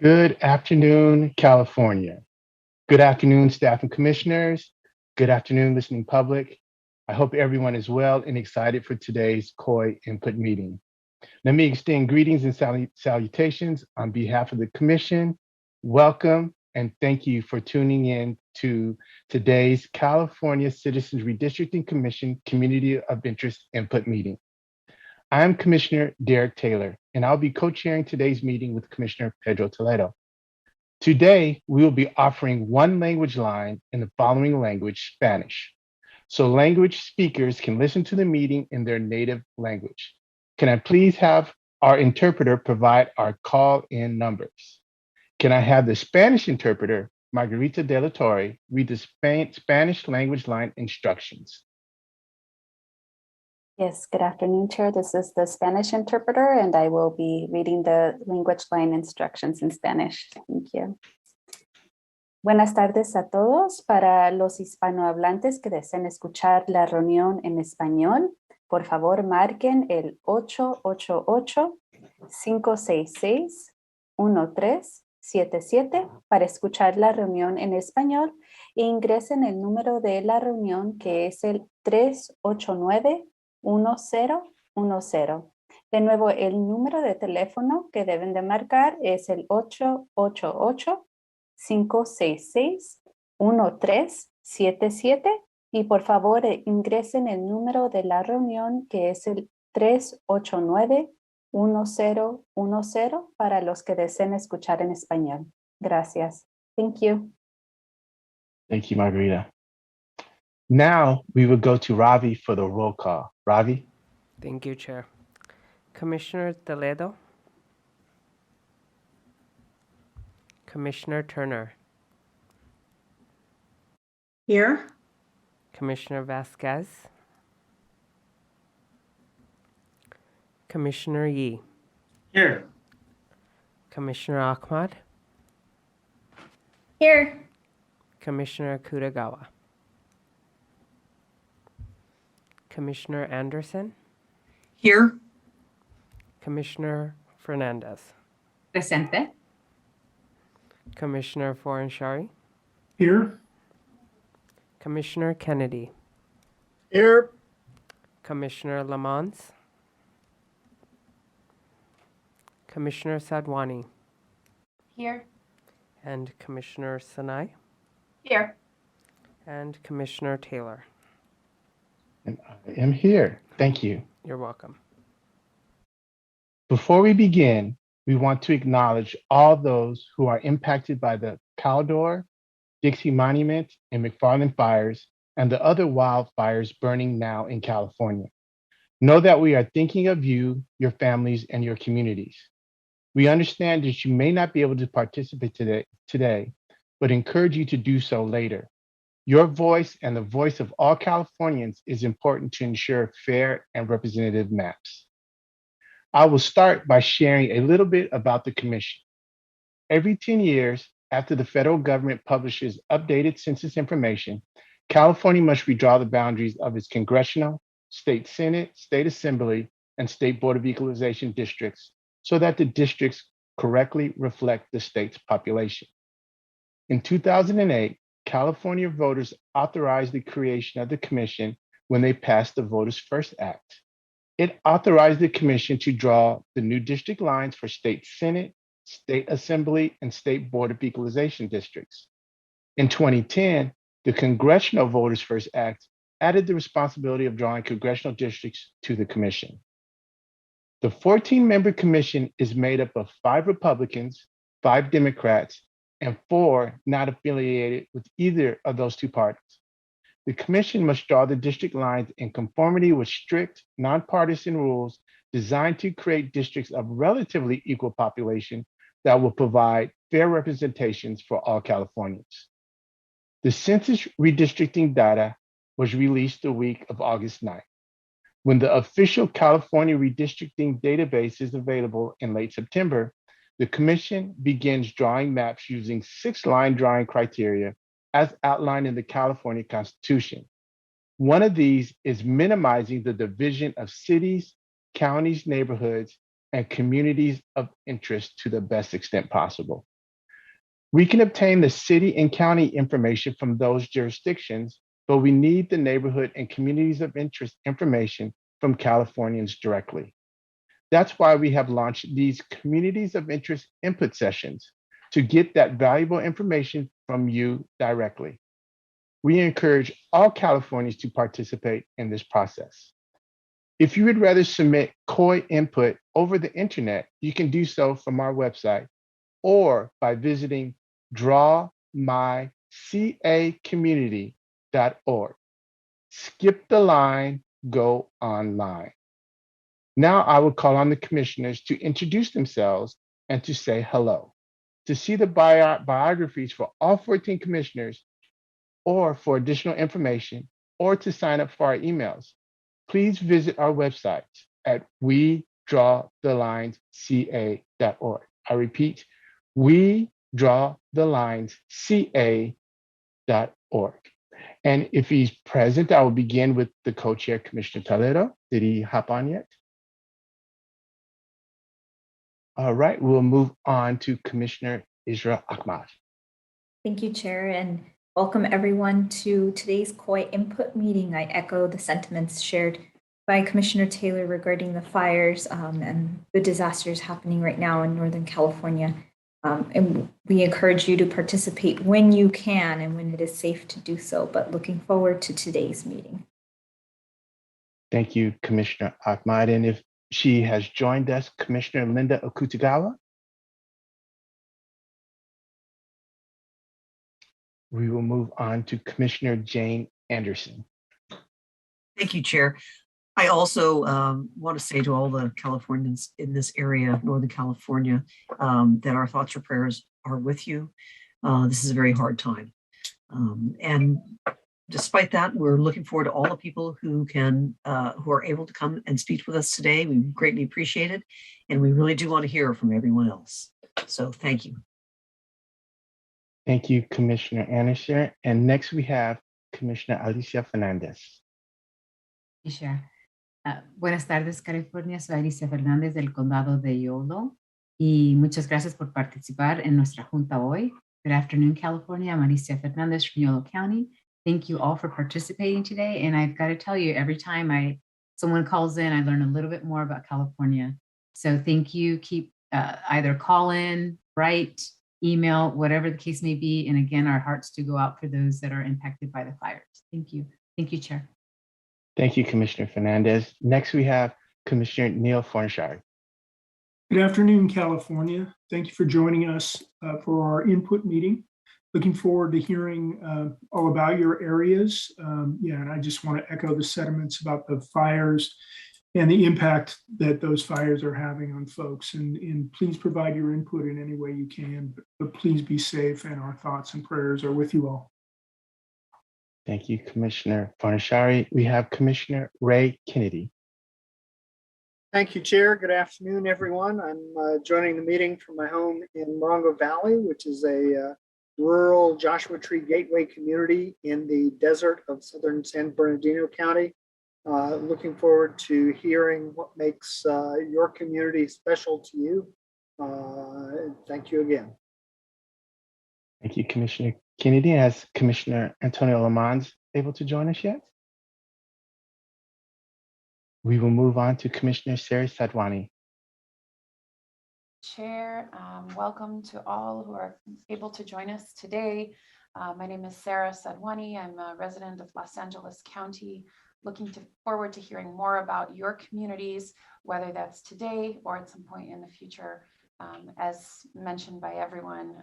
Good afternoon, California. Good afternoon, staff and commissioners. Good afternoon, listening public. I hope everyone is well and excited for today's COI input meeting. Let me extend greetings and salutations on behalf of the Commission. Welcome and thank you for tuning in to today's California Citizens Redistricting Commission Community of Interest input meeting. I'm Commissioner Derek Taylor, and I'll be co-chairing today's meeting with Commissioner Pedro Toledo. Today, we will be offering one language line in the following language, Spanish, so language speakers can listen to the meeting in their native language. Can I please have our interpreter provide our call-in numbers? Can I have the Spanish interpreter, Margarita de la Torre, read the Spanish language line instructions? Yes, good afternoon, Chair. This is the Spanish interpreter, and I will be reading the language line instructions in Spanish. Thank you. Buenas tardes a todos. Para los hispanohablantes que deseen escuchar la reunión en español, por favor marquen el 888-566-1377 para escuchar la reunión en español e ingresen el número de la reunión que es el 389-1010. De nuevo, el número de teléfono que deben de marcar es el 888-566-1377 y por favor ingresen el número de la reunión que es el 389-1010 para los que deseen escuchar en español. Gracias. Thank you. Thank you, Margarita. Now we will go to Ravi for the roll call. Ravi? Thank you, Chair. Commissioner Toledo. Commissioner Turner. Here. Commissioner Vasquez. Commissioner Yee. Here. Commissioner Ahmad. Here. Commissioner Kutagawa. Commissioner Anderson. Here. Commissioner Fernandez. Presente. Commissioner Funshart. Here. Commissioner Kennedy. Here. Commissioner Lamont. Commissioner Sadwani. Here. And Commissioner Sinai. Here. And Commissioner Taylor. And I am here. Thank you. You're welcome. Before we begin, we want to acknowledge all those who are impacted by the Caldor, Dixie Monument, and McFarland fires, and the other wildfires burning now in California. Know that we are thinking of you, your families, and your communities. We understand that you may not be able to participate today, but encourage you to do so later. Your voice and the voice of all Californians is important to ensure fair and representative maps. I will start by sharing a little bit about the Commission. Every 10 years, after the federal government publishes updated census information, California must redraw the boundaries of its congressional, state Senate, state Assembly, and state Board of Equalization districts so that the districts correctly reflect the state's population. In 2008, California voters authorized the creation of the Commission when they passed the Voters First Act. It authorized the Commission to draw the new district lines for state Senate, state Assembly, and state Board of Equalization districts. In 2010, the Congressional Voters First Act added the responsibility of drawing congressional districts to the Commission. The 14-member Commission is made up of 5 Republicans, 5 Democrats, and 4 not affiliated with either of those 2 parties. The Commission must draw the district lines in conformity with strict, nonpartisan rules designed to create districts of relatively equal population that will provide fair representations for all Californians. The census redistricting data was released the week of August 9th. When the official California redistricting database is available in late September, the Commission begins drawing maps using 6 line drawing criteria as outlined in the California Constitution. One of these is minimizing the division of cities, counties, neighborhoods, and communities of interest to the best extent possible. We can obtain the city and county information from those jurisdictions, but we need the neighborhood and communities of interest information from Californians directly. That's why we have launched these communities of interest input sessions to get that valuable information from you directly. We encourage all Californians to participate in this process. If you would rather submit COI input over the internet, you can do so from our website or by visiting drawmycacommunity.org. Skip the line, go online. Now I will call on the commissioners to introduce themselves and to say hello. To see the biographies for all 14 commissioners or for additional information or to sign up for our emails, please visit our website at wedrawthelinesca.org. I repeat, wedrawthelinesca.org. And if he's present, I will begin with the co-chair, Commissioner Toledo. Did he hop on yet? All right, we'll move on to Commissioner Isra Ahmad. Thank you, Chair, and welcome everyone to today's COI input meeting. I echo the sentiments shared by Commissioner Taylor regarding the fires and the disasters happening right now in Northern California. And we encourage you to participate when you can and when it is safe to do so, but looking forward to today's meeting. Thank you, Commissioner Ahmad. And if she has joined us, Commissioner Linda Okutagawa. We will move on to Commissioner Jane Anderson. Thank you, Chair. I also want to say to all the Californians in this area of Northern California that our thoughts or prayers are with you. This is a very hard time. And despite that, we're looking forward to all the people who are able to come and speak with us today. We greatly appreciate it. And we really do want to hear from everyone else. So thank you. Thank you, Commissioner Anderson. And next we have Commissioner Alicia Fernandez. Alicia. Buenas tardes, California. Soy Alicia Fernandez del Condado de Yolo y muchas gracias por participar en nuestra junta hoy. Good afternoon, California. I'm Alicia Fernandez from Yolo County. Thank you all for participating today. And I've got to tell you, every time someone calls in, I learn a little bit more about California. So thank you. Keep either call in, write, email, whatever the case may be. And again, our hearts do go out for those that are impacted by the fires. Thank you. Thank you, Chair. Thank you, Commissioner Fernandez. Next, we have Commissioner Neil Funshart. Good afternoon, California. Thank you for joining us for our input meeting. Looking forward to hearing all about your areas. And I just want to echo the sentiments about the fires and the impact that those fires are having on folks. And please provide your input in any way you can, but please be safe, and our thoughts and prayers are with you all. Thank you, Commissioner Funshart. We have Commissioner Ray Kennedy. Thank you, Chair. Good afternoon, everyone. I'm joining the meeting from my home in Morongo Valley, which is a rural Joshua Tree Gateway community in the desert of southern San Bernardino County. Looking forward to hearing what makes your community special to you. Thank you again. Thank you, Commissioner Kennedy. Has Commissioner Antonio Lamont able to join us yet? We will move on to Commissioner Sarah Sadwani. Chair, welcome to all who are able to join us today. My name is Sarah Sadwani. I'm a resident of Los Angeles County, looking forward to hearing more about your communities, whether that's today or at some point in the future. As mentioned by everyone,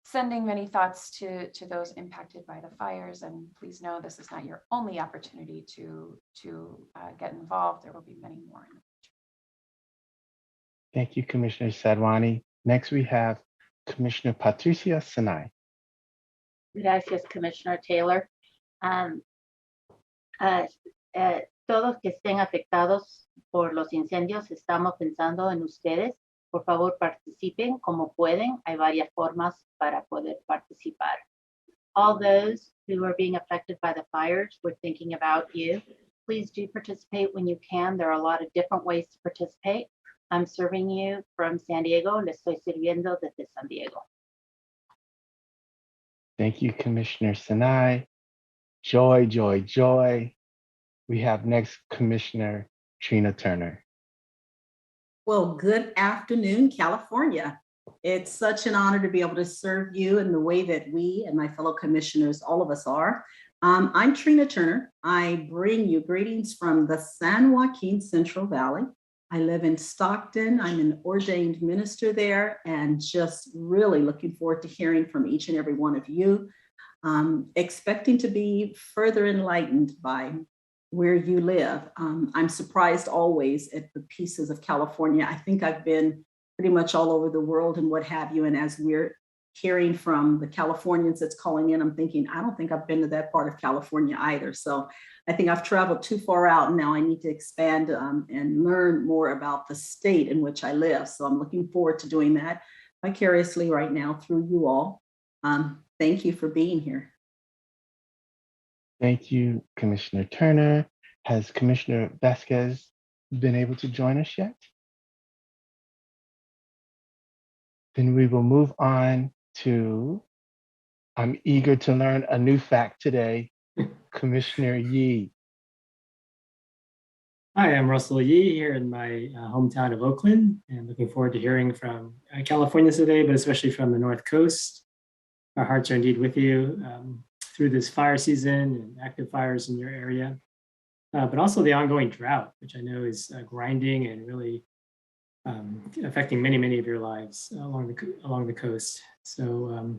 sending many thoughts to those impacted by the fires. And please know this is not your only opportunity to get involved. There will be many more in the future. Thank you, Commissioner Sadwani. Next, we have Commissioner Patricia Sinai. Gracias, Commissioner Taylor. Todos que estén afectados por los incendios, estamos pensando en ustedes. Por favor, participen como pueden. Hay varias formas para poder participar. All those who are being affected by the fires, we're thinking about you. Please do participate when you can. There are a lot of different ways to participate. I'm serving you from San Diego. Le estoy sirviendo desde San Diego. Thank you, Commissioner Sinai. Joy, joy, joy. We have next Commissioner Trina Turner. Well, good afternoon, California. It's such an honor to be able to serve you in the way that we and my fellow commissioners, all of us are. I'm Trina Turner. I bring you greetings from the San Joaquin Central Valley. I live in Stockton. I'm an ordained minister there and just really looking forward to hearing from each and every one of you. Expecting to be further enlightened by where you live. I'm surprised always at the pieces of California. I think I've been pretty much all over the world and what have you. And as we're hearing from the Californians that's calling in, I'm thinking, I don't think I've been to that part of California either. So I think I've traveled too far out and now I need to expand and learn more about the state in which I live. So I'm looking forward to doing that vicariously right now through you all. Thank you for being here. Thank you, Commissioner Turner. Has Commissioner Vasquez been able to join us yet? Then we will move on to, I'm eager to learn a new fact today, Commissioner Yee. Hi, I'm Russell Yee here in my hometown of Oakland, and looking forward to hearing from California today, but especially from the North Coast. Our hearts are indeed with you through this fire season and active fires in your area, but also the ongoing drought, which I know is grinding and really affecting many of your lives along the coast. So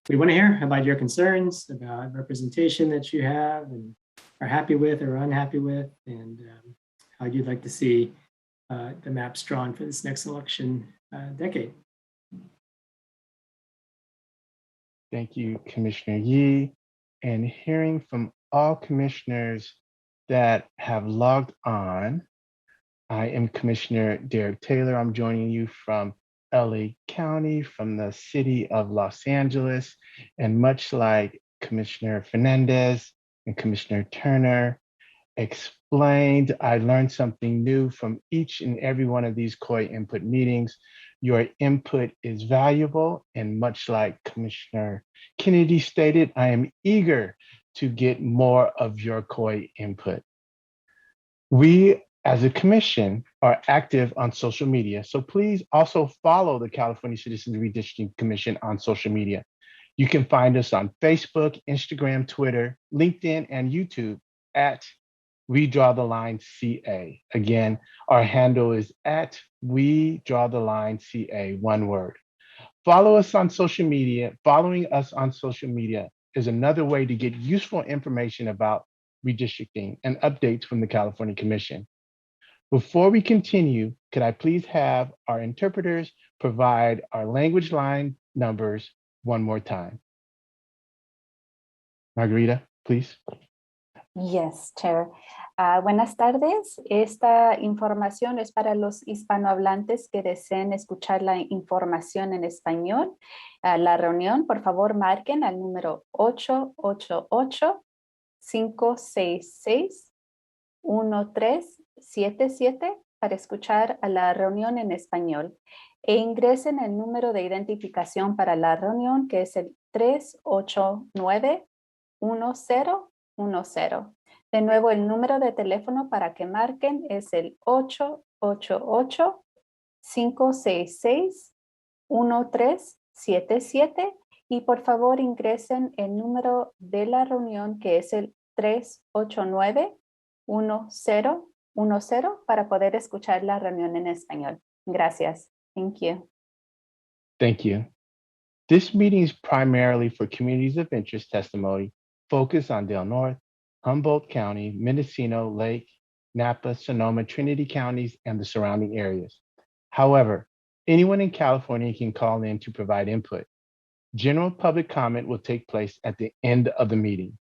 we want to hear about your concerns, about representation that you have and are happy with or unhappy with, and how you'd like to see the maps drawn for this next election decade. Thank you, Commissioner Yee. And hearing from all commissioners that have logged on, I am Commissioner Derek Taylor. I'm joining you from LA County, from the city of Los Angeles. And much like Commissioner Fernandez and Commissioner Turner explained, I learned something new from each and every one of these COI input meetings. Your input is valuable, and much like Commissioner Kennedy stated, I am eager to get more of your COI input. We, as a commission, are active on social media, so please also follow the California Citizens Redistricting Commission on social media. You can find us on Facebook, Instagram, Twitter, LinkedIn, and YouTube at We Draw the Line CA. Again, our handle is at We Draw the Line CA, one word. Follow us on social media. Following us on social media is another way to get useful information about redistricting and updates from the California Commission. Before we continue, could I please have our interpreters provide our language line numbers one more time? Margarita, please. Yes, Chair. Buenas tardes. Esta información es para los hispanohablantes que deseen escuchar la información en español. La reunión, por favor, marquen al número 888-566-1377 para escuchar a la reunión en español. E ingresen el número de identificación para la reunión, que es el 389-1010. De nuevo, el número de teléfono para que marquen es el 888-566-1377 y por favor ingresen el número de la reunión, que es el 389-1010 para poder escuchar la reunión en español. Gracias. Thank you. Thank you. This meeting is primarily for communities of interest testimony focused on Del Norte, Humboldt County, Mendocino, Lake, Napa, Sonoma, Trinity counties, and the surrounding areas. However, anyone in California can call in to provide input. General public comment will take place at the end of the meeting.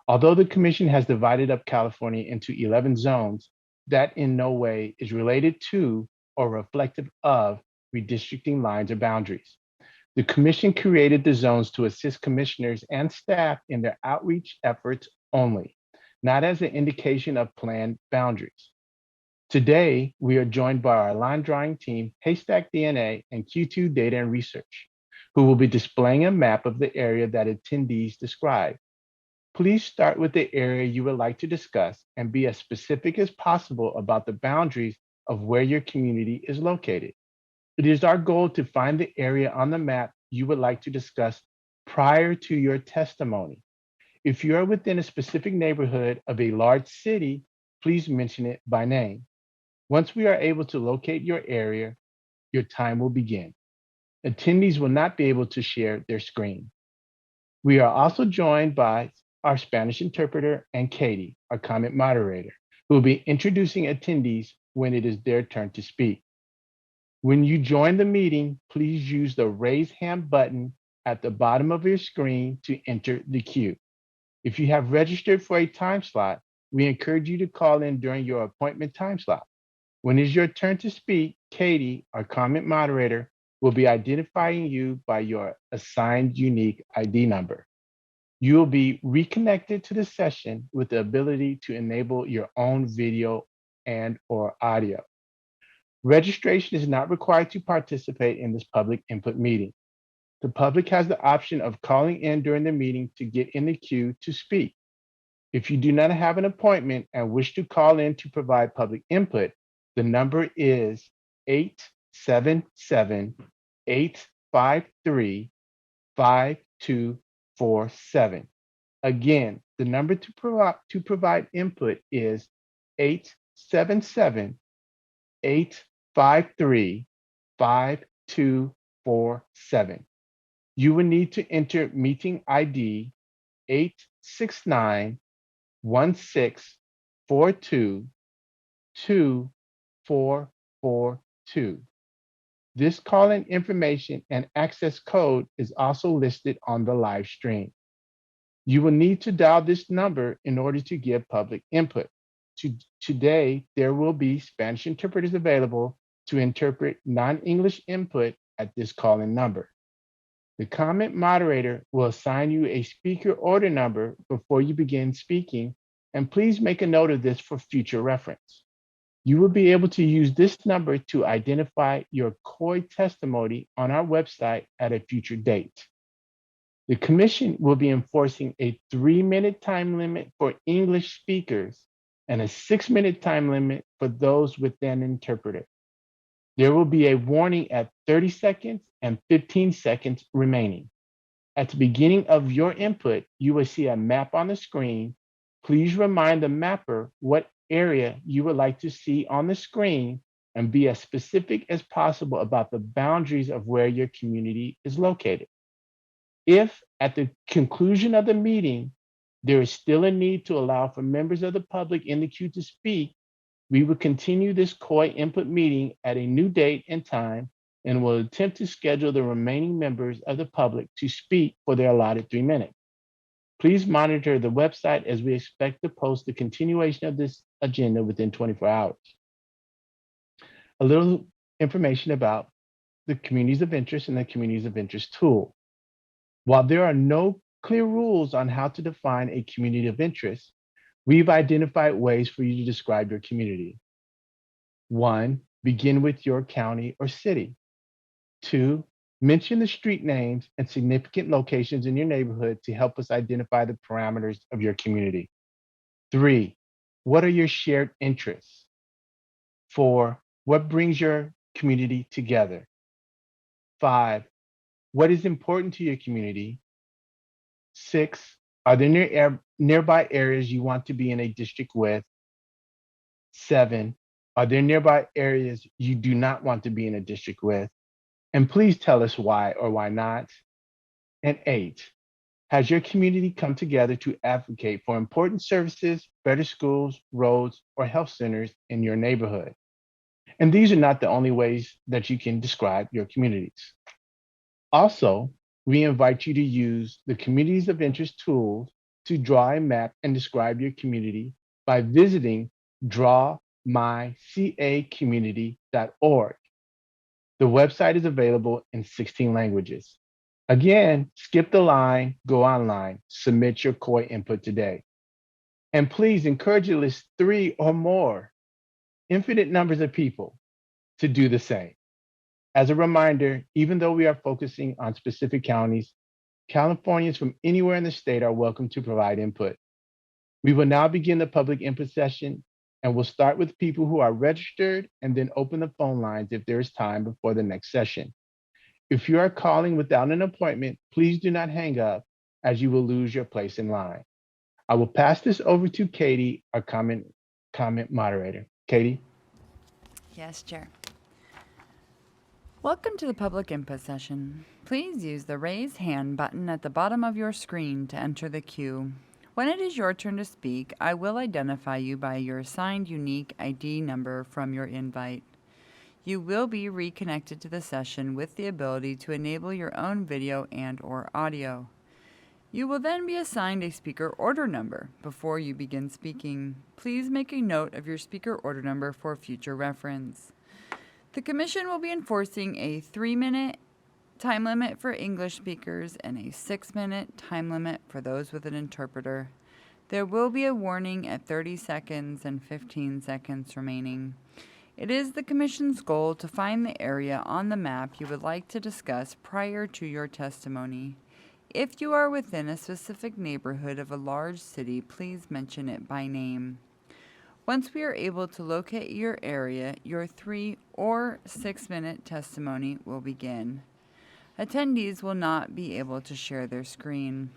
Although the Commission has divided up California into 11 zones, that in no way is related to or reflective of redistricting lines or boundaries. The Commission created the zones to assist commissioners and staff in their outreach efforts only, not as an indication of planned boundaries. Today, we are joined by our line drawing team, Haystack DNA, and Q2 Data and Research, who will be displaying a map of the area that attendees describe. Please start with the area you would like to discuss and be as specific as possible about the boundaries of where your community is located. It is our goal to find the area on the map you would like to discuss prior to your testimony. If you are within a specific neighborhood of a large city, please mention it by name. Once we are able to locate your area, your time will begin. Attendees will not be able to share their screen. We are also joined by our Spanish interpreter and Katie, our comment moderator, who will be introducing attendees when it is their turn to speak. When you join the meeting, please use the raise hand button at the bottom of your screen to enter the queue. If you have registered for a time slot, we encourage you to call in during your appointment time slot. When it's your turn to speak, Katie, our comment moderator, will be identifying you by your assigned unique ID number. You will be reconnected to the session with the ability to enable your own video and/or audio. Registration is not required to participate in this public input meeting. The public has the option of calling in during the meeting to get in the queue to speak. If you do not have an appointment and wish to call in to provide public input, the number is 877-853-5247. Again, the number to provide input is 877-853-5247. You will need to enter meeting ID 869-1642-2442. This call-in information and access code is also listed on the live stream. You will need to dial this number in order to give public input. Today, there will be Spanish interpreters available to interpret non-English input at this call-in number. The comment moderator will assign you a speaker order number before you begin speaking, and please make a note of this for future reference. You will be able to use this number to identify your COI testimony on our website at a future date. The Commission will be enforcing a 3-minute time limit for English speakers and a 6-minute time limit for those with an interpreter. There will be a warning at 30 seconds and 15 seconds remaining. At the beginning of your input, you will see a map on the screen. Please remind the mapper what area you would like to see on the screen and be as specific as possible about the boundaries of where your community is located. If at the conclusion of the meeting, there is still a need to allow for members of the public in the queue to speak, we will continue this COI input meeting at a new date and time and will attempt to schedule the remaining members of the public to speak for their allotted 3 minutes. Please monitor the website as we expect to post the continuation of this agenda within 24 hours. A little information about the communities of interest and the communities of interest tool. While there are no clear rules on how to define a community of interest, we've identified ways for you to describe your community. 1, begin with your county or city. 2, mention the street names and significant locations in your neighborhood to help us identify the parameters of your community. 3, what are your shared interests? 4, what brings your community together? 5, what is important to your community? 6, are there nearby areas you want to be in a district with? 7, are there nearby areas you do not want to be in a district with? And please tell us why or why not. And 8, has your community come together to advocate for important services, better schools, roads, or health centers in your neighborhood? And these are not the only ways that you can describe your communities. Also, we invite you to use the Communities of Interest tools to draw a map and describe your community by visiting drawmycacommunity.org. The website is available in 16 languages. Again, skip the line, go online, submit your COI input today. And please encourage you to list 3 or more infinite numbers of people to do the same. As a reminder, even though we are focusing on specific counties, Californians from anywhere in the state are welcome to provide input. We will now begin the public input session, and we'll start with people who are registered and then open the phone lines if there is time before the next session. If you are calling without an appointment, please do not hang up, as you will lose your place in line. I will pass this over to Katie, our comment moderator. Katie? Yes, Chair. Welcome to the public input session. Please use the raise hand button at the bottom of your screen to enter the queue. When it is your turn to speak, I will identify you by your assigned unique ID number from your invite. You will be reconnected to the session with the ability to enable your own video and/or audio. You will then be assigned a speaker order number before you begin speaking. Please make a note of your speaker order number for future reference. The Commission will be enforcing a 3-minute time limit for English speakers and a 6-minute time limit for those with an interpreter. There will be a warning at 30 seconds and 15 seconds remaining. It is the Commission's goal to find the area on the map you would like to discuss prior to your testimony. If you are within a specific neighborhood of a large city, please mention it by name. Once we are able to locate your area, your 3 or 6-minute testimony will begin. Attendees will not be able to share their screen.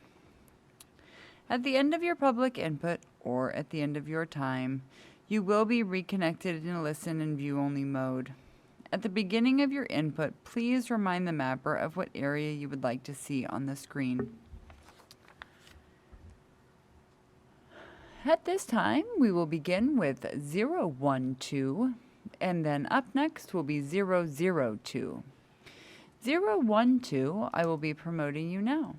At the end of your public input, or at the end of your time, you will be reconnected in a listen and view only mode. At the beginning of your input, please remind the mapper of what area you would like to see on the screen. At this time, we will begin with 012, and then up next will be 002. 012, I will be promoting you now.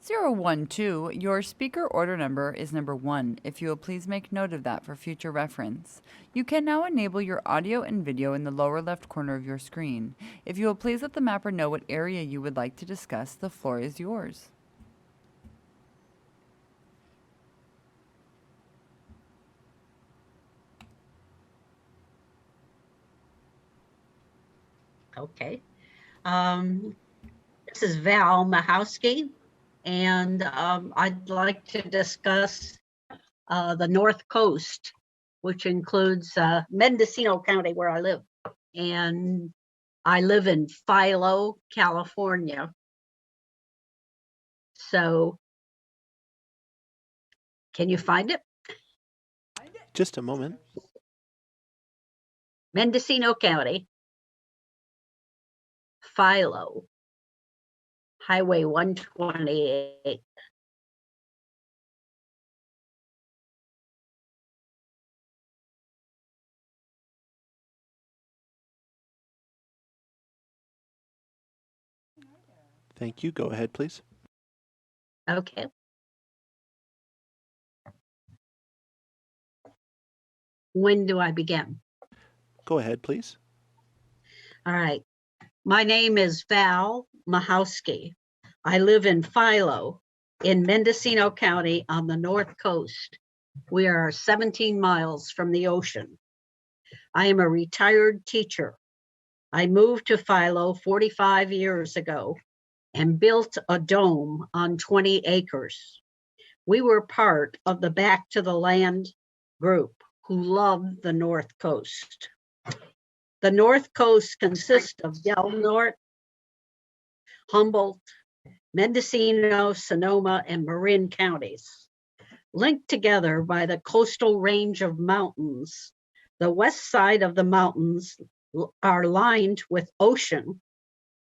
012, your speaker order number is number 1. If you will please make note of that for future reference. You can now enable your audio and video in the lower left corner of your screen. If you will please let the mapper know what area you would like to discuss, the floor is yours. Okay. This is Val Mahowski, and I'd like to discuss the North Coast, which includes Mendocino County, where I live. And I live in Philo, California. So, can you find it? Just a moment. Mendocino County, Philo, Highway 128. Thank you. Go ahead, please. Okay. When do I begin? Go ahead, please. All right. My name is Val Mahowski. I live in Philo in Mendocino County on the North Coast. We are 17 miles from the ocean. I am a retired teacher. I moved to Philo 45 years ago and built a dome on 20 acres. We were part of the Back to the Land group who loved the North Coast. The North Coast consists of Del Norte, Humboldt, Mendocino, Sonoma, and Marin counties. Linked together by the coastal range of mountains, the west side of the mountains are lined with ocean,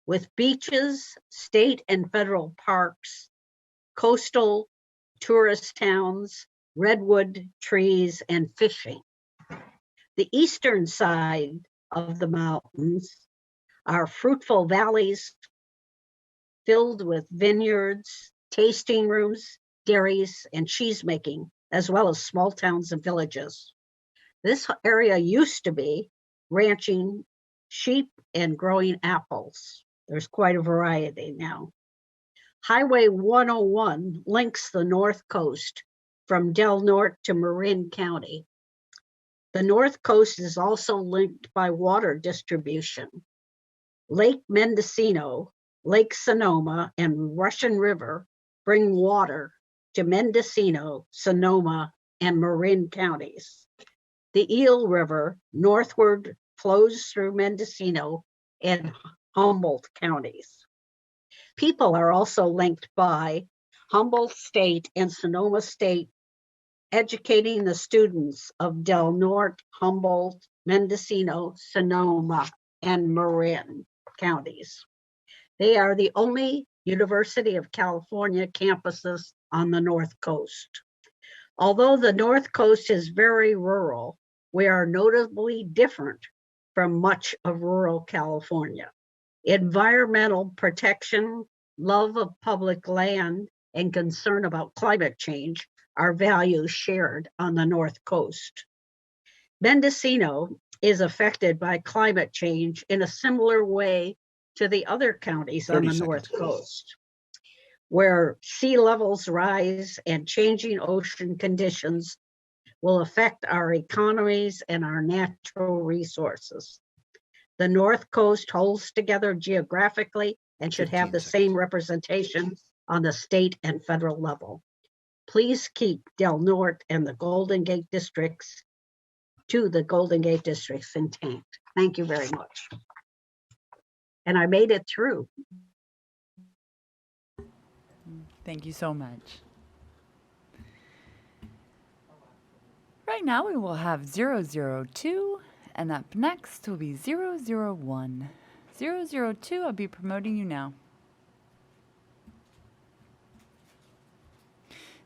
with beaches, state and federal parks, coastal tourist towns, redwood trees, and fishing. The eastern side of the mountains are fruitful valleys filled with vineyards, tasting rooms, dairies, and cheese making, as well as small towns and villages. This area used to be ranching sheep and growing apples. There's quite a variety now. Highway 101 links the North Coast from Del Norte to Marin County. The North Coast is also linked by water distribution. Lake Mendocino, Lake Sonoma, and Russian River bring water to Mendocino, Sonoma, and Marin counties. The Eel River northward flows through Mendocino and Humboldt counties. People are also linked by Humboldt State and Sonoma State, educating the students of Del Norte, Humboldt, Mendocino, Sonoma, and Marin counties. They are the only University of California campuses on the North Coast. Although the North Coast is very rural, we are notably different from much of rural California. Environmental protection, love of public land, and concern about climate change are values shared on the North Coast. Mendocino is affected by climate change in a similar way to the other counties on the North Coast, where sea levels rise and changing ocean conditions will affect our economies and our natural resources. The North Coast holds together geographically and should have the same representation on the state and federal level. Please keep Del Norte and the Golden Gate districts intact. Thank you very much. And I made it through. Thank you so much. Right now we will have 002, and up next will be 001. 002, I'll be promoting you now.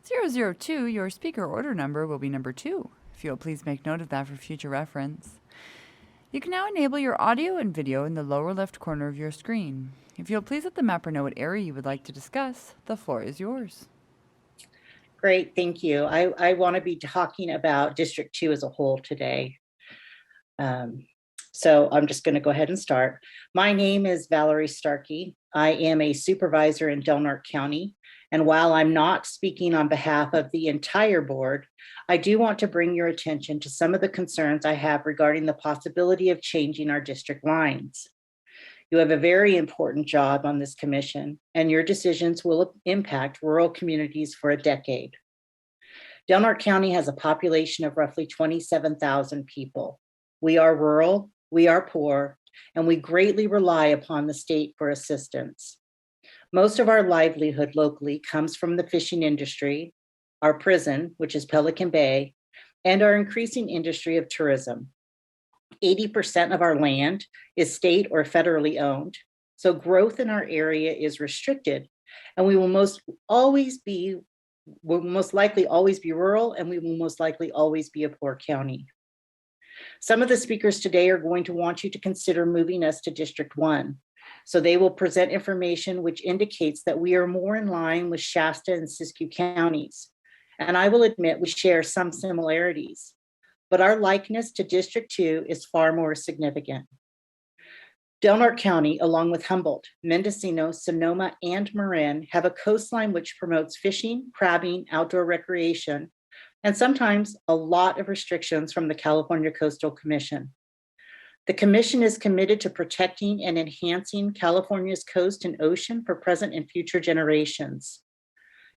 002, your speaker order number will be number 2. If you'll please make note of that for future reference. You can now enable your audio and video in the lower left corner of your screen. If you'll please let the mapper know what area you would like to discuss, the floor is yours. Great, thank you. I want to be talking about District 2 as a whole today. So I'm just going to go ahead and start. My name is Valerie Starkey. I am a supervisor in Del Norte County. And while I'm not speaking on behalf of the entire board, I do want to bring your attention to some of the concerns I have regarding the possibility of changing our district lines. You have a very important job on this commission, and your decisions will impact rural communities for a decade. Del Norte County has a population of roughly 27,000 people. We are rural, we are poor, and we greatly rely upon the state for assistance. Most of our livelihood locally comes from the fishing industry, our prison, which is Pelican Bay, and our increasing industry of tourism. 80% of our land is state or federally owned, so growth in our area is restricted, and we will most likely always be rural, and we will most likely always be a poor county. Some of the speakers today are going to want you to consider moving us to District 1. So they will present information which indicates that we are more in line with Shasta and Siskiyou counties. And I will admit we share some similarities, but our likeness to District 2 is far more significant. Del Norte County, along with Humboldt, Mendocino, Sonoma, and Marin, have a coastline which promotes fishing, crabbing, outdoor recreation, and sometimes a lot of restrictions from the California Coastal Commission. The Commission is committed to protecting and enhancing California's coast and ocean for present and future generations.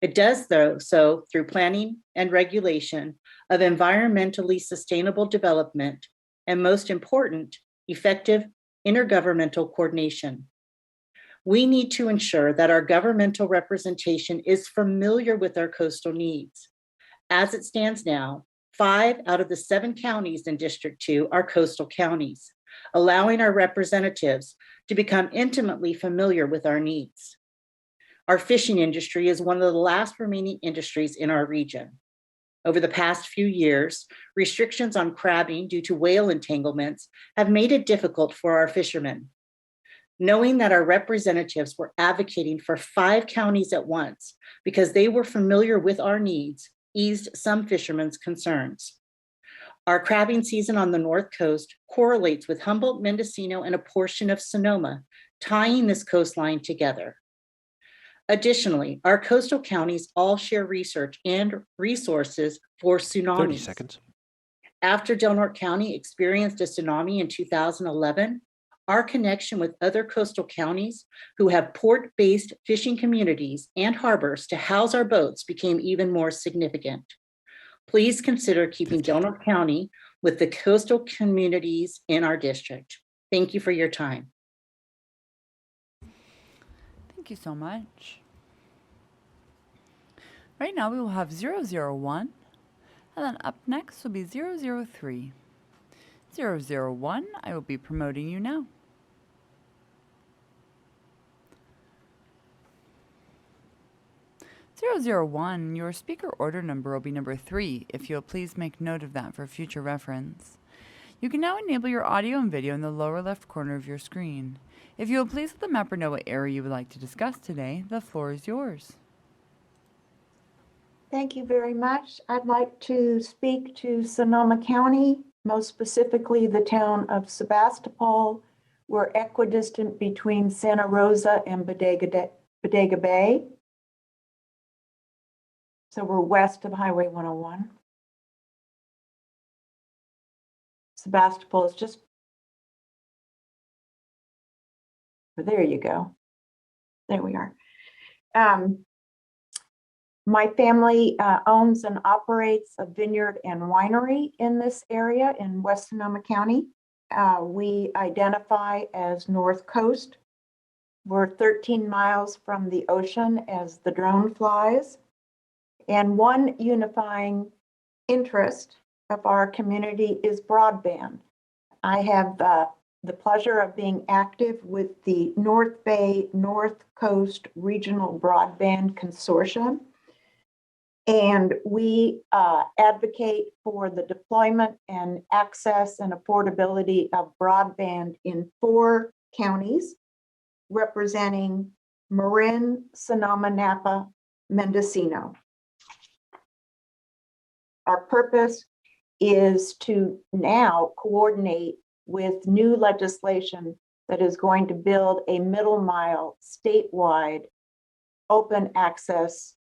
It does so through planning and regulation of environmentally sustainable development, and most important, effective intergovernmental coordination. We need to ensure that our governmental representation is familiar with our coastal needs. As it stands now, 5 out of the 7 counties in District 2 are coastal counties, allowing our representatives to become intimately familiar with our needs. Our fishing industry is one of the last remaining industries in our region. Over the past few years, restrictions on crabbing due to whale entanglements have made it difficult for our fishermen. Knowing that our representatives were advocating for 5 counties at once because they were familiar with our needs eased some fishermen's concerns. Our crabbing season on the North Coast correlates with Humboldt, Mendocino, and a portion of Sonoma, tying this coastline together. Additionally, our coastal counties all share research and resources for 30 tsunamis. seconds. After Del Norte County experienced a tsunami in 2011, our connection with other coastal counties who have port-based fishing communities and harbors to house our boats became even more significant. Please consider keeping Del Norte County with the coastal communities in our district. Thank you for your time. Thank you so much. Right now we will have 001, and then up next will be 003. 001, I will be promoting you now. (001), your speaker order number will be number 3, if you'll please make note of that for future reference. You can now enable your audio and video in the lower left corner of your screen. If you will please let the mapper know what area you would like to discuss today, the floor is yours. Thank you very much. I'd like to speak to Sonoma County, most specifically the town of Sebastopol. We're equidistant between Santa Rosa and Bodega Bay. So we're west of Highway 101. Sebastopol is just, there you go. There we are. My family owns and operates a vineyard and winery in this area in West Sonoma County. We identify as North Coast. We're 13 miles from the ocean as the drone flies. And one unifying interest of our community is broadband. I have the pleasure of being active with the North Bay North Coast Regional Broadband Consortium. And we advocate for the deployment and access and affordability of broadband in 4 counties, representing Marin, Sonoma, Napa, Mendocino. Our purpose is to now coordinate with new legislation that is going to build a middle mile statewide open access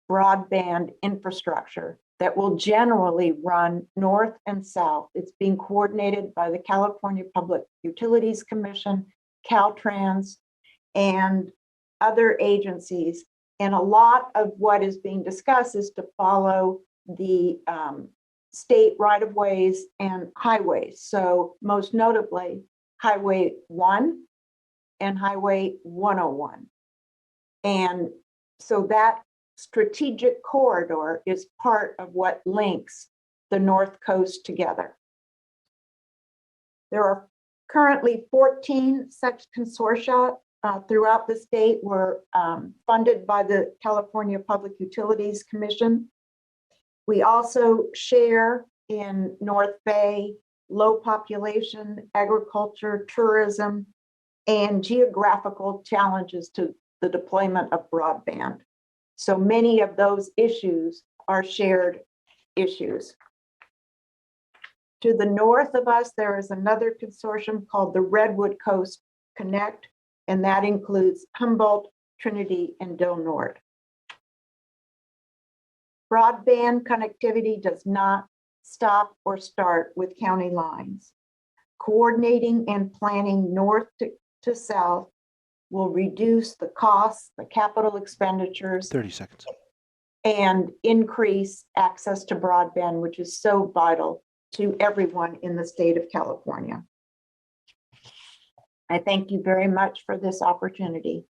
broadband infrastructure that will generally run north and south. It's being coordinated by the California Public Utilities Commission, Caltrans, and other agencies. And a lot of what is being discussed is to follow the state right-of-ways and highways. So most notably, Highway 1 and Highway 101. And so that strategic corridor is part of what links the North Coast together. There are currently 14 such consortia throughout the state. We're funded by the California Public Utilities Commission. We also share in North Bay low population, agriculture, tourism, and geographical challenges to the deployment of broadband. So many of those issues are shared issues. To the north of us, there is another consortium called the Redwood Coast Connect, and that includes Humboldt, Trinity, and Del Norte. Broadband connectivity does not stop or start with county lines. Coordinating and planning north to south will reduce the costs, the capital expenditures. 30 seconds. And increase access to broadband, which is so vital to everyone in the state of California. I thank you very much for this opportunity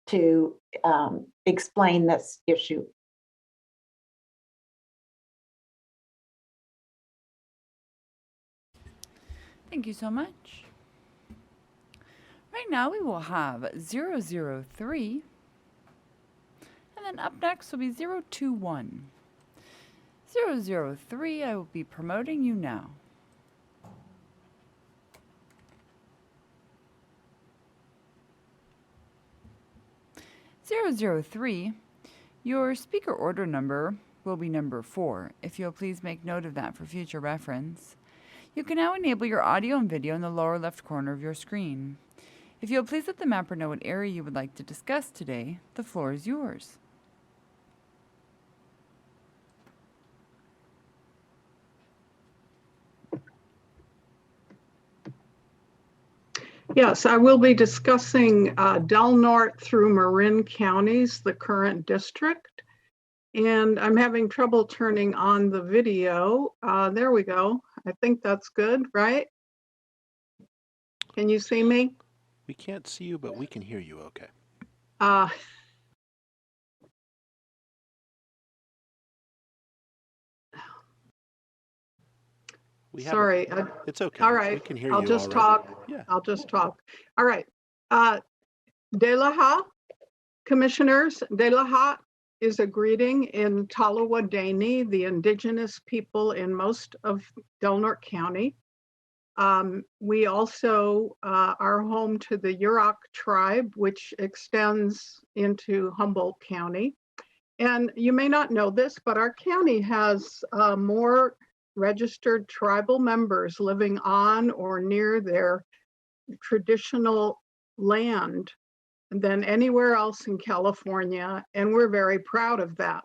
to explain this issue. Thank you so much. Right now we will have 003, and then up next will be 021. 003, I will be promoting you now. (003), your speaker order number will be number 4, if you'll please make note of that for future reference. You can now enable your audio and video in the lower left corner of your screen. If you'll please let the mapper know what area you would like to discuss today, the floor is yours. Yes, I will be discussing Del Norte through Marin counties, the current district. And I'm having trouble turning on the video. There we go. I think that's good, right? Can you see me? We can't see you, but we can hear you okay. Sorry. It's okay. All right. We can hear you. I'll just all right. talk. Yeah. I'll just talk. All right. De la Ha, commissioners, De la Ha is a greeting in Talawadeni, the indigenous people in most of Del Norte County. We also are home to the Yurok tribe, which extends into Humboldt County. And you may not know this, but our county has more registered tribal members living on or near their traditional land than anywhere else in California, and we're very proud of that.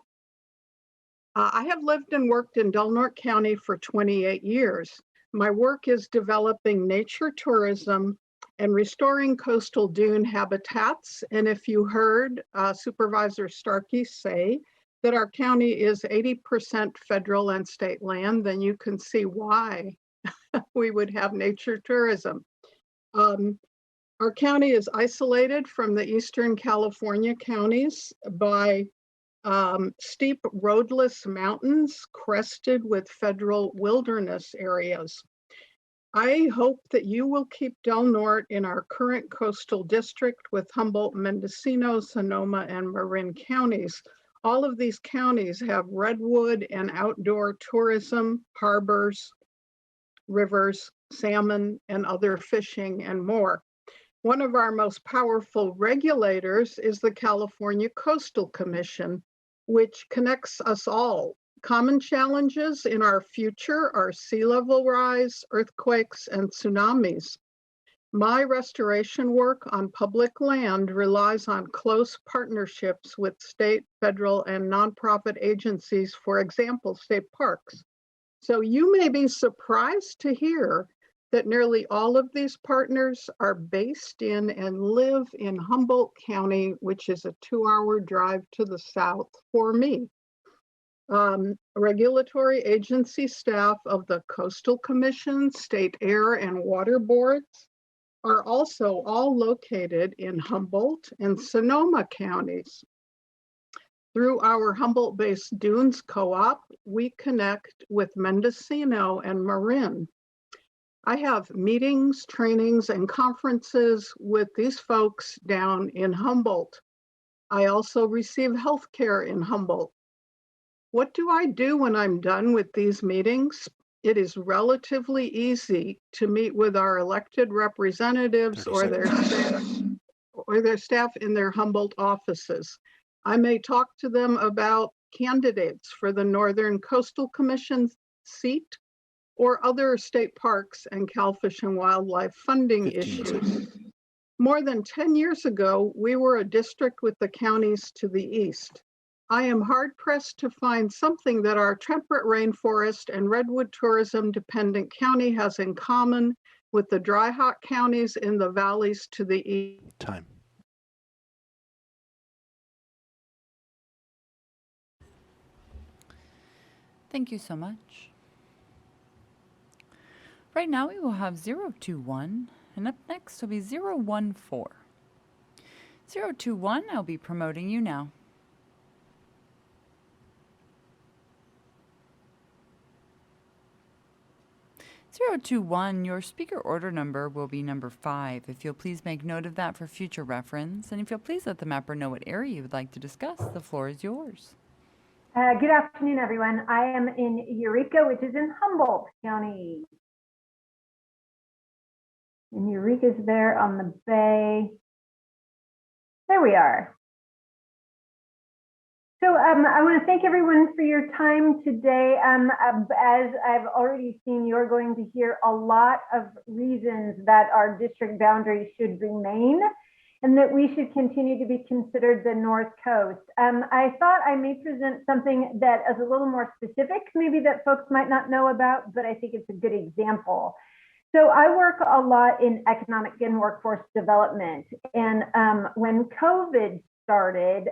I have lived and worked in Del Norte County for 28 years. My work is developing nature tourism and restoring coastal dune habitats. And if you heard Supervisor Starkey say that our county is 80% federal and state land, then you can see why we would have nature tourism. Our county is isolated from the Eastern California counties by steep roadless mountains crested with federal wilderness areas. I hope that you will keep Del Norte in our current coastal district with Humboldt, Mendocino, Sonoma, and Marin counties. All of these counties have redwood and outdoor tourism, harbors, rivers, salmon, and other fishing and more. One of our most powerful regulators is the California Coastal Commission, which connects us all. Common challenges in our future are sea level rise, earthquakes, and tsunamis. My restoration work on public land relies on close partnerships with state, federal, and nonprofit agencies, for example, state parks. So you may be surprised to hear that nearly all of these partners are based in and live in Humboldt County, which is a 2-hour drive to the south for me. Regulatory agency staff of the Coastal Commission, State Air and Water Boards are also all located in Humboldt and Sonoma counties. Through our Humboldt-based Dunes Co-op, we connect with Mendocino and Marin. I have meetings, trainings, and conferences with these folks down in Humboldt. I also receive healthcare in Humboldt. What do I do when I'm done with these meetings? It is relatively easy to meet with our elected representatives or their staff in their Humboldt offices. I may talk to them about candidates for the Northern Coastal Commission seat or other state parks and Cal Fish and Wildlife funding issues. More than 10 years ago, we were a district with the counties to the east. I am hard pressed to find something that our temperate rainforest and redwood tourism dependent county has in common with the dry hot counties in the valleys to the east. Time. Thank you so much. Right now we will have 021, and up next will be 014. 021, I'll be promoting you now. 021, your speaker order number will be number 5. If you'll please make note of that for future reference, and if you'll please let the mapper know what area you would like to discuss, the floor is yours. Good afternoon, everyone. I am in Eureka, which is in Humboldt County. And Eureka's there on the bay. There we are. So I want to thank everyone for your time today. As I've already seen, you're going to hear a lot of reasons that our district boundaries should remain and that we should continue to be considered the North Coast. I thought I may present something that is a little more specific, maybe that folks might not know about, but I think it's a good example. So I work a lot in economic and workforce development. And when COVID started,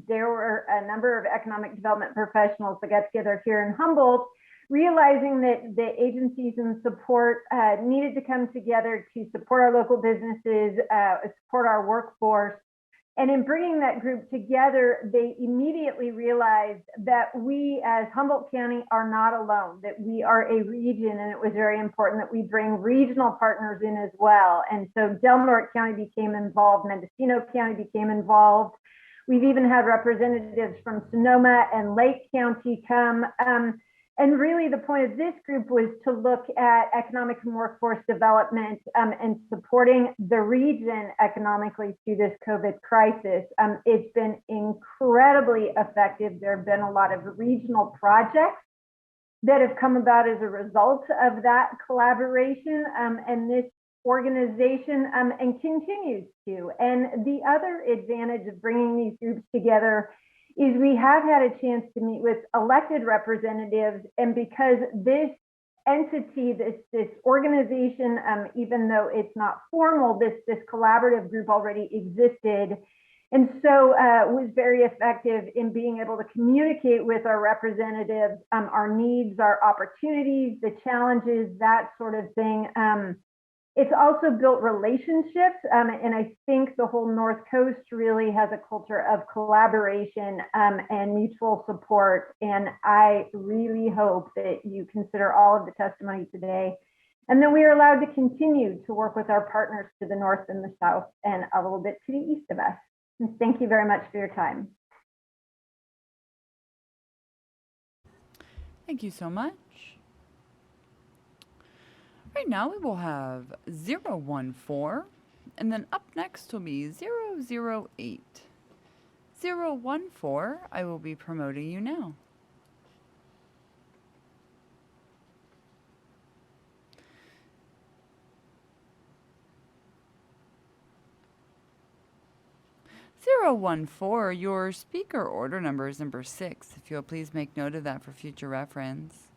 there were a number of economic development professionals that got together here in Humboldt, realizing that the agencies and support needed to come together to support our local businesses, support our workforce. And in bringing that group together, they immediately realized that we as Humboldt County are not alone, that we are a region, and it was very important that we bring regional partners in as well. And so Del Norte County became involved, Mendocino County became involved. We've even had representatives from Sonoma and Lake County come. And really the point of this group was to look at economic and workforce development and supporting the region economically through this COVID crisis. It's been incredibly effective. There have been a lot of regional projects that have come about as a result of that collaboration and this organization and continues to. And the other advantage of bringing these groups together is we have had a chance to meet with elected representatives, and because this entity, this organization, even though it's not formal, this collaborative group already existed, and so was very effective in being able to communicate with our representatives, our needs, our opportunities, the challenges, that sort of thing. It's also built relationships, and I think the whole North Coast really has a culture of collaboration and mutual support. And I really hope that you consider all of the testimony today, and that we are allowed to continue to work with our partners to the north and the south and a little bit to the east of us. And thank you very much for your time. Thank you so much. Right now we will have 014, and then up next will be 008. 014, I will be promoting you now. Your speaker order number is number 6. If you'll please make note of that for future reference.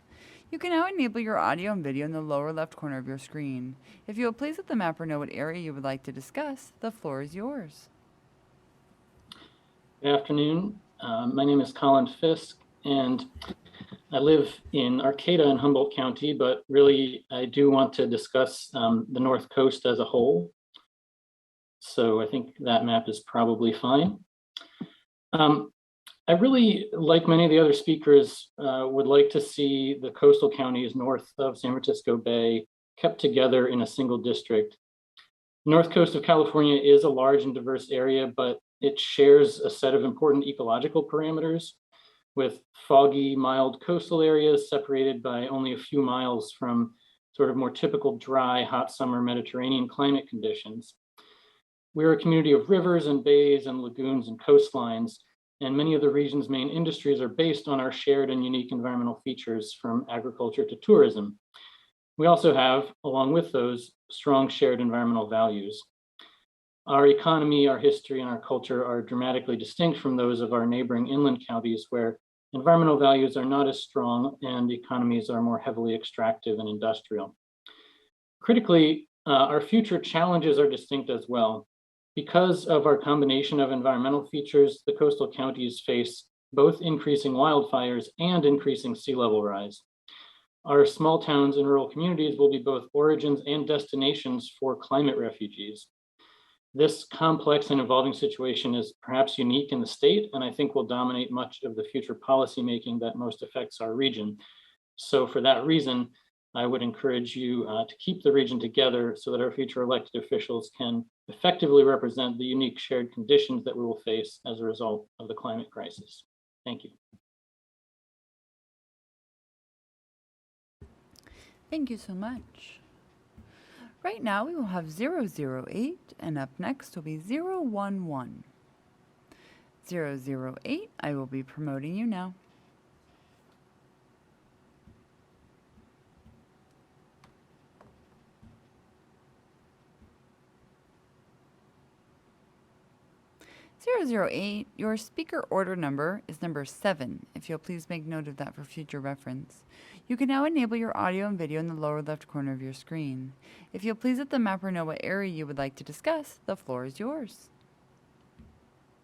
You can now enable your audio and video in the lower left corner of your screen. If you will please let the mapper know what area you would like to discuss, the floor is yours. Good afternoon. My name is Colin Fisk, and I live in Arcata in Humboldt County, but really I do want to discuss the North Coast as a whole. So I think that map is probably fine. I really, like many of the other speakers, would like to see the coastal counties north of San Francisco Bay kept together in a single district. North coast of California is a large and diverse area, but it shares a set of important ecological parameters, with foggy, mild coastal areas separated by only a few miles from sort of more typical dry, hot summer Mediterranean climate conditions. We're a community of rivers and bays and lagoons and coastlines, and many of the region's main industries are based on our shared and unique environmental features, from agriculture to tourism. We also have, along with those, strong shared environmental values. Our economy, our history, and our culture are dramatically distinct from those of our neighboring inland counties, where environmental values are not as strong and economies are more heavily extractive and industrial. Critically, our future challenges are distinct as well. Because of our combination of environmental features, the coastal counties face both increasing wildfires and increasing sea level rise. Our small towns and rural communities will be both origins and destinations for climate refugees. This complex and evolving situation is perhaps unique in the state, and I think will dominate much of the future policymaking that most affects our region. So for that reason, I would encourage you to keep the region together so that our future elected officials can effectively represent the unique shared conditions that we will face as a result of the climate crisis. Thank you. Thank you so much. Right now we will have 008, and up next will be 011. 008, I will be promoting you now. Your speaker order number is number 7. If you'll please make note of that for future reference. You can now enable your audio and video in the lower left corner of your screen. If you'll please let the mapper know what area you would like to discuss, the floor is yours.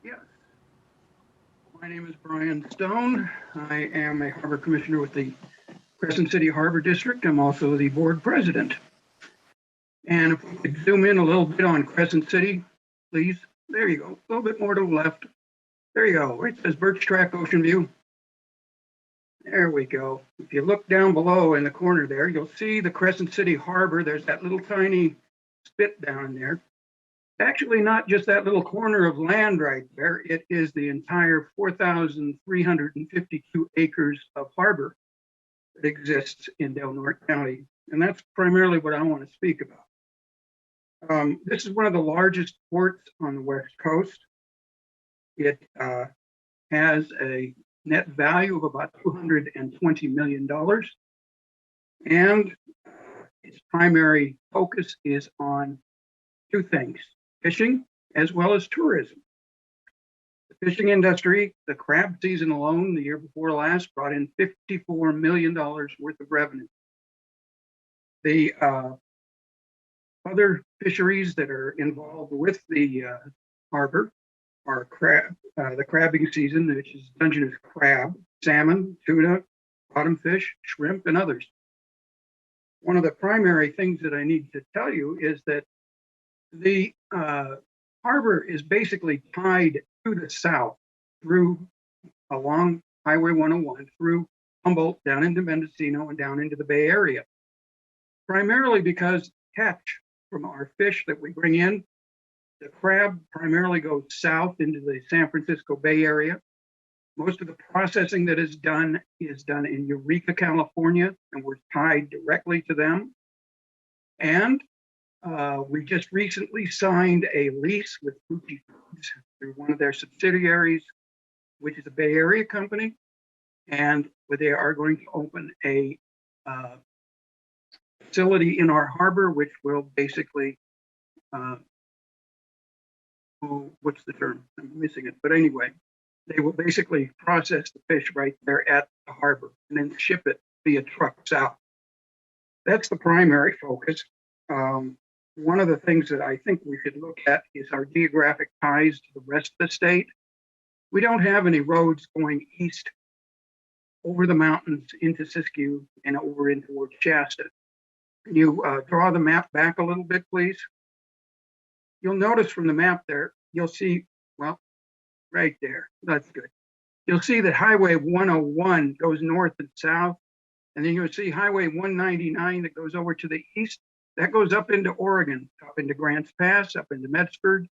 Yes. My name is Brian Stone. I am a harbor commissioner with the Crescent City Harbor District. I'm also the board president. And if we could zoom in a little bit on Crescent City, please. There you go. A little bit more to the left. There you go. Where it says Birch Track Ocean View. There we go. If you look down below in the corner there, you'll see the Crescent City Harbor. There's that little tiny spit down there. Actually, not just that little corner of land right there. It is the entire 4,352 acres of harbor that exists in Del Norte County. And that's primarily what I want to speak about. This is one of the largest ports on the West Coast. It has a net value of about $220 million. And its primary focus is on two things, fishing as well as tourism. The fishing industry, the crab season alone, the year before last, brought in $54 million worth of revenue. The other fisheries that are involved with the harbor are the crabbing season, which is Dungeness crab, salmon, tuna, bottomfish, shrimp, and others. One of the primary things that I need to tell you is that the harbor is basically tied to the south along Highway 101 through Humboldt down into Mendocino and down into the Bay Area, primarily because catch from our fish that we bring in. The crab primarily goes south into the San Francisco Bay Area. Most of the processing that is done in Eureka, California, and we're tied directly to them. And we just recently signed a lease with Fuji Foods through one of their subsidiaries, which is a Bay Area company. And they are going to open a facility in our harbor, which will basically, what's the term? I'm missing it. But anyway, they will basically process the fish right there at the harbor and then ship it via truck south. That's the primary focus. One of the things that I think we should look at is our geographic ties to the rest of the state. We don't have any roads going east over the mountains into Siskiyou and over in towards Shasta. Can you draw the map back a little bit, please? You'll notice from the map there, you'll see, well, right there, that's good. You'll see that Highway 101 goes north and south, and then you'll see Highway 199 that goes over to the east. That goes up into Oregon, up into Grants Pass, up into Medford,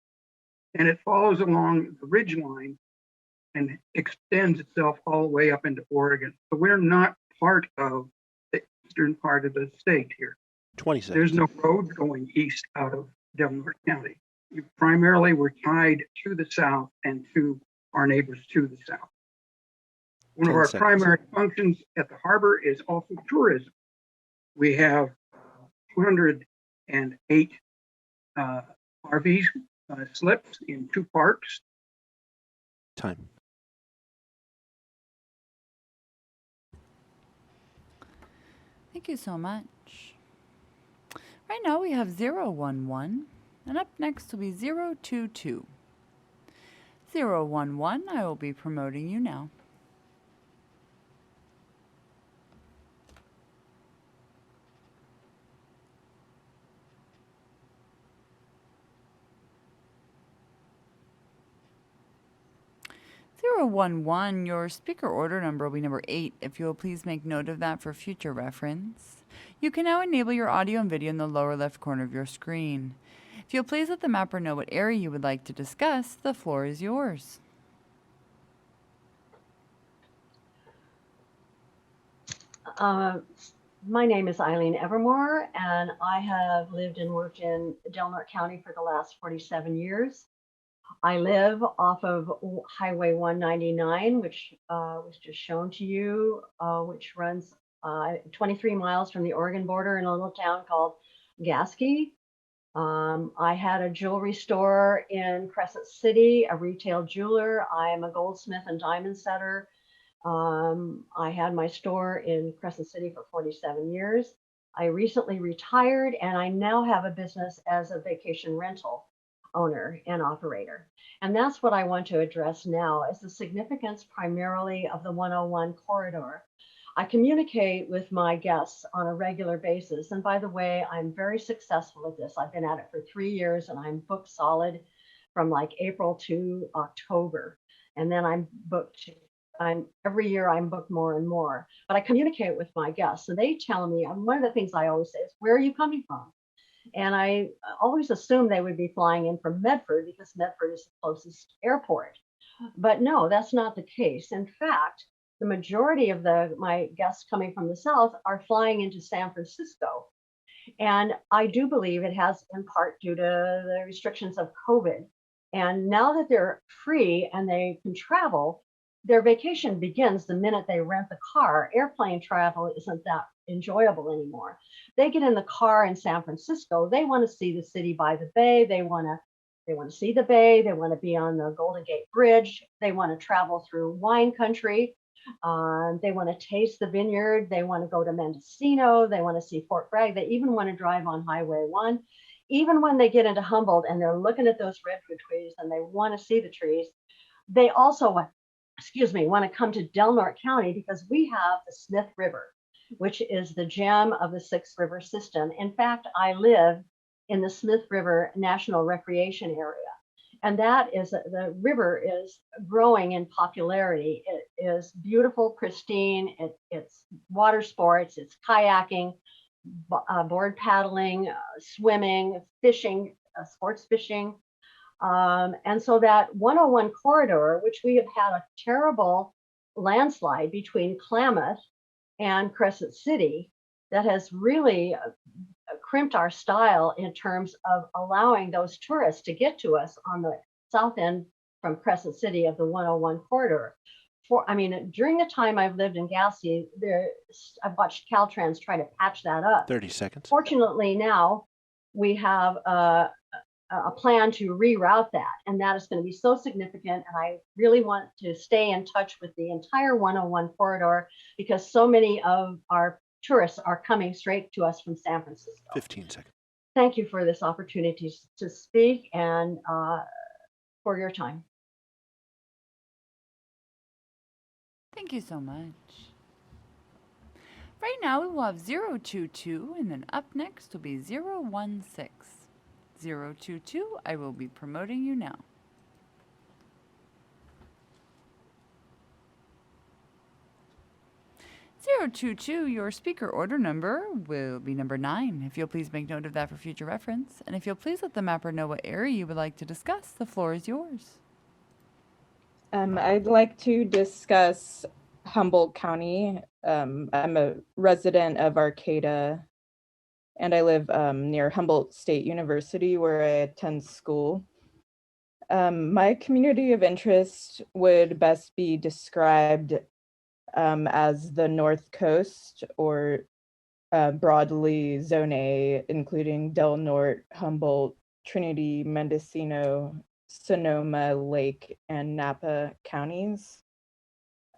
and it follows along the ridge line and extends itself all the way up into Oregon. So we're not part of the eastern part of the state here. 20 seconds. There's no road going east out of Del Norte County. Primarily, we're tied to the south and to our neighbors to the south. One of our primary functions at the harbor is also tourism. We have 208 RV slips in 2 parks. Time. Thank you so much. Right now we have 011, and up next will be 022. 011, I will be promoting you now. Your speaker order number will be number 8. If you will please make note of that for future reference. You can now enable your audio and video in the lower left corner of your screen. If you'll please let the mapper know what area you would like to discuss, the floor is yours. My name is Eileen Evermore, and I have lived and worked in Del Norte County for the last 47 years. I live off of Highway 199, which was just shown to you, which runs 23 miles from the Oregon border in a little town called Gasky. I had a jewelry store in Crescent City, a retail jeweler. I am a goldsmith and diamond setter. I had my store in Crescent City for 47 years. I recently retired and I now have a business as a vacation rental owner and operator. And that's what I want to address now is the significance primarily of the 101 corridor. I communicate with my guests on a regular basis. And by the way, I'm very successful at this. I've been at it for 3 years and I'm booked solid from like April to October. And then I'm booked, every year I'm booked more and more. But I communicate with my guests and they tell me, one of the things I always say is, where are you coming from? And I always assumed they would be flying in from Medford because Medford is the closest airport. But no, that's not the case. In fact, the majority of my guests coming from the South are flying into San Francisco. And I do believe it has in part due to the restrictions of COVID. And now that they're free and they can travel, their vacation begins the minute they rent the car. Airplane travel isn't that enjoyable anymore. They get in the car in San Francisco. They want to see the city by the bay. They want to see the bay. They want to be on the Golden Gate Bridge. They want to travel through wine country. They want to taste the vineyard. They want to go to Mendocino. They want to see Fort Bragg. They even want to drive on Highway 1. Even when they get into Humboldt and they're looking at those redwood trees and they want to see the trees, they also want to come to Del Norte County because we have the Smith River, which is the gem of the Six River system. In fact, I live in the Smith River National Recreation Area. And that is, the river is growing in popularity. It is beautiful, pristine. It's water sports, it's kayaking, board paddling, swimming, fishing, sports fishing. And so that 101 corridor, which we have had a terrible landslide between Klamath and Crescent City, that has really crimped our style in terms of allowing those tourists to get to us on the south end from Crescent City of the 101 corridor. During the time I've lived in Gasky, I've watched Caltrans try to patch that up. 30 seconds. Fortunately, now we have a plan to reroute that, and that is going to be so significant. And I really want to stay in touch with the entire 101 corridor because so many of our tourists are coming straight to us from San Francisco. 15 seconds. Thank you for this opportunity to speak and for your time. Thank you so much. Right now we will have 022 and then up next will be 016. 022, I will be promoting you now. 022, your speaker order number will be number 9. If you'll please make note of that for future reference. And if you'll please let the mapper know what area you would like to discuss, the floor is yours. I'd like to discuss Humboldt County. I'm a resident of Arcata, and I live near Humboldt State University where I attend school. My community of interest would best be described as the North Coast, or broadly Zone A, including Del Norte, Humboldt, Trinity, Mendocino, Sonoma, Lake, and Napa counties.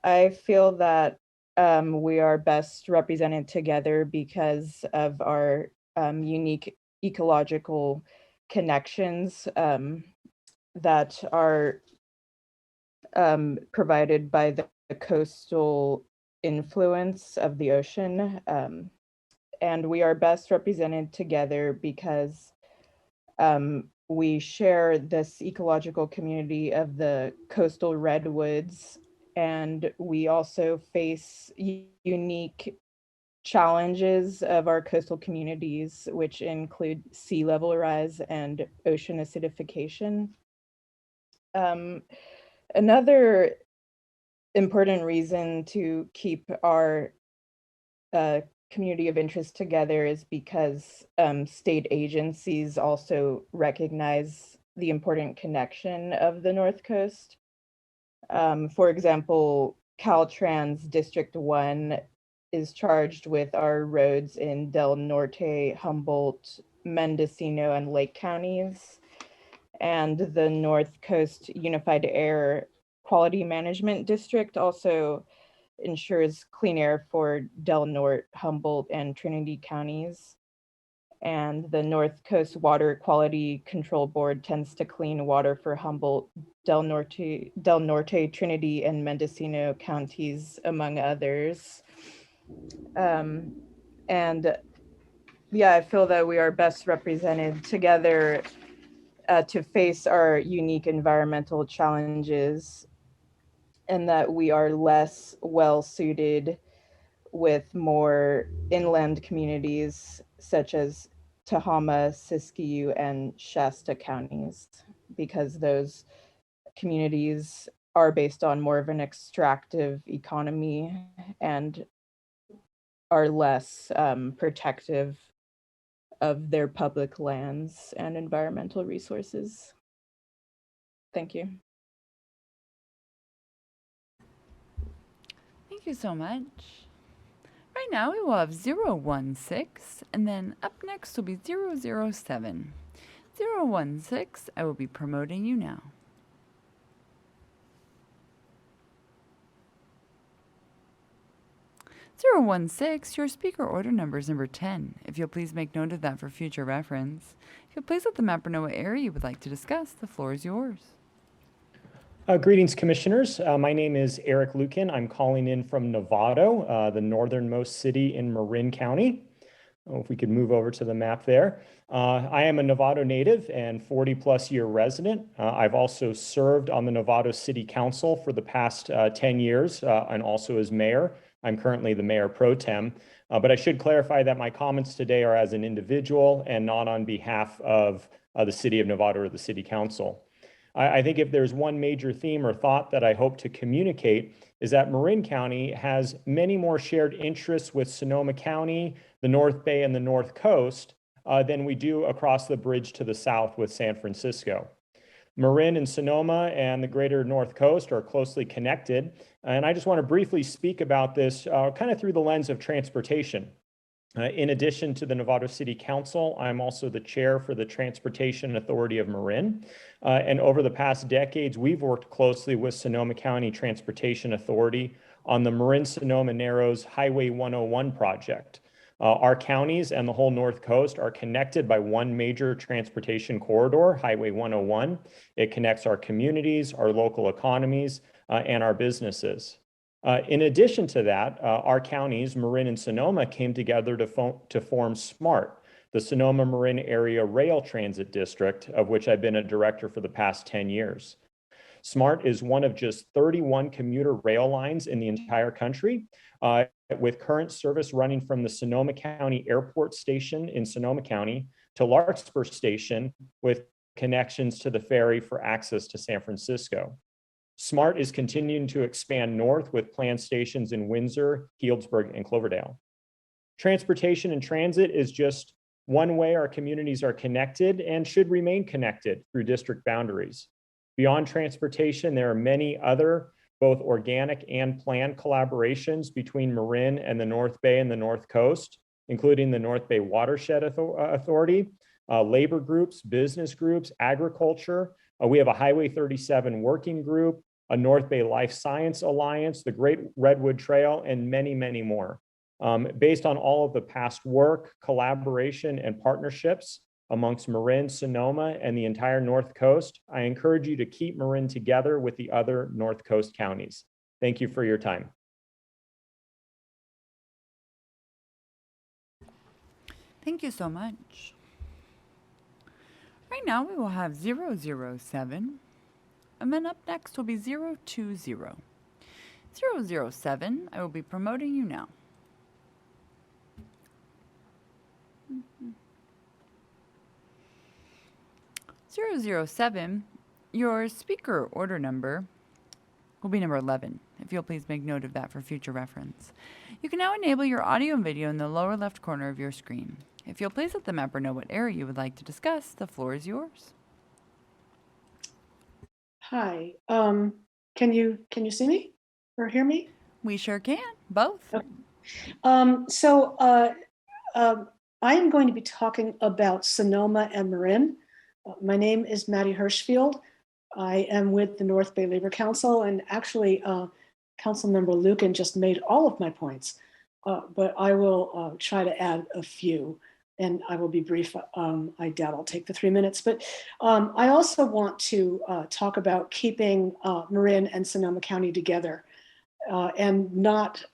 I feel that we are best represented together because of our unique ecological connections that are provided by the coastal influence of the ocean. And we are best represented together because we share this ecological community of the coastal redwoods, and we also face unique challenges of our coastal communities, which include sea level rise and ocean acidification. Another important reason to keep our community of interest together is because state agencies also recognize the important connection of the North Coast. For example, Caltrans District 1 is charged with our roads in Del Norte, Humboldt, Mendocino, and Lake counties. And the North Coast Unified Air Quality Management District also ensures clean air for Del Norte, Humboldt, and Trinity counties. And the North Coast Water Quality Control Board tends to clean water for Humboldt, Del Norte, Trinity, and Mendocino counties, among others. And yeah, I feel that we are best represented together to face our unique environmental challenges, and that we are less well suited with more inland communities such as Tehama, Siskiyou, and Shasta counties, because those communities are based on more of an extractive economy and are less protective of their public lands and environmental resources. Thank you. Thank you so much. Right now we will have 016, and then up next will be 007. 016, I will be promoting you now. Zero 016, your speaker order number is number 10. If you'll please make note of that for future reference. If you'll please let the mapper know what area you would like to discuss, the floor is yours. Greetings, commissioners. My name is Eric Lukin. I'm calling in from Novato, the northernmost city in Marin County. If we could move over to the map there. I am a Novato native and 40-plus year resident. I've also served on the Novato City Council for the past 10 years and also as mayor. I'm currently the mayor pro tem, but I should clarify that my comments today are as an individual and not on behalf of the city of Novato or the city council. I think if there's one major theme or thought that I hope to communicate is that Marin County has many more shared interests with Sonoma County, the North Bay, and the North Coast than we do across the bridge to the south with San Francisco. Marin and Sonoma and the greater North Coast are closely connected, and I just want to briefly speak about this kind of through the lens of transportation. In addition to the Novato City Council, I'm also the chair for the Transportation Authority of Marin. And over the past decades, we've worked closely with Sonoma County Transportation Authority on the Marin-Sonoma Narrows Highway 101 project. Our counties and the whole North Coast are connected by one major transportation corridor, Highway 101. It connects our communities, our local economies, and our businesses. In addition to that, our counties, Marin and Sonoma, came together to form SMART, the Sonoma Marin Area Rail Transit District, of which I've been a director for the past 10 years. SMART is one of just 31 commuter rail lines in the entire country, with current service running from the Sonoma County Airport Station in Sonoma County to Larkspur Station, with connections to the ferry for access to San Francisco. SMART is continuing to expand north with planned stations in Windsor, Healdsburg, and Cloverdale. Transportation and transit is just one way our communities are connected and should remain connected through district boundaries. Beyond transportation, there are many other both organic and planned collaborations between Marin and the North Bay and the North Coast, including the North Bay Watershed Authority, labor groups, business groups, agriculture. We have a Highway 37 working group, a North Bay Life Science Alliance, the Great Redwood Trail, and many, many more. Based on all of the past work, collaboration, and partnerships amongst Marin, Sonoma, and the entire North Coast, I encourage you to keep Marin together with the other North Coast counties. Thank you for your time. Thank you so much. Right now we will have 007, and then up next will be 020. 007, I will be promoting you now. Mm-hmm. 007, your speaker order number will be number 11, if you'll please make note of that for future reference. You can now enable your audio and video in the lower left corner of your screen. If you'll please let the mapper know what area you would like to discuss, the floor is yours. Hi. Can you see me or hear me? We sure can, both. Okay. I am going to be talking about Sonoma and Marin. My name is Maddie Hirschfield. I am with the North Bay Labor Council, and actually Councilmember Lucan just made all of my points, but I will try to add a few, and I will be brief. I doubt I'll take the 3 minutes, but I also want to talk about keeping Marin and Sonoma County together and not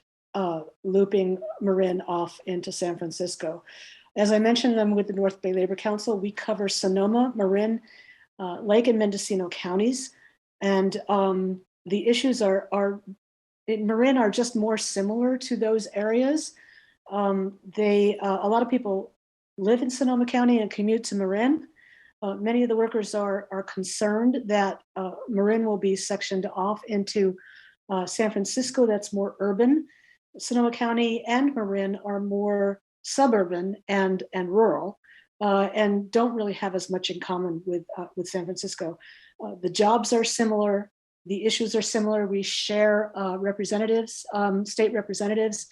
looping Marin off into San Francisco. As I mentioned, I'm with the North Bay Labor Council. We cover Sonoma, Marin, Lake and Mendocino counties. And the issues in Marin are just more similar to those areas. A lot of people live in Sonoma County and commute to Marin. Many of the workers are concerned that Marin will be sectioned off into San Francisco, that's more urban. Sonoma County and Marin are more suburban and rural, and don't really have as much in common with San Francisco. The jobs are similar, the issues are similar. We share representatives, state representatives,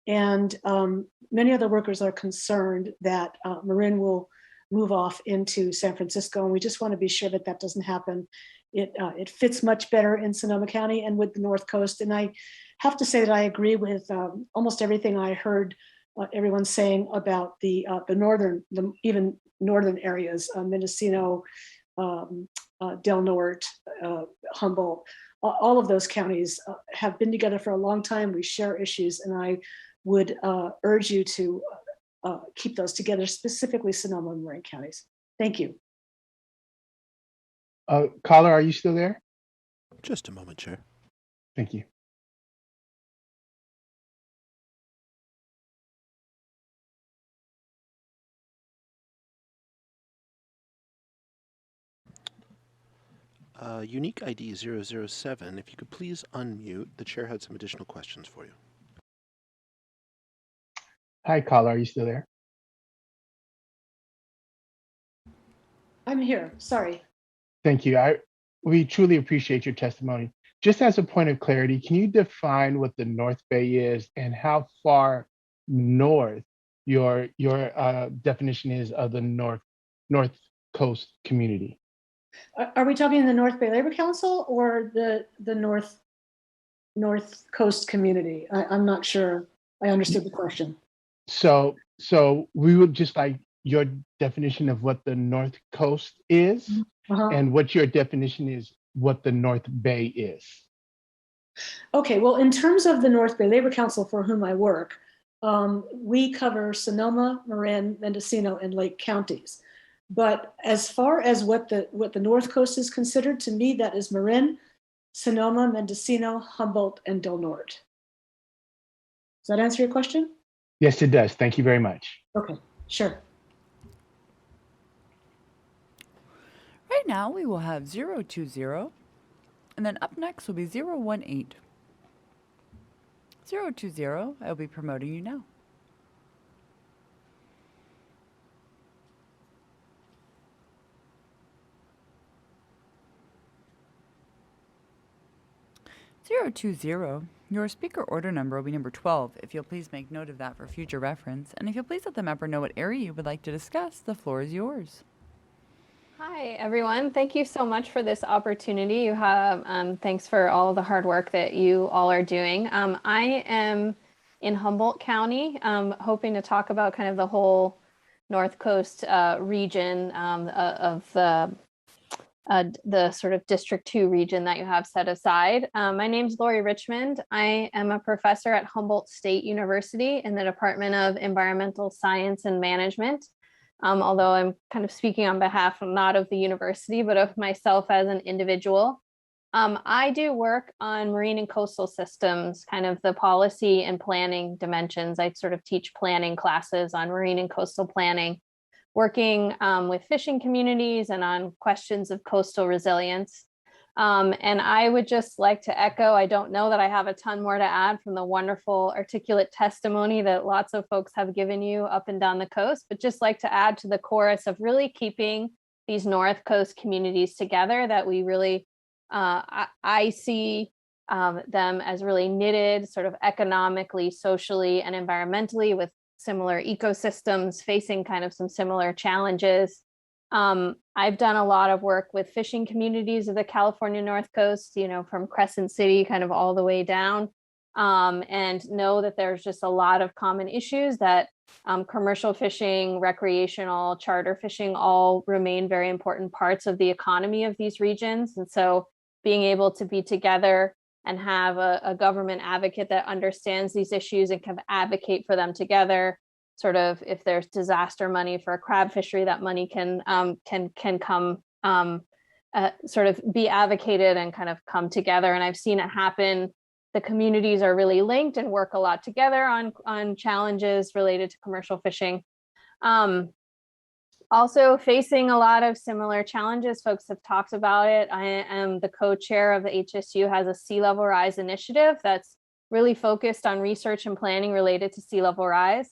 and many of the workers are concerned that Marin will move off into San Francisco, and we just want to be sure that that doesn't happen. It fits much better in Sonoma County and with the North Coast, and I have to say that I agree with almost everything I heard everyone saying about the even northern areas, Mendocino, Del Norte, Humboldt. All of those counties have been together for a long time. We share issues, and I would urge you to keep those together, specifically Sonoma and Marin counties. Thank you. Caller, are you still there? Just a moment, Chair. Thank you. Unique ID 007, if you could please unmute. The chair had some additional questions for you. Hi, caller, are you still there? I'm here, sorry. Thank you. We truly appreciate your testimony. Just as a point of clarity, can you define what the North Bay is and how far north your definition is of the North Coast community? Are we talking the North Bay Labor Council or the North Coast community? I'm not sure I understood the question. So we would just like your definition of what the North Coast is and what your definition is what the North Bay is. Okay, well, in terms of the North Bay Labor Council for whom I work, we cover Sonoma, Marin, Mendocino, and Lake counties. But as far as what the North Coast is considered, to me, that is Marin, Sonoma, Mendocino, Humboldt, and Del Norte. Does that answer your question? Yes, it does. Thank you very much. Okay, sure. Right now we will have 020, and then up next will be 018. 020, I'll be promoting you now. Your speaker order number will be number 12. If you'll please make note of that for future reference, and if you'll please let the member know what area you would like to discuss, the floor is yours. Hi, everyone. Thank you so much for this opportunity. You have, thanks for all of the hard work that you all are doing. I am in Humboldt County, hoping to talk about kind of the whole North Coast region of the sort of District 2 region that you have set aside. My name's Lori Richmond. I am a professor at Humboldt State University in the Department of Environmental Science and Management. Although I'm kind of speaking on behalf not of the university, but of myself as an individual. I do work on marine and coastal systems, kind of the policy and planning dimensions. I sort of teach planning classes on marine and coastal planning, working with fishing communities and on questions of coastal resilience. And I would just like to echo, I don't know that I have a ton more to add from the wonderful articulate testimony that lots of folks have given you up and down the coast, but just like to add to the chorus of really keeping these North Coast communities together, that we really I see them as really knitted sort of economically, socially, and environmentally with similar ecosystems facing kind of some similar challenges. I've done a lot of work with fishing communities of the California North Coast, you know, from Crescent City kind of all the way down, and know that there's just a lot of common issues that commercial fishing, recreational, charter fishing all remain very important parts of the economy of these regions. And so being able to be together and have a government advocate that understands these issues and can advocate for them together, sort of if there's disaster money for a crab fishery, that money can come sort of be advocated and kind of come together. And I've seen it happen. The communities are really linked and work a lot together on challenges related to commercial fishing. Also facing a lot of similar challenges. Folks have talked about it. I am the co-chair of the HSU has a sea level rise initiative that's really focused on research and planning related to sea level rise.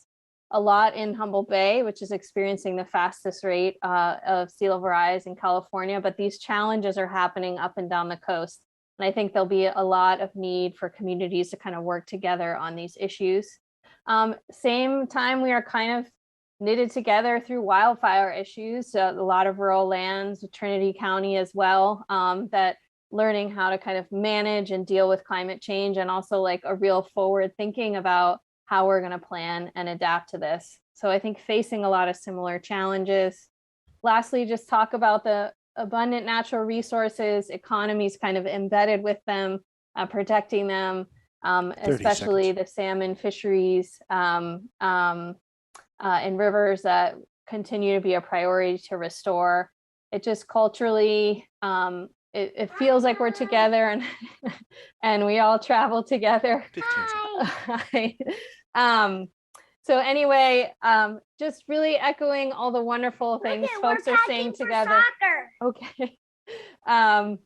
A lot in Humboldt Bay, which is experiencing the fastest rate of sea level rise in California, but these challenges are happening up and down the coast. And I think there'll be a lot of need for communities to kind of work together on these issues. Same time, we are kind of knitted together through wildfire issues, a lot of rural lands, Trinity County as well, that learning how to kind of manage and deal with climate change, and also like a real forward thinking about how we're going to plan and adapt to this. So I think facing a lot of similar challenges. Lastly, just talk about the abundant natural resources, economies kind of embedded with them, protecting them, especially the salmon fisheries in rivers that continue to be a priority to restore. It just culturally, it feels like we're together and and we all travel together. So anyway, just really echoing all the wonderful things folks are saying together. Okay. So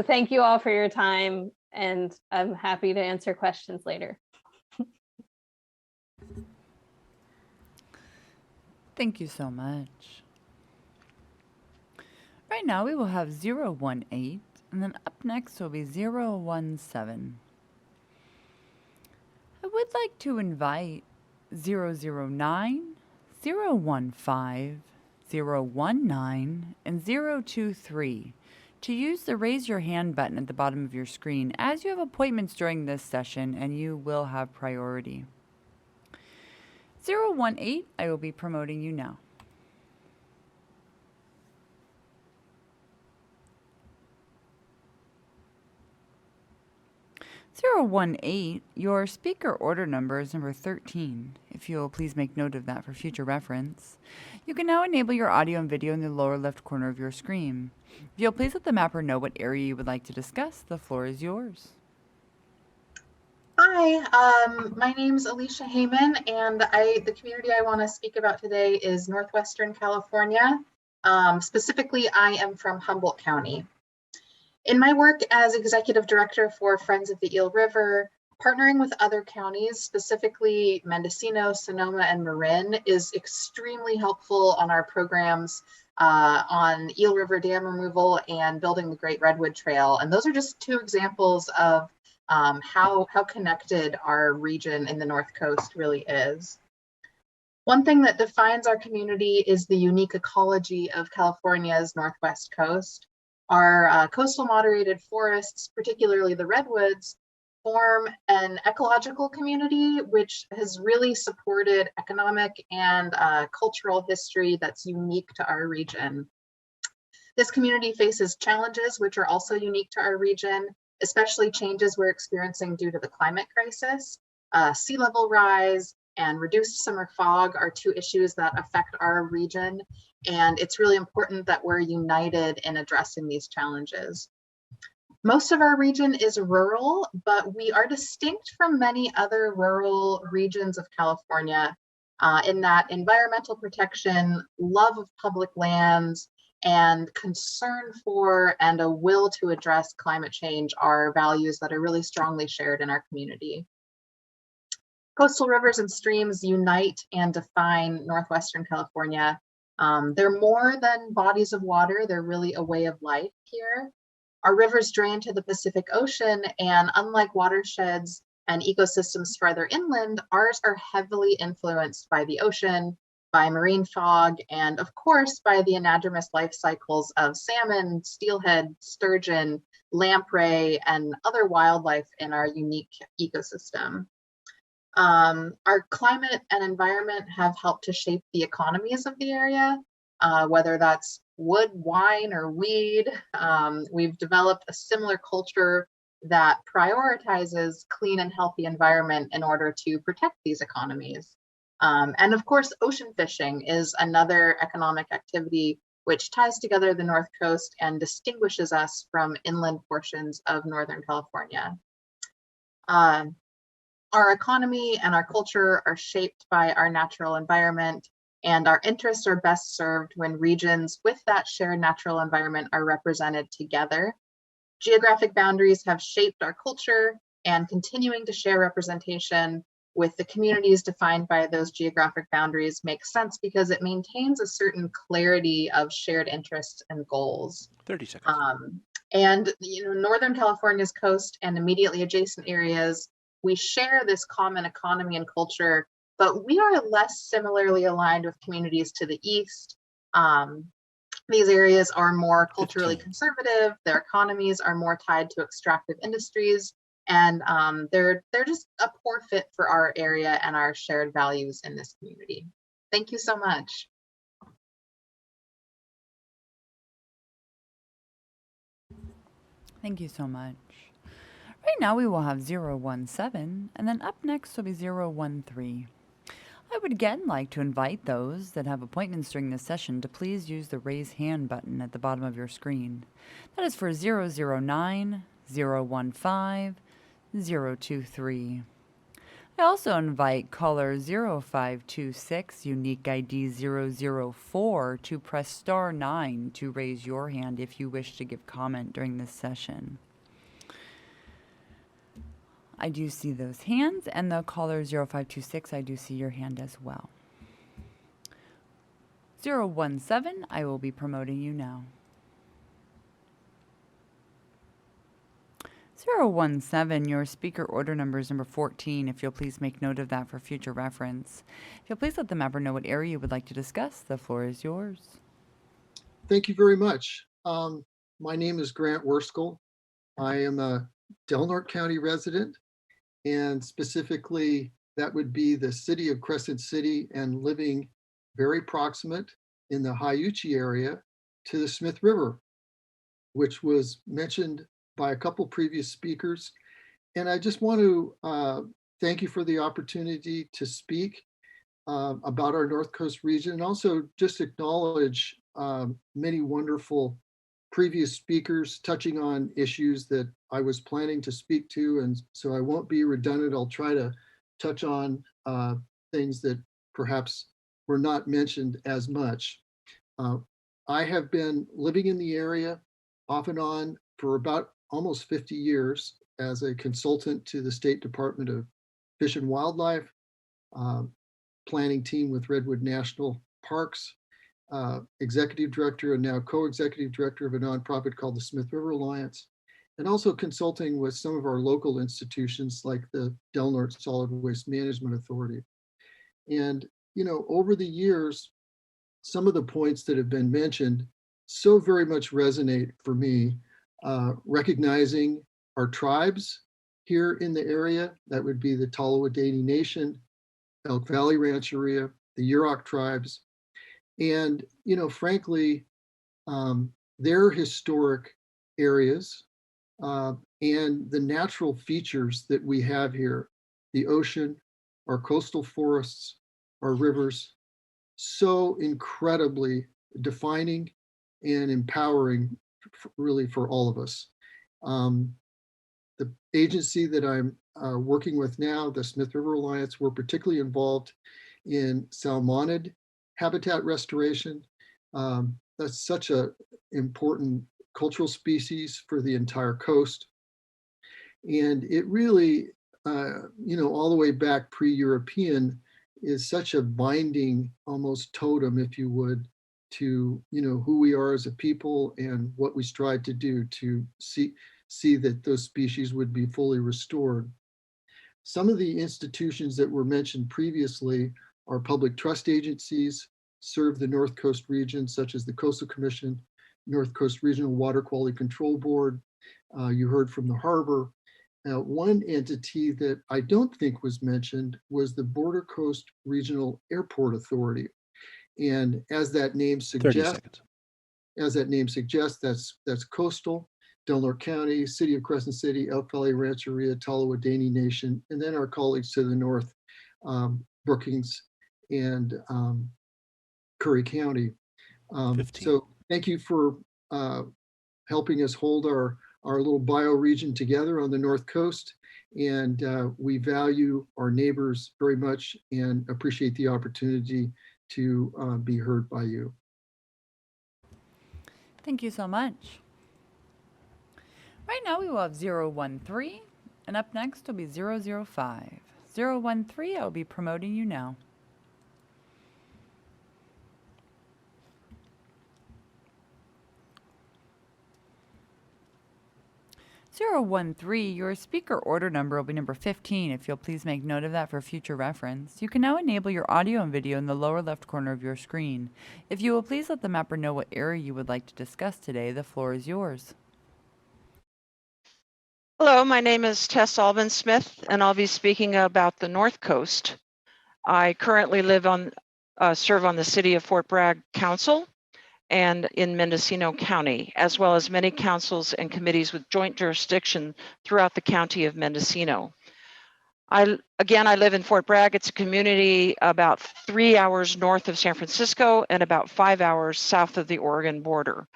thank you all for your time, and I'm happy to answer questions later. Thank you so much. Right now we will have 018, and then up next will be 017. I would like to invite 009, 015, 019, and 023 to use the raise your hand button at the bottom of your screen, as you have appointments during this session and you will have priority. 018, I will be promoting you now. 018, your speaker order number is number 13. If you will please make note of that for future reference. You can now enable your audio and video in the lower left corner of your screen. If you'll please let the mapper know what area you would like to discuss, the floor is yours. Hi, my name's Alicia Heyman, and the community I want to speak about today is Northwestern California. Specifically, I am from Humboldt County. In my work as executive director for Friends of the Eel River, partnering with other counties, specifically Mendocino, Sonoma, and Marin, is extremely helpful on our programs on Eel River dam removal and building the Great Redwood Trail. And those are just two examples of how connected our region in the North Coast really is. One thing that defines our community is the unique ecology of California's Northwest coast. Our coastal moderated forests, particularly the redwoods, form an ecological community which has really supported economic and cultural history that's unique to our region. This community faces challenges which are also unique to our region, especially changes we're experiencing due to the climate crisis. Sea level rise and reduced summer fog are two issues that affect our region, and it's really important that we're united in addressing these challenges. Most of our region is rural, but we are distinct from many other rural regions of California in that environmental protection, love of public lands, and concern for and a will to address climate change are values that are really strongly shared in our community. Coastal rivers and streams unite and define Northwestern California. They're more than bodies of water. They're really a way of life here. Our rivers drain to the Pacific Ocean, and unlike watersheds and ecosystems farther inland, ours are heavily influenced by the ocean, by marine fog, and of course, by the anadromous life cycles of salmon, steelhead, sturgeon, lamprey, and other wildlife in our unique ecosystem. Our climate and environment have helped to shape the economies of the area, whether that's wood, wine, or weed. We've developed a similar culture that prioritizes clean and healthy environment in order to protect these economies. And of course, ocean fishing is another economic activity which ties together the North Coast and distinguishes us from inland portions of Northern California. Our economy and our culture are shaped by our natural environment, and our interests are best served when regions with that shared natural environment are represented together. Geographic boundaries have shaped our culture, and continuing to share representation with the communities defined by those geographic boundaries makes sense because it maintains a certain clarity of shared interests and goals. 30 seconds. And Northern California's coast and immediately adjacent areas, we share this common economy and culture, but we are less similarly aligned with communities to the east. These areas are more culturally conservative, their economies are more tied to extractive industries, and they're just a poor fit for our area and our shared values in this community. Thank you so much. Thank you so much. Right now we will have 017, and then up next will be 013. I would again like to invite those that have appointments during this session to please use the raise hand button at the bottom of your screen. That is for 009, 015, 023. I also invite caller 0526, unique ID 004, to press star 9 to raise your hand if you wish to give comment during this session. I do see those hands, and the caller 0526, I do see your hand as well. 017, I will be promoting you now. 017, your speaker order number is number 14. If you'll please make note of that for future reference. If you'll please let the mapper know what area you would like to discuss, the floor is yours. Thank you very much. My name is Grant Worskell. I am a Del Norte County resident, and specifically that would be the city of Crescent City, and living very proximate in the Hyuchi area to the Smith River, which was mentioned by a couple previous speakers. And I just want to thank you for the opportunity to speak about our North Coast region, and also just acknowledge many wonderful previous speakers touching on issues that I was planning to speak to. And so I won't be redundant. I'll try to touch on things that perhaps were not mentioned as much. I have been living in the area off and on for about almost 50 years as a consultant to the State Department of Fish and Wildlife, planning team with Redwood National Parks, executive director and now co-executive director of a nonprofit called the Smith River Alliance, and also consulting with some of our local institutions like the Del Norte Solid Waste Management Authority. And, you know, over the years, some of the points that have been mentioned so very much resonate for me, recognizing our tribes here in the area. That would be the Tolowa-Dani Nation, Elk Valley Rancheria, the Yurok tribes. And, you know, frankly, their historic areas and the natural features that we have here, the ocean, our coastal forests, our rivers, so incredibly defining and empowering really for all of us. The agency that I'm working with now, the Smith River Alliance, we're particularly involved in salmonid habitat restoration. That's such an important cultural species for the entire coast. And it really, you know, all the way back pre-European, is such a binding, almost totem, if you would, to, who we are as a people and what we strive to do to see that those species would be fully restored. Some of the institutions that were mentioned previously are public trust agencies, serve the North Coast region, such as the Coastal Commission, North Coast Regional Water Quality Control Board. You heard from the harbor. One entity that I don't think was mentioned was the Border Coast Regional Airport Authority. And as that name suggests, that's coastal, Del Norte County, City of Crescent City, Elk Valley, Rancheria, Tolowa, Dany Nation, and then our colleagues to the north, Brookings and Curry County. So thank you for helping us hold our little bioregion together on the North Coast. And we value our neighbors very much and appreciate the opportunity to be heard by you. Thank you so much. Right now we will have 013, and up next will be 005. 013, I'll be promoting you now. 013, your speaker order number will be number 15. If you'll please make note of that for future reference. You can now enable your audio and video in the lower left corner of your screen. If you will please let the mapper know what area you would like to discuss today, the floor is yours. Hello, my name is Tess Albin Smith, and I'll be speaking about the North Coast. I currently serve on the City of Fort Bragg Council and in Mendocino County, as well as many councils and committees with joint jurisdiction throughout the county of Mendocino. I live in Fort Bragg. It's a community about 3 hours north of San Francisco and about 5 hours south of the Oregon border.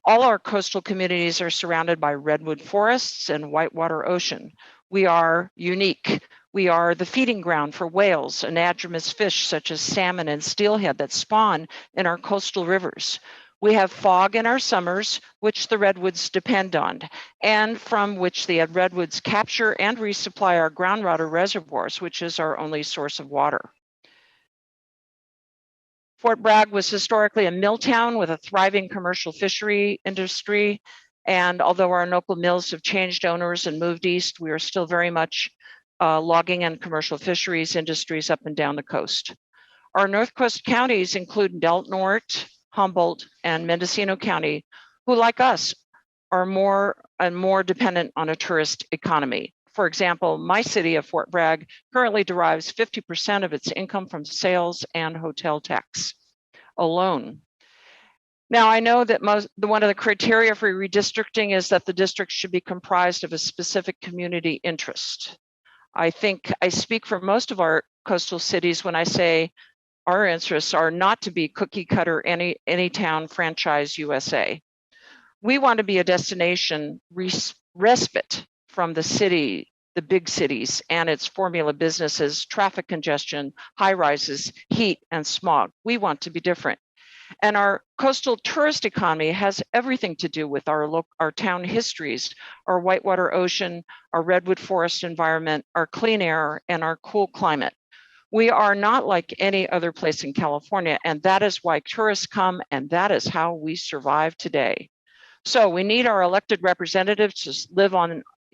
All our coastal communities are surrounded by redwood forests and whitewater ocean. We are unique. We are the feeding ground for whales, anadromous fish such as salmon and steelhead that spawn in our coastal rivers. We have fog in our summers, which the redwoods depend on, and from which the redwoods capture and resupply our groundwater reservoirs, which is our only source of water. Fort Bragg was historically a mill town with a thriving commercial fishery industry. And although our local mills have changed owners and moved east, we are still very much logging and commercial fisheries industries up and down the coast. Our North Coast counties include Del Norte, Humboldt, and Mendocino County, who like us are more and more dependent on a tourist economy. For example, my city of Fort Bragg currently derives 50% of its income from sales and hotel tax alone. Now, I know that one of the criteria for redistricting is that the district should be comprised of a specific community interest. I think I speak for most of our coastal cities when I say our interests are not to be cookie cutter any town franchise USA. We want to be a destination respite from the big cities and its formula businesses, traffic congestion, high rises, heat, and smog. We want to be different. And our coastal tourist economy has everything to do with our town histories, our whitewater ocean, our redwood forest environment, our clean air, and our cool climate. We are not like any other place in California, and that is why tourists come, and that is how we survive today. So we need our elected representatives to live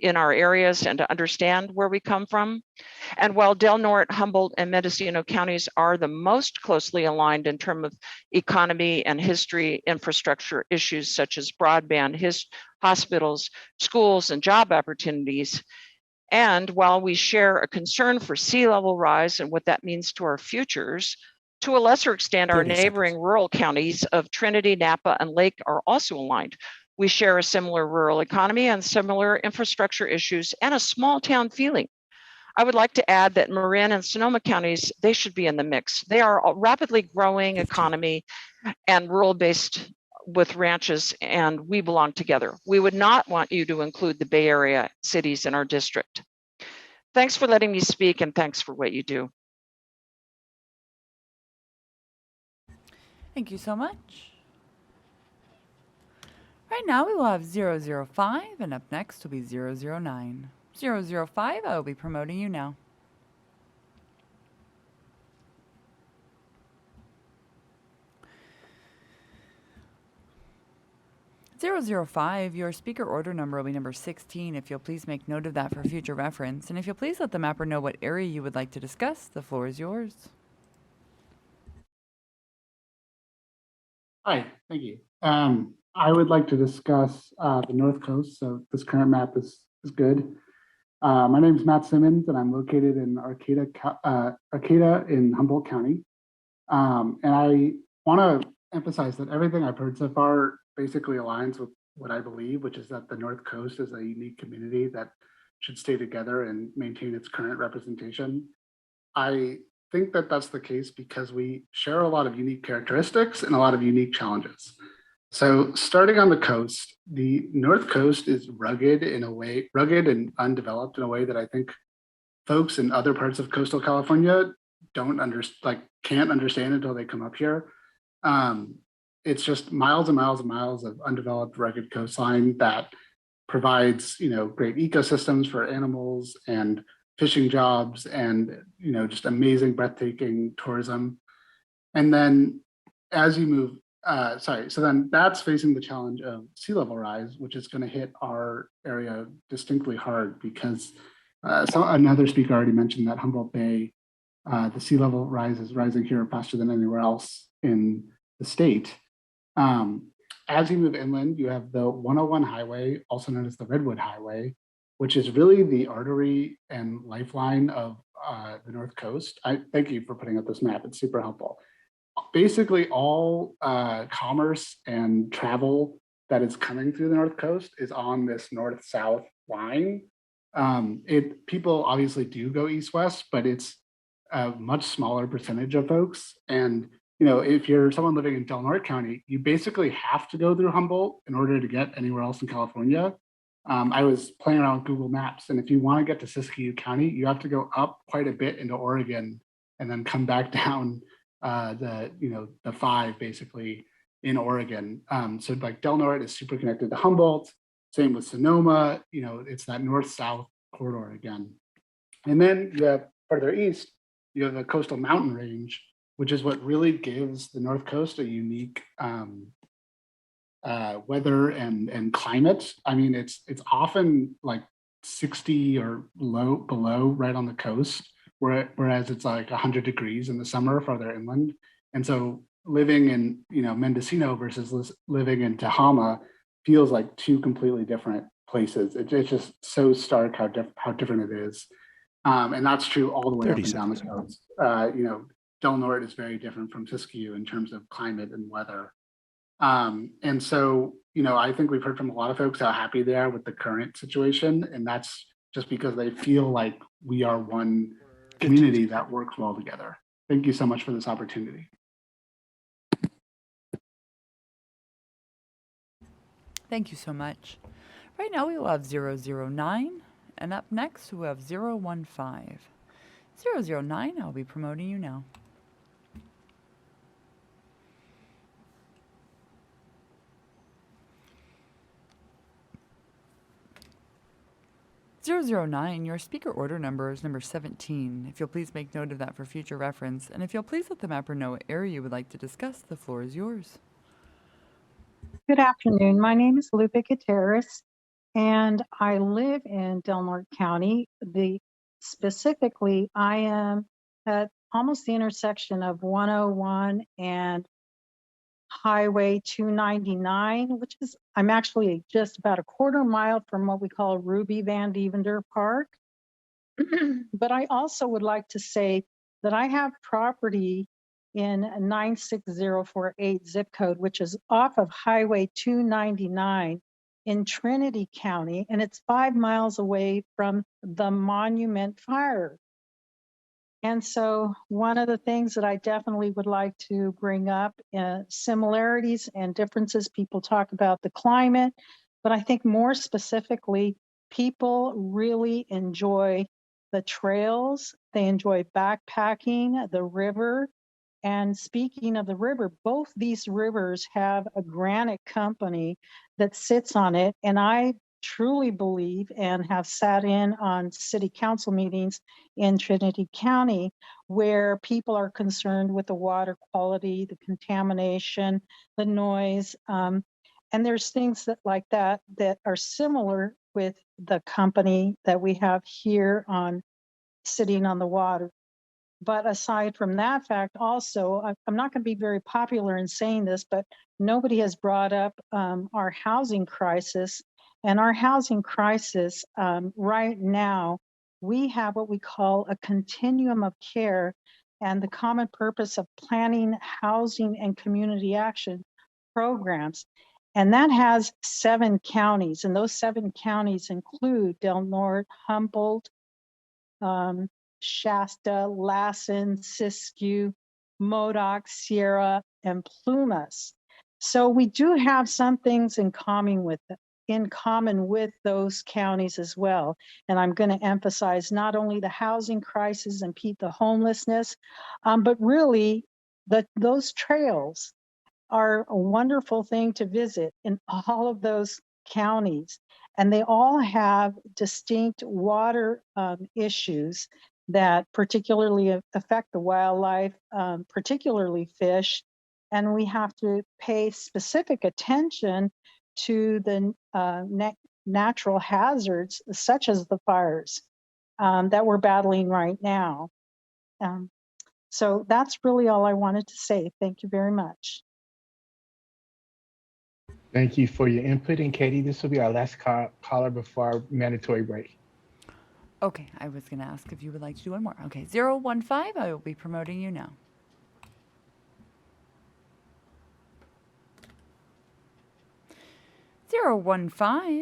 in our areas and to understand where we come from. And while Del Norte, Humboldt, and Mendocino counties are the most closely aligned in terms of economy and history infrastructure issues such as broadband, hospitals, schools, and job opportunities, and while we share a concern for sea level rise and what that means to our futures, to a lesser extent, our neighboring rural counties of Trinity, Napa, and Lake are also aligned. We share a similar rural economy and similar infrastructure issues and a small town feeling. I would like to add that Marin and Sonoma counties, they should be in the mix. They are a rapidly growing economy and rural-based with ranches, and we belong together. We would not want you to include the Bay Area cities in our district. Thanks for letting me speak, and thanks for what you do. Thank you so much. Right now we will have 005, and up next will be 009. 005, I will be promoting you now. 005, your speaker order number will be number 16. If you'll please make note of that for future reference. And if you'll please let the mapper know what area you would like to discuss, the floor is yours. Hi, thank you. I would like to discuss the North Coast. So this current map is good. My name is Matt Simmons, and I'm located in Arcata in Humboldt County. And I want to emphasize that everything I've heard so far basically aligns with what I believe, which is that the North Coast is a unique community that should stay together and maintain its current representation. I think that that's the case because we share a lot of unique characteristics and a lot of unique challenges. So starting on the coast, the North Coast is rugged and undeveloped in a way that I think folks in other parts of coastal California can't understand until they come up here. It's just miles and miles and miles of undeveloped, rugged coastline that provides, great ecosystems for animals and fishing jobs and, just amazing, breathtaking tourism. And then as you move, so then that's facing the challenge of sea level rise, which is going to hit our area distinctly hard because another speaker already mentioned that Humboldt Bay, the sea level rise is rising here faster than anywhere else in the state. As you move inland, you have the 101 highway, also known as the Redwood Highway, which is really the artery and lifeline of the North Coast. I thank you for putting up this map. It's super helpful. Basically, all commerce and travel that is coming through the North Coast is on this north-south line. People obviously do go east-west, but it's a much smaller percentage of folks. And if you're someone living in Del Norte County, you basically have to go through Humboldt in order to get anywhere else in California. I was playing around with Google Maps, and if you want to get to Siskiyou County, you have to go up quite a bit into Oregon and then come back down the 5 basically in Oregon. So like Del Norte is super connected to Humboldt. Same with Sonoma. It's that north-south corridor again. And then you have further east, you have the coastal mountain range, which is what really gives the North Coast a unique weather and climate. I mean, it's often like 60 or below right on the coast, whereas it's like 100 degrees in the summer farther inland. And so living in Mendocino versus living in Tehama feels like two completely different places. It's just so stark how different it is. And that's true all the way up and down the coast. Del Norte is very different from Siskiyou in terms of climate and weather. And so, I think we've heard from a lot of folks how happy they are with the current situation. And that's just because they feel like we are one community that works well together. Thank you so much for this opportunity. Thank you so much. Right now we will have 009, and up next we have 015. 009, I'll be promoting you now. Your speaker order number is number 17. If you'll please make note of that for future reference, and if you'll please let the mapper know what area you would like to discuss, the floor is yours. Good afternoon. My name is Lupe Gutierrez, and I live in Del Norte County. Specifically, I am at almost the intersection of 101 and Highway 299, which is, I'm actually just about a quarter mile from what we call Ruby Van Devender Park. But I also would like to say that I have property in 96048 zip code, which is off of Highway 299 in Trinity County, and it's 5 miles away from the Monument Fire. And so one of the things that I definitely would like to bring up, similarities and differences, people talk about the climate, but I think more specifically, people really enjoy the trails, they enjoy backpacking, the river. And speaking of the river, both these rivers have a granite company that sits on it. And I truly believe and have sat in on city council meetings in Trinity County where people are concerned with the water quality, the contamination, the noise. And there's things that like that are similar with the company that we have here on sitting on the water. But aside from that fact, also, I'm not going to be very popular in saying this, but nobody has brought up our housing crisis. And our housing crisis right now, we have what we call a continuum of care and the common purpose of planning, housing, and community action programs. And that has 7 counties, and those 7 counties include Del Norte, Humboldt, Shasta, Lassen, Siskiyou, Modoc, Sierra, and Plumas. So we do have some things in common with those counties as well. And I'm going to emphasize not only the housing crisis and the homelessness, but really those trails are a wonderful thing to visit in all of those counties. And they all have distinct water issues that particularly affect the wildlife, particularly fish. And we have to pay specific attention to the natural hazards, such as the fires that we're battling right now. So that's really all I wanted to say. Thank you very much. Thank you for your input. And Katie, this will be our last caller before our mandatory break. Okay, I was going to ask if you would like to do one more. Okay, 015, I will be promoting you now.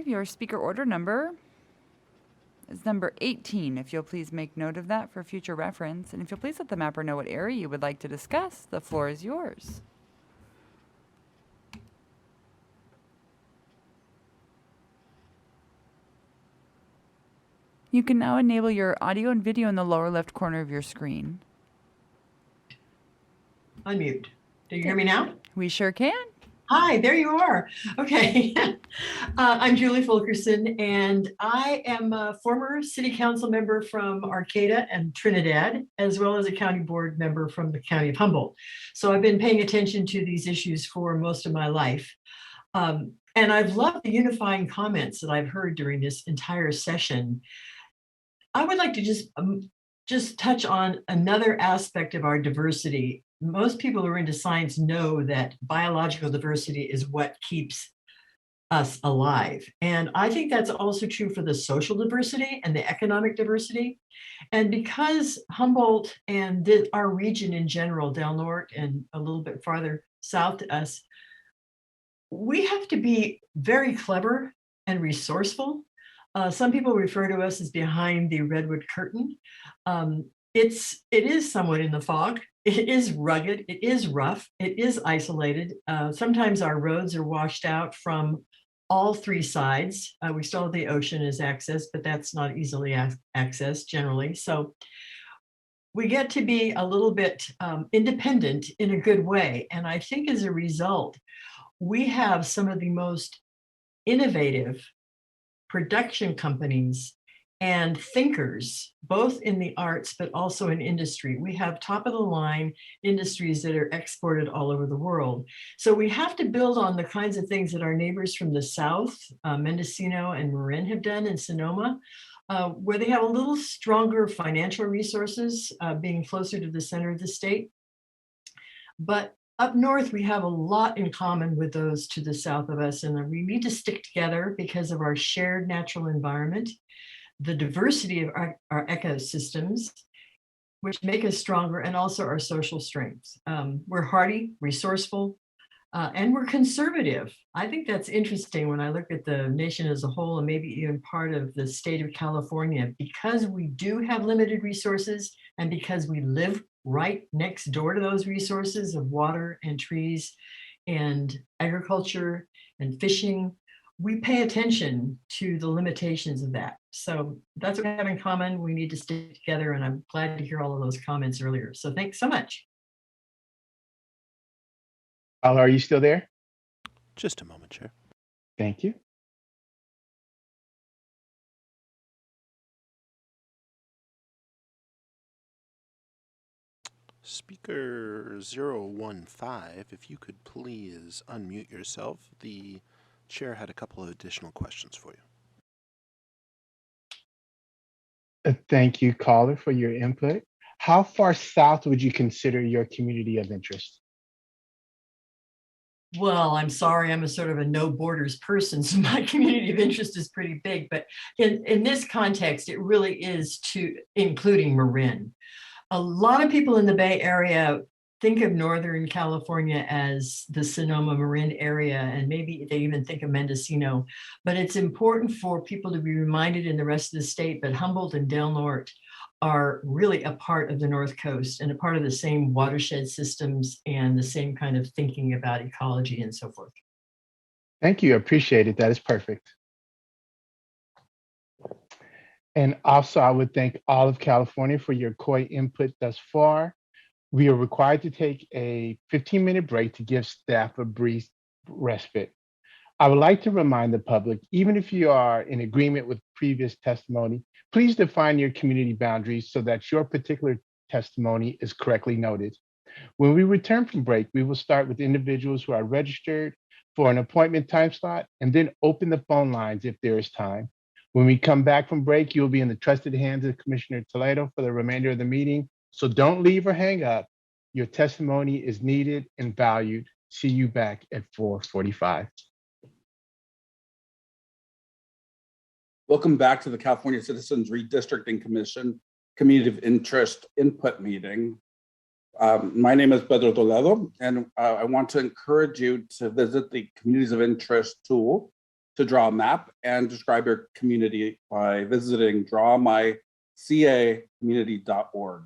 Your speaker order number is number 18. If you'll please make note of that for future reference. And if you'll please let the mapper know what area you would like to discuss, the floor is yours. You can now enable your audio and video in the lower left corner of your screen. Unmute. Do you hear me now? We sure can. Hi, there you are. Okay. I'm Julie Fulkerson, and I am a former city council member from Arcata and Trinidad, as well as a county board member from the county of Humboldt. So I've been paying attention to these issues for most of my life. And I've loved the unifying comments that I've heard during this entire session. I would like to just touch on another aspect of our diversity. Most people who are into science know that biological diversity is what keeps us alive. And I think that's also true for the social diversity and the economic diversity. And because Humboldt and our region in general, Del Norte and a little bit farther south to us, we have to be very clever and resourceful. Some people refer to us as behind the redwood curtain. It is somewhat in the fog. It is rugged. It is rough. It is isolated. Sometimes our roads are washed out from all 3 sides. We still have the ocean as access, but that's not easily accessed generally. So we get to be a little bit independent in a good way. And I think as a result, we have some of the most innovative production companies and thinkers, both in the arts, but also in industry. We have top of the line industries that are exported all over the world. So we have to build on the kinds of things that our neighbors from the South, Mendocino and Marin have done in Sonoma, where they have a little stronger financial resources, being closer to the center of the state. But up north, we have a lot in common with those to the south of us, and we need to stick together because of our shared natural environment, the diversity of our ecosystems, which make us stronger, and also our social strengths. We're hardy, resourceful, and we're conservative. I think that's interesting when I look at the nation as a whole, and maybe even part of the state of California, because we do have limited resources, and because we live right next door to those resources of water and trees and agriculture and fishing, we pay attention to the limitations of that. So that's what we have in common. We need to stick together, and I'm glad to hear all of those comments earlier. So thanks so much. Paula, are you still there? Just a moment, Chair. Thank you. Speaker 015, if you could please unmute yourself. The Chair had a couple of additional questions for you. Thank you, caller, for your input. How far south would you consider your community of interest? Well, I'm sorry, I'm a sort of a no borders person, so my community of interest is pretty big, but in this context, it really is to including Marin. A lot of people in the Bay Area think of Northern California as the Sonoma Marin area, and maybe they even think of Mendocino, but it's important for people to be reminded in the rest of the state that Humboldt and Del Norte are really a part of the North Coast and a part of the same watershed systems and the same kind of thinking about ecology and so forth. Thank you, appreciate it. That is perfect. And also, I would thank all of California for your COI input thus far. We are required to take a 15-minute break to give staff a brief respite. I would like to remind the public, even if you are in agreement with previous testimony, please define your community boundaries so that your particular testimony is correctly noted. When we return from break, we will start with individuals who are registered for an appointment time slot and then open the phone lines if there is time. When we come back from break, you'll be in the trusted hands of Commissioner Toledo for the remainder of the meeting. So don't leave or hang up. Your testimony is needed and valued. See you back at 4:45. Welcome back to the California Citizens Redistricting Commission Community of Interest Input Meeting. My name is Pedro Toledo, and I want to encourage you to visit the Communities of Interest tool to draw a map and describe your community by visiting drawmycacommunity.org.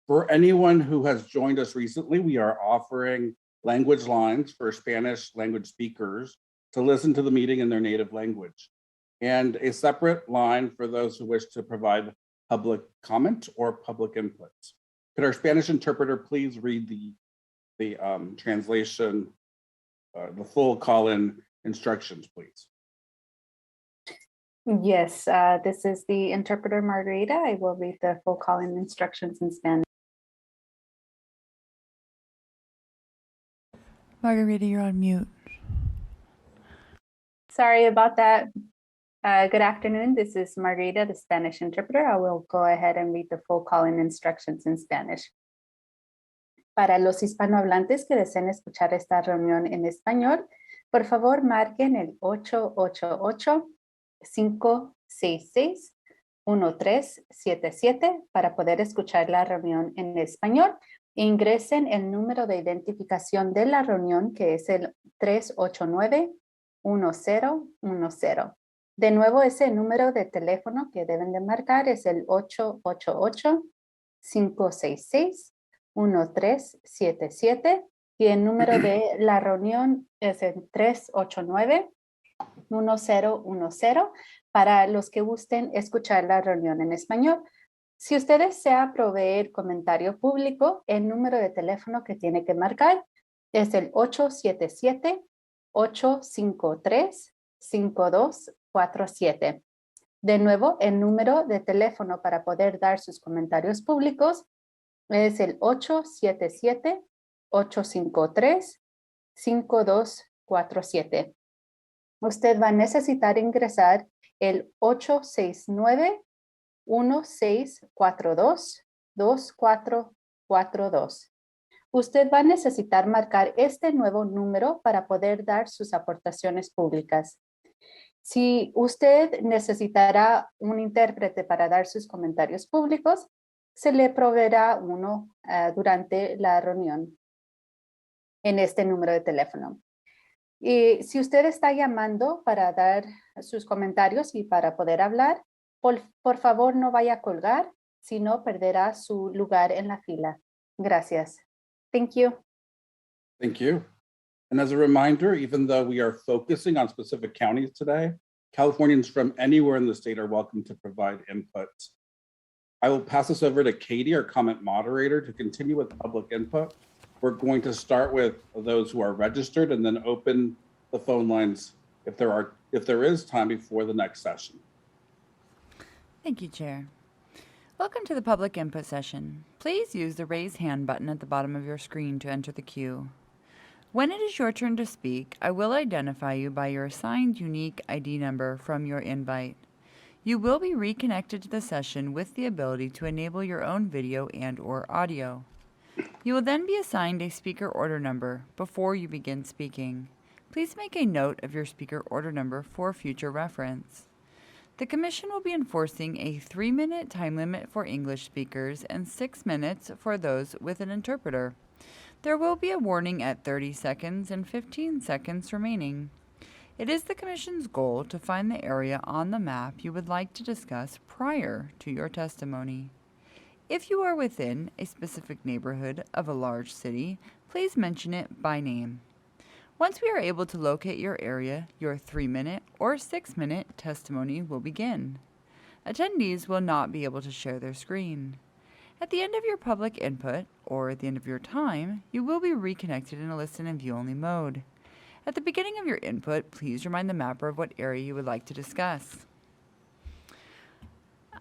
For anyone who has joined us recently, we are offering language lines for Spanish language speakers to listen to the meeting in their native language, and a separate line for those who wish to provide public comment or public input. Could our Spanish interpreter please read the translation, the full call-in instructions, please? Yes, this is the interpreter Margarita. I will read the full call-in instructions in Spanish. Margarita, you're on mute. Sorry about that. Good afternoon. This is Margarita, the Spanish interpreter. I will go ahead and read the full call-in instructions in Spanish. Para los hispanohablantes que deseen escuchar esta reunión en español, por favor marquen el 888-566-1377 para poder escuchar la reunión en español. Ingresen el número de identificación de la reunión, que es el 389-1010. De nuevo, ese número de teléfono que deben de marcar es el 888-566-1377 y el número de la reunión es el 389-1010 para los que gusten escuchar la reunión en español. Si usted desea proveer comentario público, el número de teléfono que tiene que marcar es el 877-853-5247. De nuevo, el número de teléfono para poder dar sus comentarios públicos es el 877-853-5247. Usted va a necesitar ingresar el 869-1642-2442. Usted va a necesitar marcar este nuevo número para poder dar sus aportaciones públicas. Si usted necesitará un intérprete para dar sus comentarios públicos, se le proveerá uno durante la reunión en este número de teléfono. Y si usted está llamando para dar sus comentarios y para poder hablar, por favor no vaya a colgar, si no perderá su lugar en la fila. Gracias. Thank you. Thank you. And as a reminder, even though we are focusing on specific counties today, Californians from anywhere in the state are welcome to provide input. I will pass this over to Katie, our comment moderator, to continue with public input. We're going to start with those who are registered and then open the phone lines if there is time before the next session. Thank you, Chair. Welcome to the public input session. Please use the raise hand button at the bottom of your screen to enter the queue. When it is your turn to speak, I will identify you by your assigned unique ID number from your invite. You will be reconnected to the session with the ability to enable your own video and/or audio. You will then be assigned a speaker order number before you begin speaking. Please make a note of your speaker order number for future reference. The Commission will be enforcing a 3-minute time limit for English speakers and 6 minutes for those with an interpreter. There will be a warning at 30 seconds and 15 seconds remaining. It is the Commission's goal to find the area on the map you would like to discuss prior to your testimony. If you are within a specific neighborhood of a large city, please mention it by name. Once we are able to locate your area, your 3-minute or 6-minute testimony will begin. Attendees will not be able to share their screen. At the end of your public input, or at the end of your time, you will be reconnected in a listen and view only mode. At the beginning of your input, please remind the mapper of what area you would like to discuss.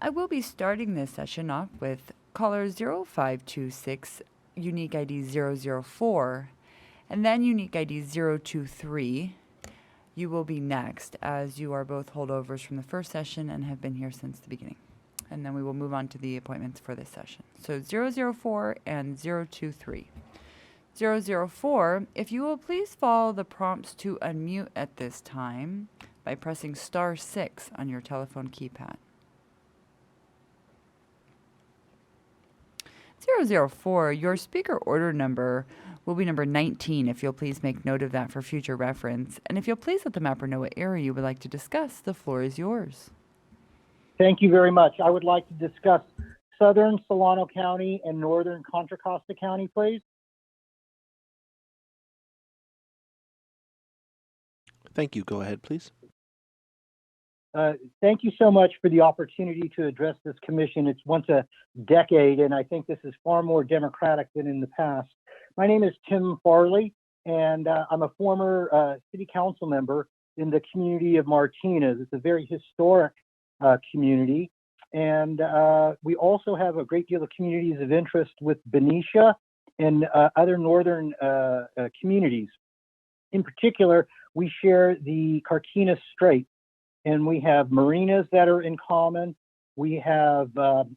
I will be starting this session off with caller 0526, unique ID 004, and then unique ID 023. You will be next, as you are both holdovers from the first session and have been here since the beginning. And then we will move on to the appointments for this session. So 004 and 023. 004, if you will please follow the prompts to unmute at this time by pressing *6 on your telephone keypad. 004, your speaker order number will be number 19, if you'll please make note of that for future reference. And if you'll please let the mapper know what area you would like to discuss, the floor is yours. Thank you very much. I would like to discuss southern Solano County and northern Contra Costa County, please. Thank you. Go ahead, please. Thank you so much for the opportunity to address this commission. It's once a decade, and I think this is far more democratic than in the past. My name is Tim Farley, and I'm a former city council member in the community of Martinez. It's a very historic community, and we also have a great deal of communities of interest with Benicia and other northern communities. In particular, we share the Carquinez Strait, and we have marinas that are in common. We have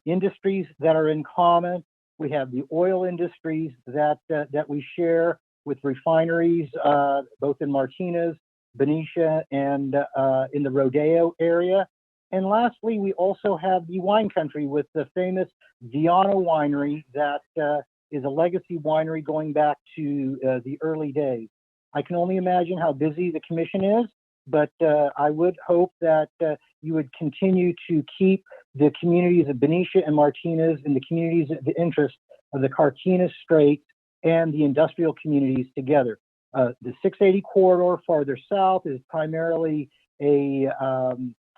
industries that are in common. We have the oil industries that we share with refineries, both in Martinez, Benicia, and in the Rodeo area. And lastly, we also have the wine country with the famous Viano winery that is a legacy winery going back to the early days. I can only imagine how busy the commission is, but I would hope that you would continue to keep the communities of Benicia and Martinez and the communities of interest of the Carquinez Strait and the industrial communities together. The 680 corridor farther south is primarily a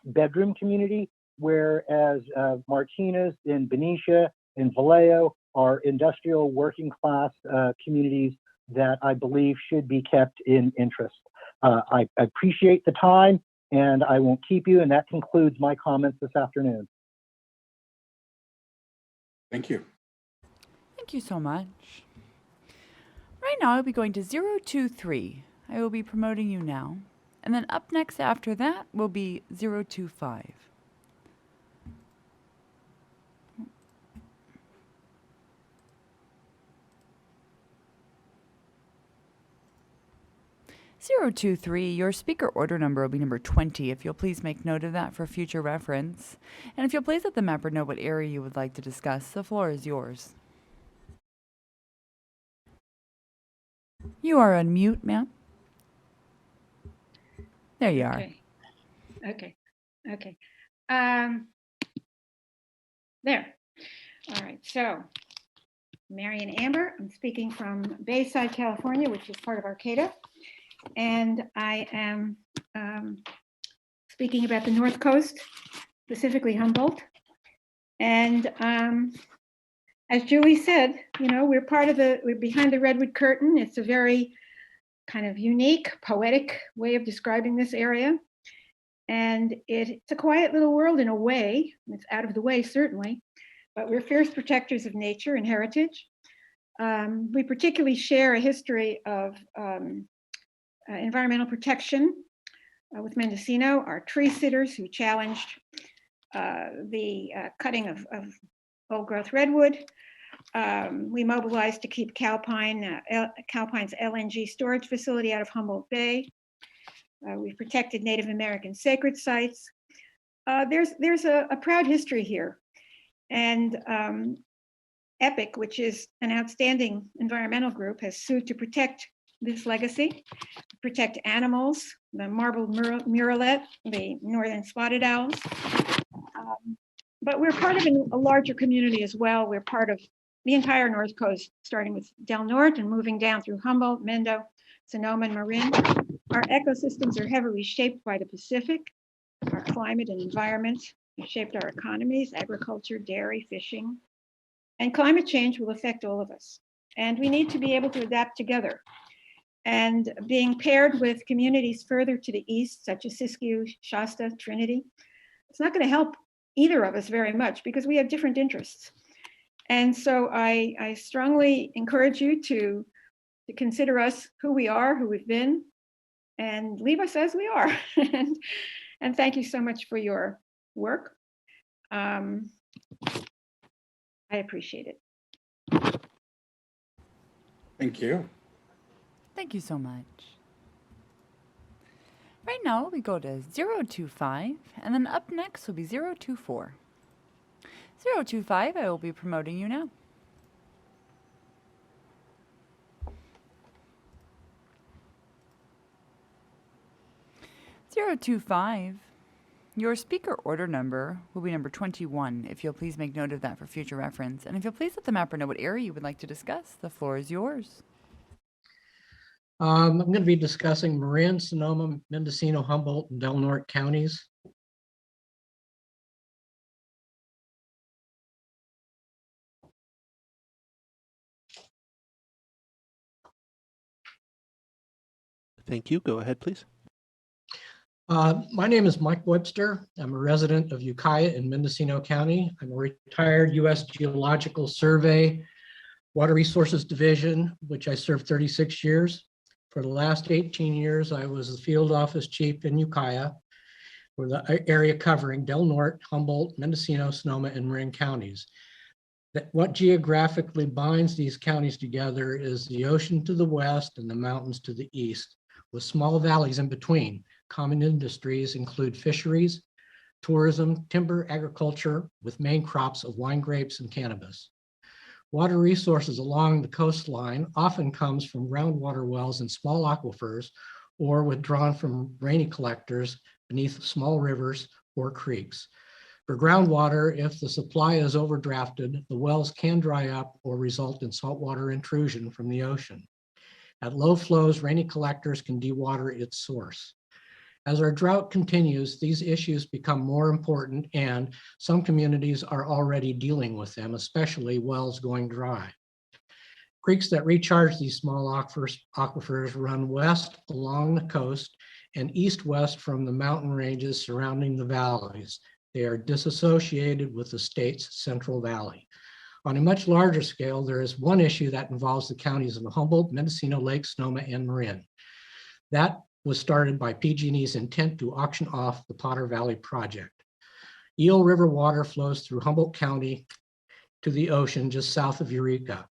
bedroom community, whereas Martinez and Benicia and Vallejo are industrial working class communities that I believe should be kept in interest. I appreciate the time, and I won't keep you, and that concludes my comments this afternoon. Thank you. Thank you so much. Right now, I'll be going to 023. I will be promoting you now. And then up next after that will be 025. Your speaker order number will be number 20, if you'll please make note of that for future reference. And if you'll please let the mapper know what area you would like to discuss, the floor is yours. You are on mute, ma'am. There you are. Okay. There. All right. So, Mary and Amber, I'm speaking from Bayside, California, which is part of Arcata. And I am speaking about the North Coast, specifically Humboldt. And as Julie said, we're behind the Redwood Curtain. It's a very kind of unique, poetic way of describing this area. And it's a quiet little world in a way. It's out of the way, certainly, but we're fierce protectors of nature and heritage. We particularly share a history of environmental protection with Mendocino, our tree sitters who challenged the cutting of old growth redwood. We mobilized to keep Calpine's LNG storage facility out of Humboldt Bay. We've protected Native American sacred sites. There's a proud history here. And EPIC, which is an outstanding environmental group, has sued to protect this legacy, protect animals, the marbled murrelet, the northern spotted owls. But we're part of a larger community as well. We're part of the entire North Coast, starting with Del Norte and moving down through Humboldt, Mendo, Sonoma, and Marin. Our ecosystems are heavily shaped by the Pacific. Our climate and environment have shaped our economies, agriculture, dairy, fishing. And climate change will affect all of us. And we need to be able to adapt together. And being paired with communities further to the east, such as Siskiyou, Shasta, Trinity, it's not going to help either of us very much because we have different interests. And so I strongly encourage you to consider us who we are, who we've been, and leave us as we are. And thank you so much for your work. I appreciate it. Thank you. Thank you so much. Right now, we go to 025, and then up next will be 024. 025, I will be promoting you now. (025). Your speaker order number will be number 21. If you'll please make note of that for future reference. And if you'll please let the mapper know what area you would like to discuss, the floor is yours. I'm going to be discussing Marin, Sonoma, Mendocino, Humboldt, and Del Norte counties. Thank you. Go ahead, please. My name is Mike Webster. I'm a resident of Ukiah in Mendocino County. I'm a retired U.S. Geological Survey Water Resources Division, which I served 36 years. For the last 18 years, I was the field office chief in Ukiah for the area covering Del Norte, Humboldt, Mendocino, Sonoma, and Marin counties. What geographically binds these counties together is the ocean to the west and the mountains to the east, with small valleys in between. Common industries include fisheries, tourism, timber, agriculture, with main crops of wine grapes and cannabis. Water resources along the coastline often comes from groundwater wells and small aquifers, or withdrawn from rainy collectors beneath small rivers or creeks. For groundwater, if the supply is overdrafted, the wells can dry up or result in saltwater intrusion from the ocean. At low flows, rainy collectors can dewater its source. As our drought continues, these issues become more important, and some communities are already dealing with them, especially wells going dry. Creeks that recharge these small aquifers run west along the coast and east-west from the mountain ranges surrounding the valleys. They are disassociated with the state's Central Valley. On a much larger scale, there is one issue that involves the counties of Humboldt, Mendocino, Lake, Sonoma, and Marin. That was started by PG&E's intent to auction off the Potter Valley project. Eel River water flows through Humboldt County to the ocean just south of Eureka.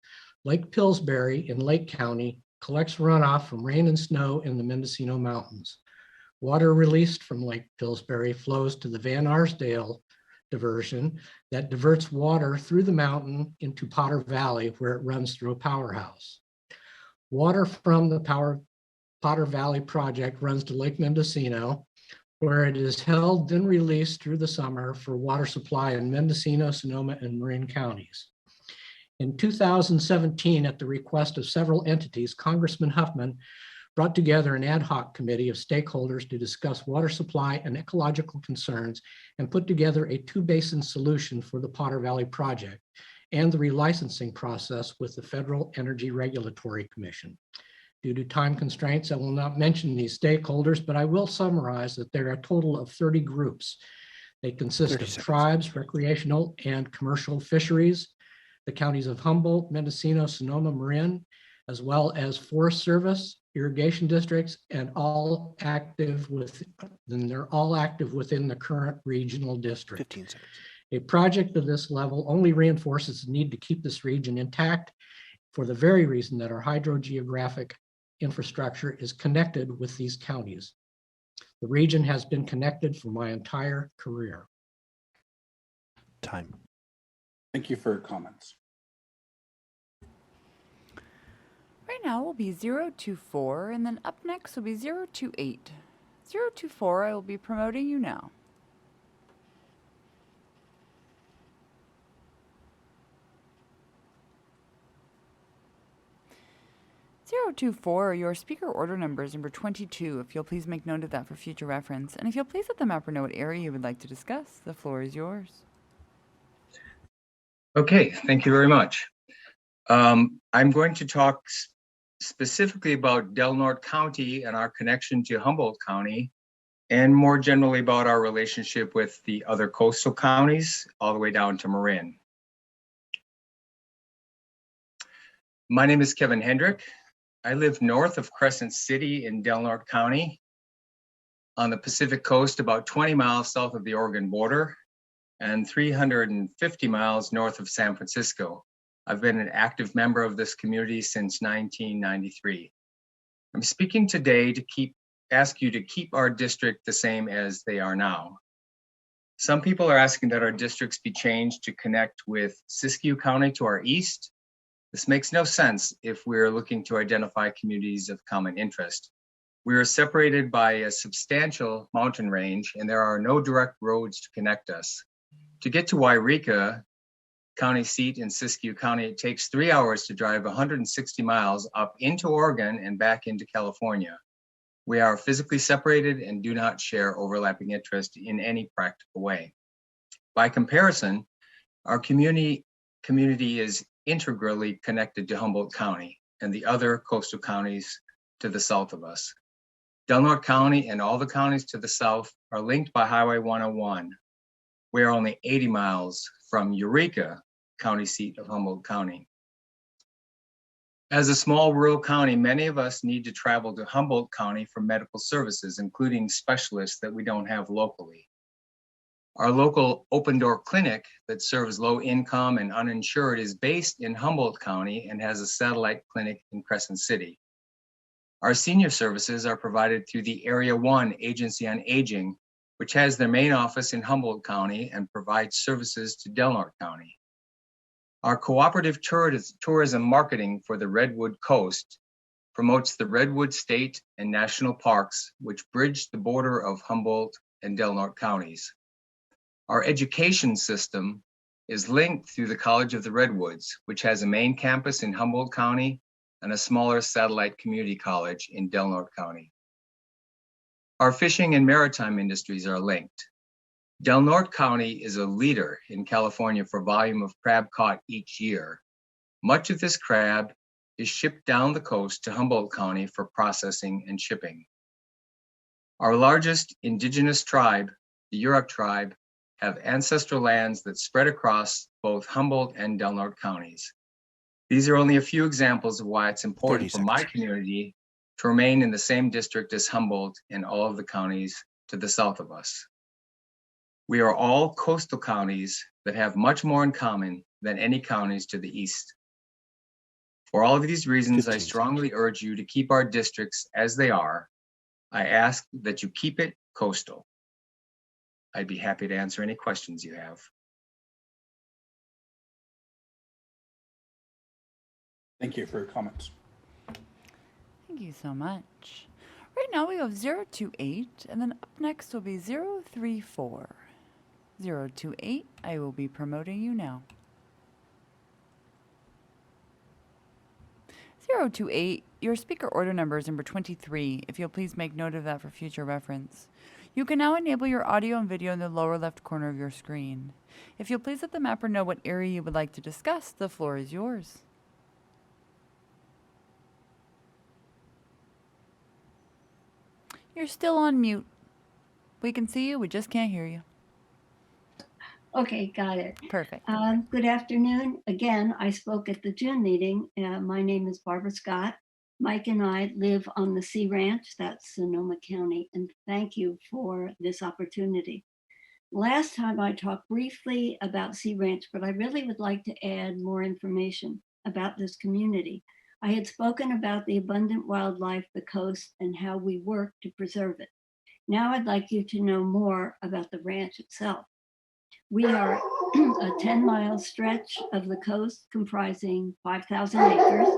Lake Pillsbury in Lake County collects runoff from rain and snow in the Mendocino Mountains. Water released from Lake Pillsbury flows to the Van Arsdale diversion that diverts water through the mountain into Potter Valley, where it runs through a powerhouse. Water from the Potter Valley project runs to Lake Mendocino, where it is held, then released through the summer for water supply in Mendocino, Sonoma, and Marin counties. In 2017, at the request of several entities, Congressman Huffman brought together an ad hoc committee of stakeholders to discuss water supply and ecological concerns and put together a two-basin solution for the Potter Valley project and the relicensing process with the Federal Energy Regulatory Commission. Due to time constraints, I will not mention these stakeholders, but I will summarize that there are a total of 30 groups. They consist of tribes, recreational and commercial fisheries. the counties of Humboldt, Mendocino, Sonoma, Marin, as well as Forest Service, irrigation districts, and they're all active within the current regional district. 15 seconds. A project of this level only reinforces the need to keep this region intact for the very reason that our hydrogeographic infrastructure is connected with these counties. The region has been connected for my entire career. Time. Thank you for your comments. Right now will be 024, and then up next will be 028. 024, I will be promoting you now. 024, your speaker order number is number 22. If you'll please make note of that for future reference. And if you'll please let the mapper know what area you would like to discuss, the floor is yours. Okay, thank you very much. I'm going to talk specifically about Del Norte County and our connection to Humboldt County, and more generally about our relationship with the other coastal counties all the way down to Marin. My name is Kevin Hendrick. I live north of Crescent City in Del Norte County on the Pacific coast, about 20 miles south of the Oregon border and 350 miles north of San Francisco. I've been an active member of this community since 1993. I'm speaking today to ask you to keep our district the same as they are now. Some people are asking that our districts be changed to connect with Siskiyou County to our east. This makes no sense if we're looking to identify communities of common interest. We are separated by a substantial mountain range, and there are no direct roads to connect us. To get to Wairika County seat in Siskiyou County, it takes 3 hours to drive 160 miles up into Oregon and back into California. We are physically separated and do not share overlapping interest in any practical way. By comparison, our community is integrally connected to Humboldt County and the other coastal counties to the south of us. Del Norte County and all the counties to the south are linked by Highway 101. We are only 80 miles from Eureka, county seat of Humboldt County. As a small rural county, many of us need to travel to Humboldt County for medical services, including specialists that we don't have locally. Our local open door clinic that serves low income and uninsured is based in Humboldt County and has a satellite clinic in Crescent City. Our senior services are provided through the Area 1 Agency on Aging, which has their main office in Humboldt County and provides services to Del Norte County. Our cooperative tourism marketing for the Redwood Coast promotes the Redwood State and National Parks, which bridge the border of Humboldt and Del Norte counties. Our education system is linked through the College of the Redwoods, which has a main campus in Humboldt County and a smaller satellite community college in Del Norte County. Our fishing and maritime industries are linked. Del Norte County is a leader in California for volume of crab caught each year. Much of this crab is shipped down the coast to Humboldt County for processing and shipping. Our largest indigenous tribe, the Yurok tribe, have ancestral lands that spread across both Humboldt and Del Norte counties. These are only a few examples of why it's important for my community to remain in the same district as Humboldt and all of the counties to the south of us. We are all coastal counties that have much more in common than any counties to the east. For all of these reasons, I strongly urge you to keep our districts as they are. I ask that you keep it coastal. I'd be happy to answer any questions you have. Thank you for your comments. Thank you so much. Right now we have 028, and then up next will be 034. 028, I will be promoting you now. 028, your speaker order number is number 23. If you'll please make note of that for future reference. You can now enable your audio and video in the lower left corner of your screen. If you'll please let the mapper know what area you would like to discuss, the floor is yours. You're still on mute. We can see you, we just can't hear you. Okay, got it. Perfect. Good afternoon. Again, I spoke at the June meeting. My name is Barbara Scott. Mike and I live on the Sea Ranch, that's Sonoma County, and thank you for this opportunity. Last time I talked briefly about Sea Ranch, but I really would like to add more information about this community. I had spoken about the abundant wildlife, the coast, and how we work to preserve it. Now I'd like you to know more about the ranch itself. We are a 10-mile stretch of the coast comprising 5,000 acres.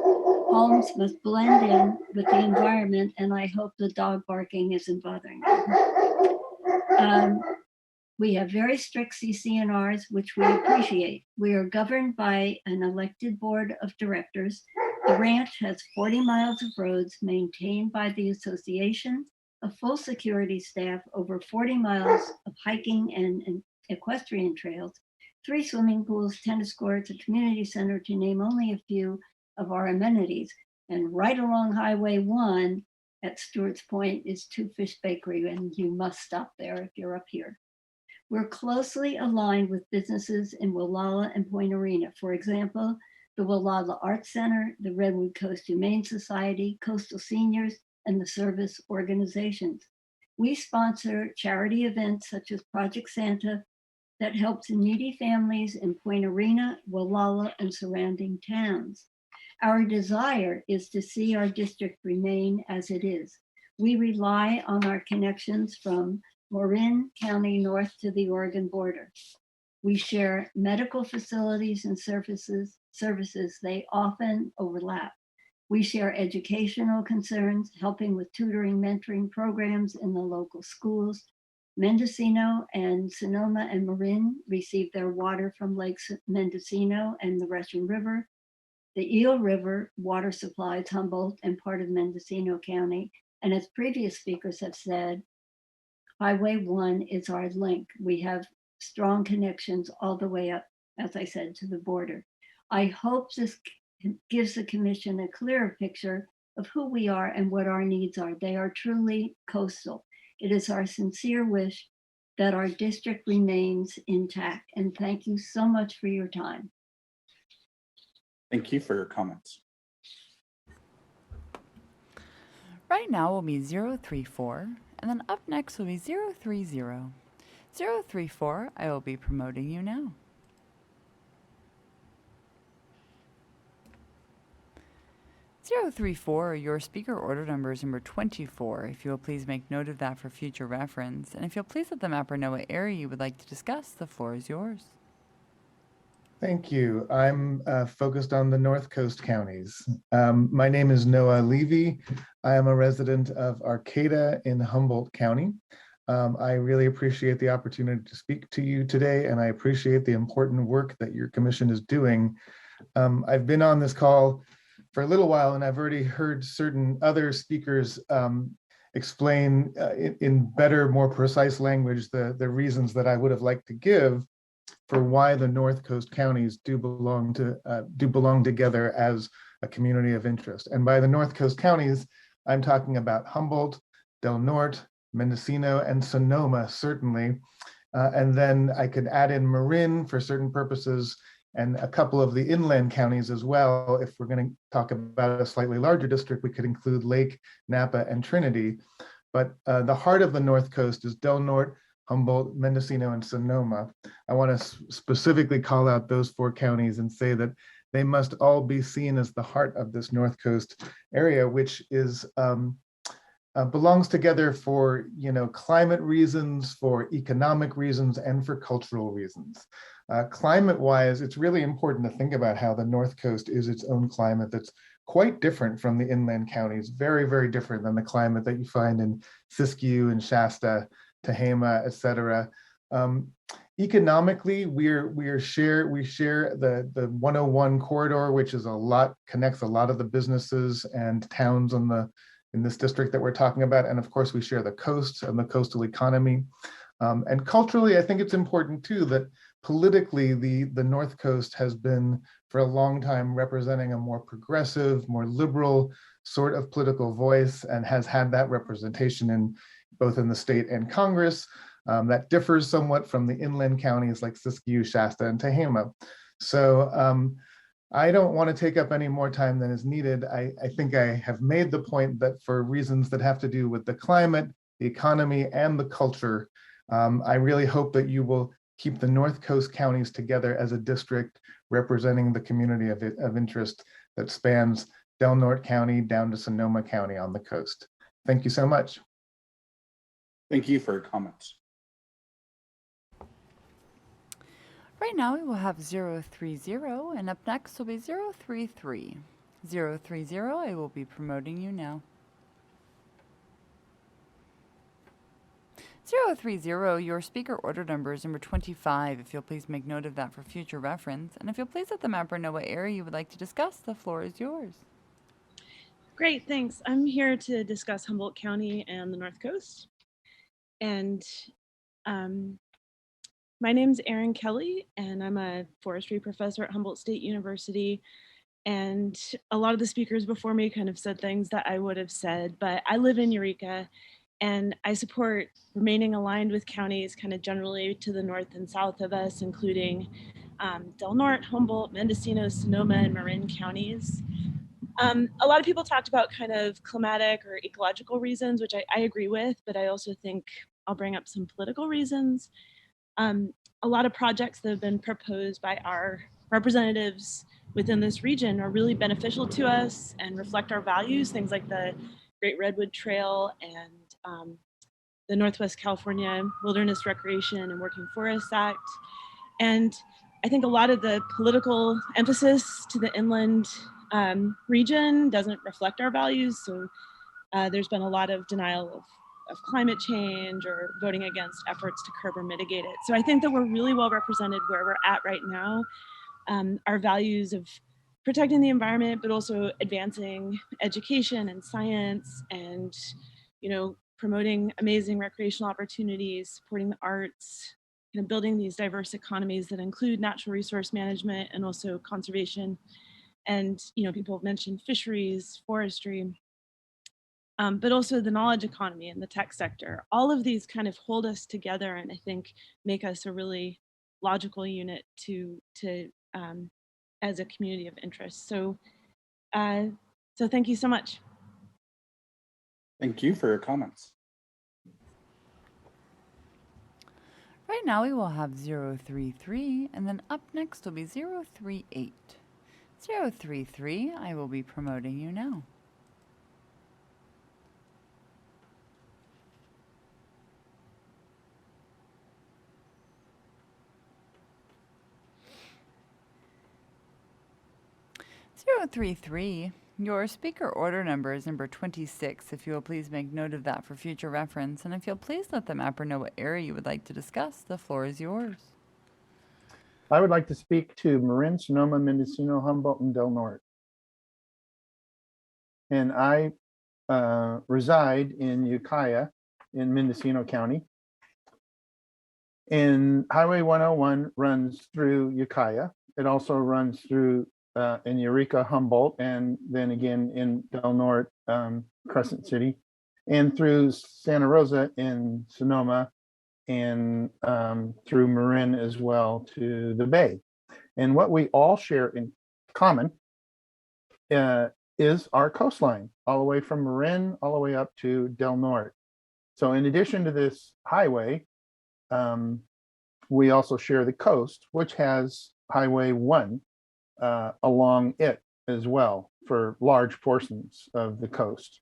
Homes must blend in with the environment, and I hope the dog barking isn't bothering you. We have very strict CCNRs, which we appreciate. We are governed by an elected board of directors. The ranch has 40 miles of roads maintained by the association, a full security staff, over 40 miles of hiking and equestrian trails, 3 swimming pools, tennis courts, a community center, to name only a few of our amenities. And right along Highway 1 at Stewart's Point is Two Fish Bakery, and you must stop there if you're up here. We're closely aligned with businesses in Wallala and Point Arena. For example, the Wallala Arts Center, the Redwood Coast Humane Society, Coastal Seniors, and the service organizations. We sponsor charity events such as Project Santa that helps needy families in Point Arena, Wallala, and surrounding towns. Our desire is to see our district remain as it is. We rely on our connections from Marin County north to the Oregon border. We share medical facilities and services. They often overlap. We share educational concerns, helping with tutoring, mentoring programs in the local schools. Mendocino and Sonoma and Marin receive their water from Lake Mendocino and the Russian River. The Eel River water supplies Humboldt and part of Mendocino County. And as previous speakers have said, Highway 1 is our link. We have strong connections all the way up, as I said, to the border. I hope this gives the commission a clearer picture of who we are and what our needs are. They are truly coastal. It is our sincere wish that our district remains intact. And thank you so much for your time. Thank you for your comments. Right now will be 034, and then up next will be 030. 034, I will be promoting you now. 034, your speaker order number is number 24. If you will please make note of that for future reference, and if you'll please let the mapper know what area you would like to discuss, the floor is yours. Thank you. I'm focused on the North Coast counties. My name is Noah Levy. I am a resident of Arcata in Humboldt County. I really appreciate the opportunity to speak to you today, and I appreciate the important work that your commission is doing. I've been on this call for a little while, and I've already heard certain other speakers explain in better, more precise language the reasons that I would have liked to give for why the North Coast counties do belong together as a community of interest. And by the North Coast counties, I'm talking about Humboldt, Del Norte, Mendocino, and Sonoma, certainly. And then I could add in Marin for certain purposes, and a couple of the inland counties as well. If we're going to talk about a slightly larger district, we could include Lake, Napa, and Trinity. But the heart of the North Coast is Del Norte, Humboldt, Mendocino, and Sonoma. I want to specifically call out those 4 counties and say that they must all be seen as the heart of this North Coast area, which is belongs together for climate reasons, for economic reasons, and for cultural reasons. Climate-wise, it's really important to think about how the North Coast is its own climate that's quite different from the inland counties, very, very different than the climate that you find in Siskiyou and Shasta, Tehama, etc. Economically, we share the 101 corridor, which is connects a lot of the businesses and towns in this district that we're talking about. And of course, we share the coast and the coastal economy. And culturally, I think it's important too that politically, the North Coast has been for a long time representing a more progressive, more liberal sort of political voice, and has had that representation in both in the state and Congress. That differs somewhat from the inland counties like Siskiyou, Shasta, and Tehama. So I don't want to take up any more time than is needed. I think I have made the point that for reasons that have to do with the climate, the economy, and the culture, I really hope that you will keep the North Coast counties together as a district representing the community of interest that spans Del Norte County down to Sonoma County on the coast. Thank you so much. Thank you for your comments. Right now we will have 030, and up next will be 033. 030, I will be promoting you now. 030, your speaker order number is number 25. If you'll please make note of that for future reference. And if you'll please let the member know what area you would like to discuss, the floor is yours. Great, thanks. I'm here to discuss Humboldt County and the North Coast. And my name's Erin Kelly, and I'm a forestry professor at Humboldt State University. And a lot of the speakers before me kind of said things that I would have said, but I live in Eureka, and I support remaining aligned with counties kind of generally to the north and south of us, including Del Norte, Humboldt, Mendocino, Sonoma, and Marin counties. A lot of people talked about kind of climatic or ecological reasons, which I agree with, but I also think I'll bring up some political reasons. A lot of projects that have been proposed by our representatives within this region are really beneficial to us and reflect our values, things like the Great Redwood Trail and the Northwest California Wilderness Recreation and Working Forests Act. And I think a lot of the political emphasis to the inland region doesn't reflect our values. So there's been a lot of denial of climate change or voting against efforts to curb or mitigate it. So I think that we're really well represented where we're at right now. Our values of protecting the environment, but also advancing education and science and, promoting amazing recreational opportunities, supporting the arts, and building these diverse economies that include natural resource management and also conservation. And, people have mentioned fisheries, forestry, but also the knowledge economy and the tech sector. All of these kind of hold us together and I think make us a really logical unit to as a community of interest. So thank you so much. Thank you for your comments. Right now we will have 033, and then up next will be 038. 033, I will be promoting you now. Zero 033, your speaker order number is number 26. If you will please make note of that for future reference, and if you'll please let the mapper know what area you would like to discuss, the floor is yours. I would like to speak to Marin, Sonoma, Mendocino, Humboldt, and Del Norte. And I reside in Ukiah in Mendocino County. And Highway 101 runs through Ukiah. It also runs through in Eureka, Humboldt, and then again in Del Norte, Crescent City, and through Santa Rosa in Sonoma, and through Marin as well to the Bay. And what we all share in common is our coastline, all the way from Marin, all the way up to Del Norte. So in addition to this highway, we also share the coast, which has Highway 1 along it as well for large portions of the coast.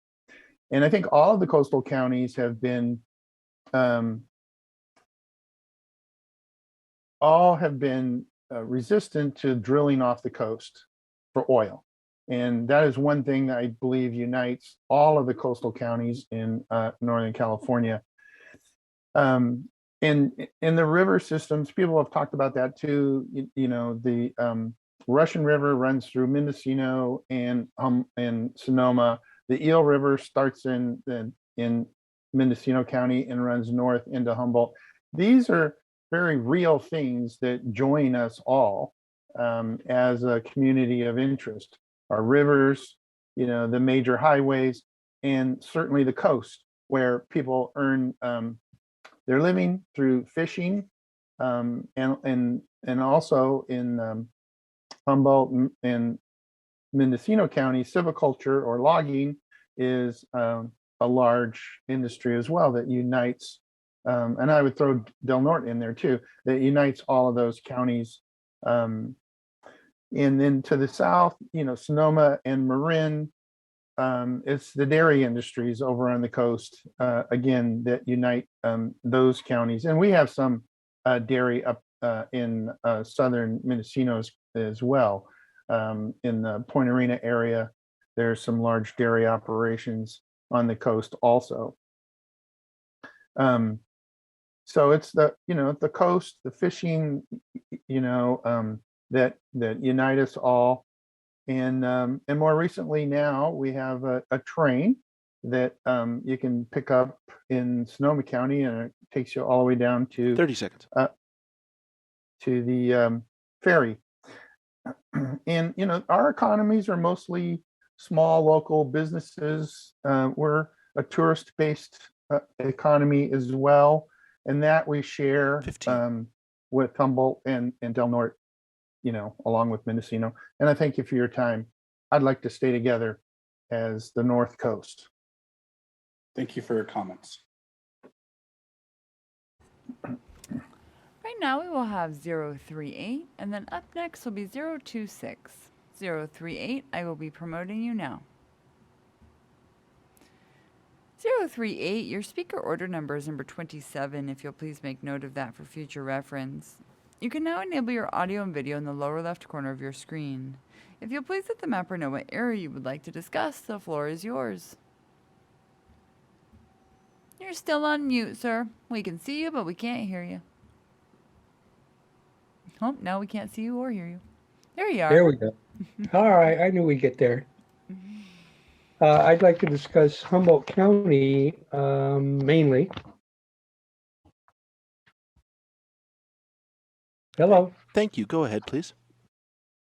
And I think all of the coastal counties have been resistant to drilling off the coast for oil. And that is one thing that I believe unites all of the coastal counties in Northern California. In the river systems, people have talked about that too. The Russian River runs through Mendocino and Sonoma. The Eel River starts in Mendocino County and runs north into Humboldt. These are very real things that join us all as a community of interest. Our rivers, the major highways, and certainly the coast, where people earn They're living through fishing, and also in Humboldt and Mendocino County, silviculture or logging is a large industry as well that unites, and I would throw Del Norte in there too, that unites all of those counties. And then to the south, Sonoma and Marin, it's the dairy industries over on the coast, again, that unite those counties. And we have some dairy up in southern Mendocino as well. In the Point Arena area, there's some large dairy operations on the coast also. So it's the coast, the fishing, that unite us all. And more recently now we have a train that you can pick up in Sonoma County, and it takes you all the way down to 30 seconds to the ferry. And our economies are mostly small local businesses. We're a tourist-based economy as well, and that we share with Humboldt and Del Norte, along with Mendocino. And I thank you for your time. I'd like to stay together as the North Coast. Thank you for your comments. Right now we will have 038, and then up next will be 026. 038, I will be promoting you now. 038, your speaker order number is number 27, if you'll please make note of that for future reference. You can now enable your audio and video in the lower left corner of your screen. If you'll please let the mapper know what area you would like to discuss, the floor is yours. You're still on mute, sir. We can see you, but we can't hear you. Oh, now we can't see you or hear you. There you are. There we go. All right, I knew we'd get there. I'd like to discuss Humboldt County mainly. Hello. Thank you. Go ahead, please.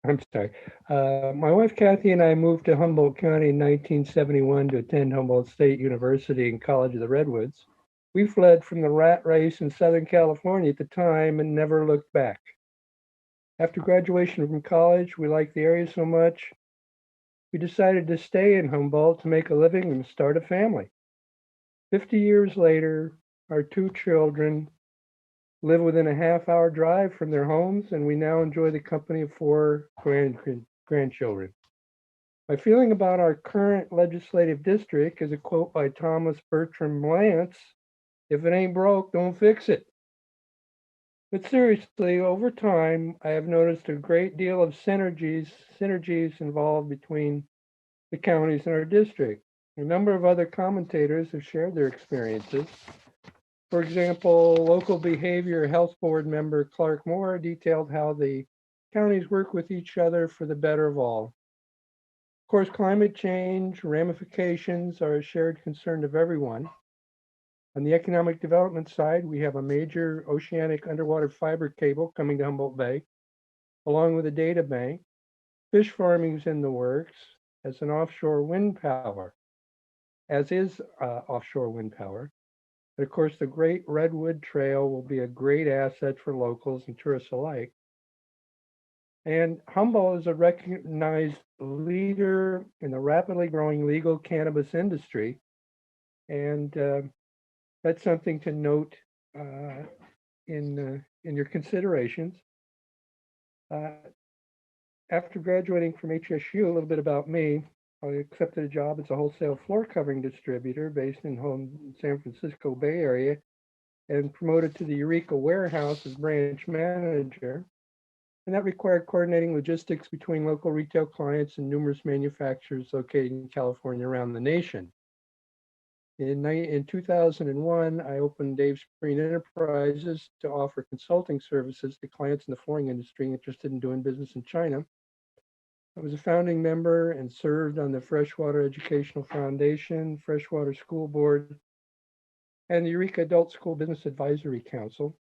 I'm sorry. My wife Kathy and I moved to Humboldt County in 1971 to attend Humboldt State University and College of the Redwoods. We fled from the rat race in Southern California at the time and never looked back. After graduation from college, we liked the area so much, we decided to stay in Humboldt to make a living and start a family. 50 years later, our 2 children live within a half-hour drive from their homes, and we now enjoy the company of 4 grandchildren. My feeling about our current legislative district is a quote by Thomas Bertram Lance: "If it ain't broke, don't fix it." But seriously, over time, I have noticed a great deal of synergies involved between the counties in our district. A number of other commentators have shared their experiences. For example, local behavior health board member Clark Moore detailed how the counties work with each other for the better of all. Of course, climate change ramifications are a shared concern of everyone. On the economic development side, we have a major oceanic underwater fiber cable coming to Humboldt Bay, along with a data bank. Fish farming is in the works as an offshore wind power, offshore wind power. And of course, the Great Redwood Trail will be a great asset for locals and tourists alike. And Humboldt is a recognized leader in the rapidly growing legal cannabis industry. And that's something to note in your considerations. After graduating from HSU, a little bit about me, I accepted a job as a wholesale floor covering distributor based in San Francisco Bay Area and promoted to the Eureka warehouse as branch manager. And that required coordinating logistics between local retail clients and numerous manufacturers located in California around the nation. In 2001, I opened Dave's Green Enterprises to offer consulting services to clients in the flooring industry interested in doing business in China. I was a founding member and served on the Freshwater Educational Foundation, Freshwater School Board, and the Eureka Adult School Business Advisory Council.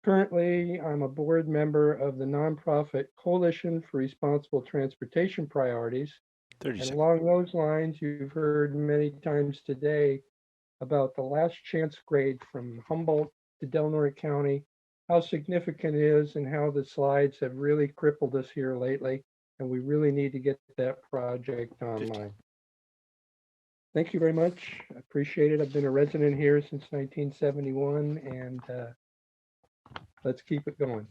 Currently, I'm a board member of the nonprofit Coalition for Responsible Transportation Priorities. And along those lines, you've heard many times today about the last chance grade from Humboldt to Del Norte County, how significant it is and how the slides have really crippled us here lately. And we really need to get that project online. Thank you very much. I appreciate it. I've been a resident here since 1971, and let's keep it going.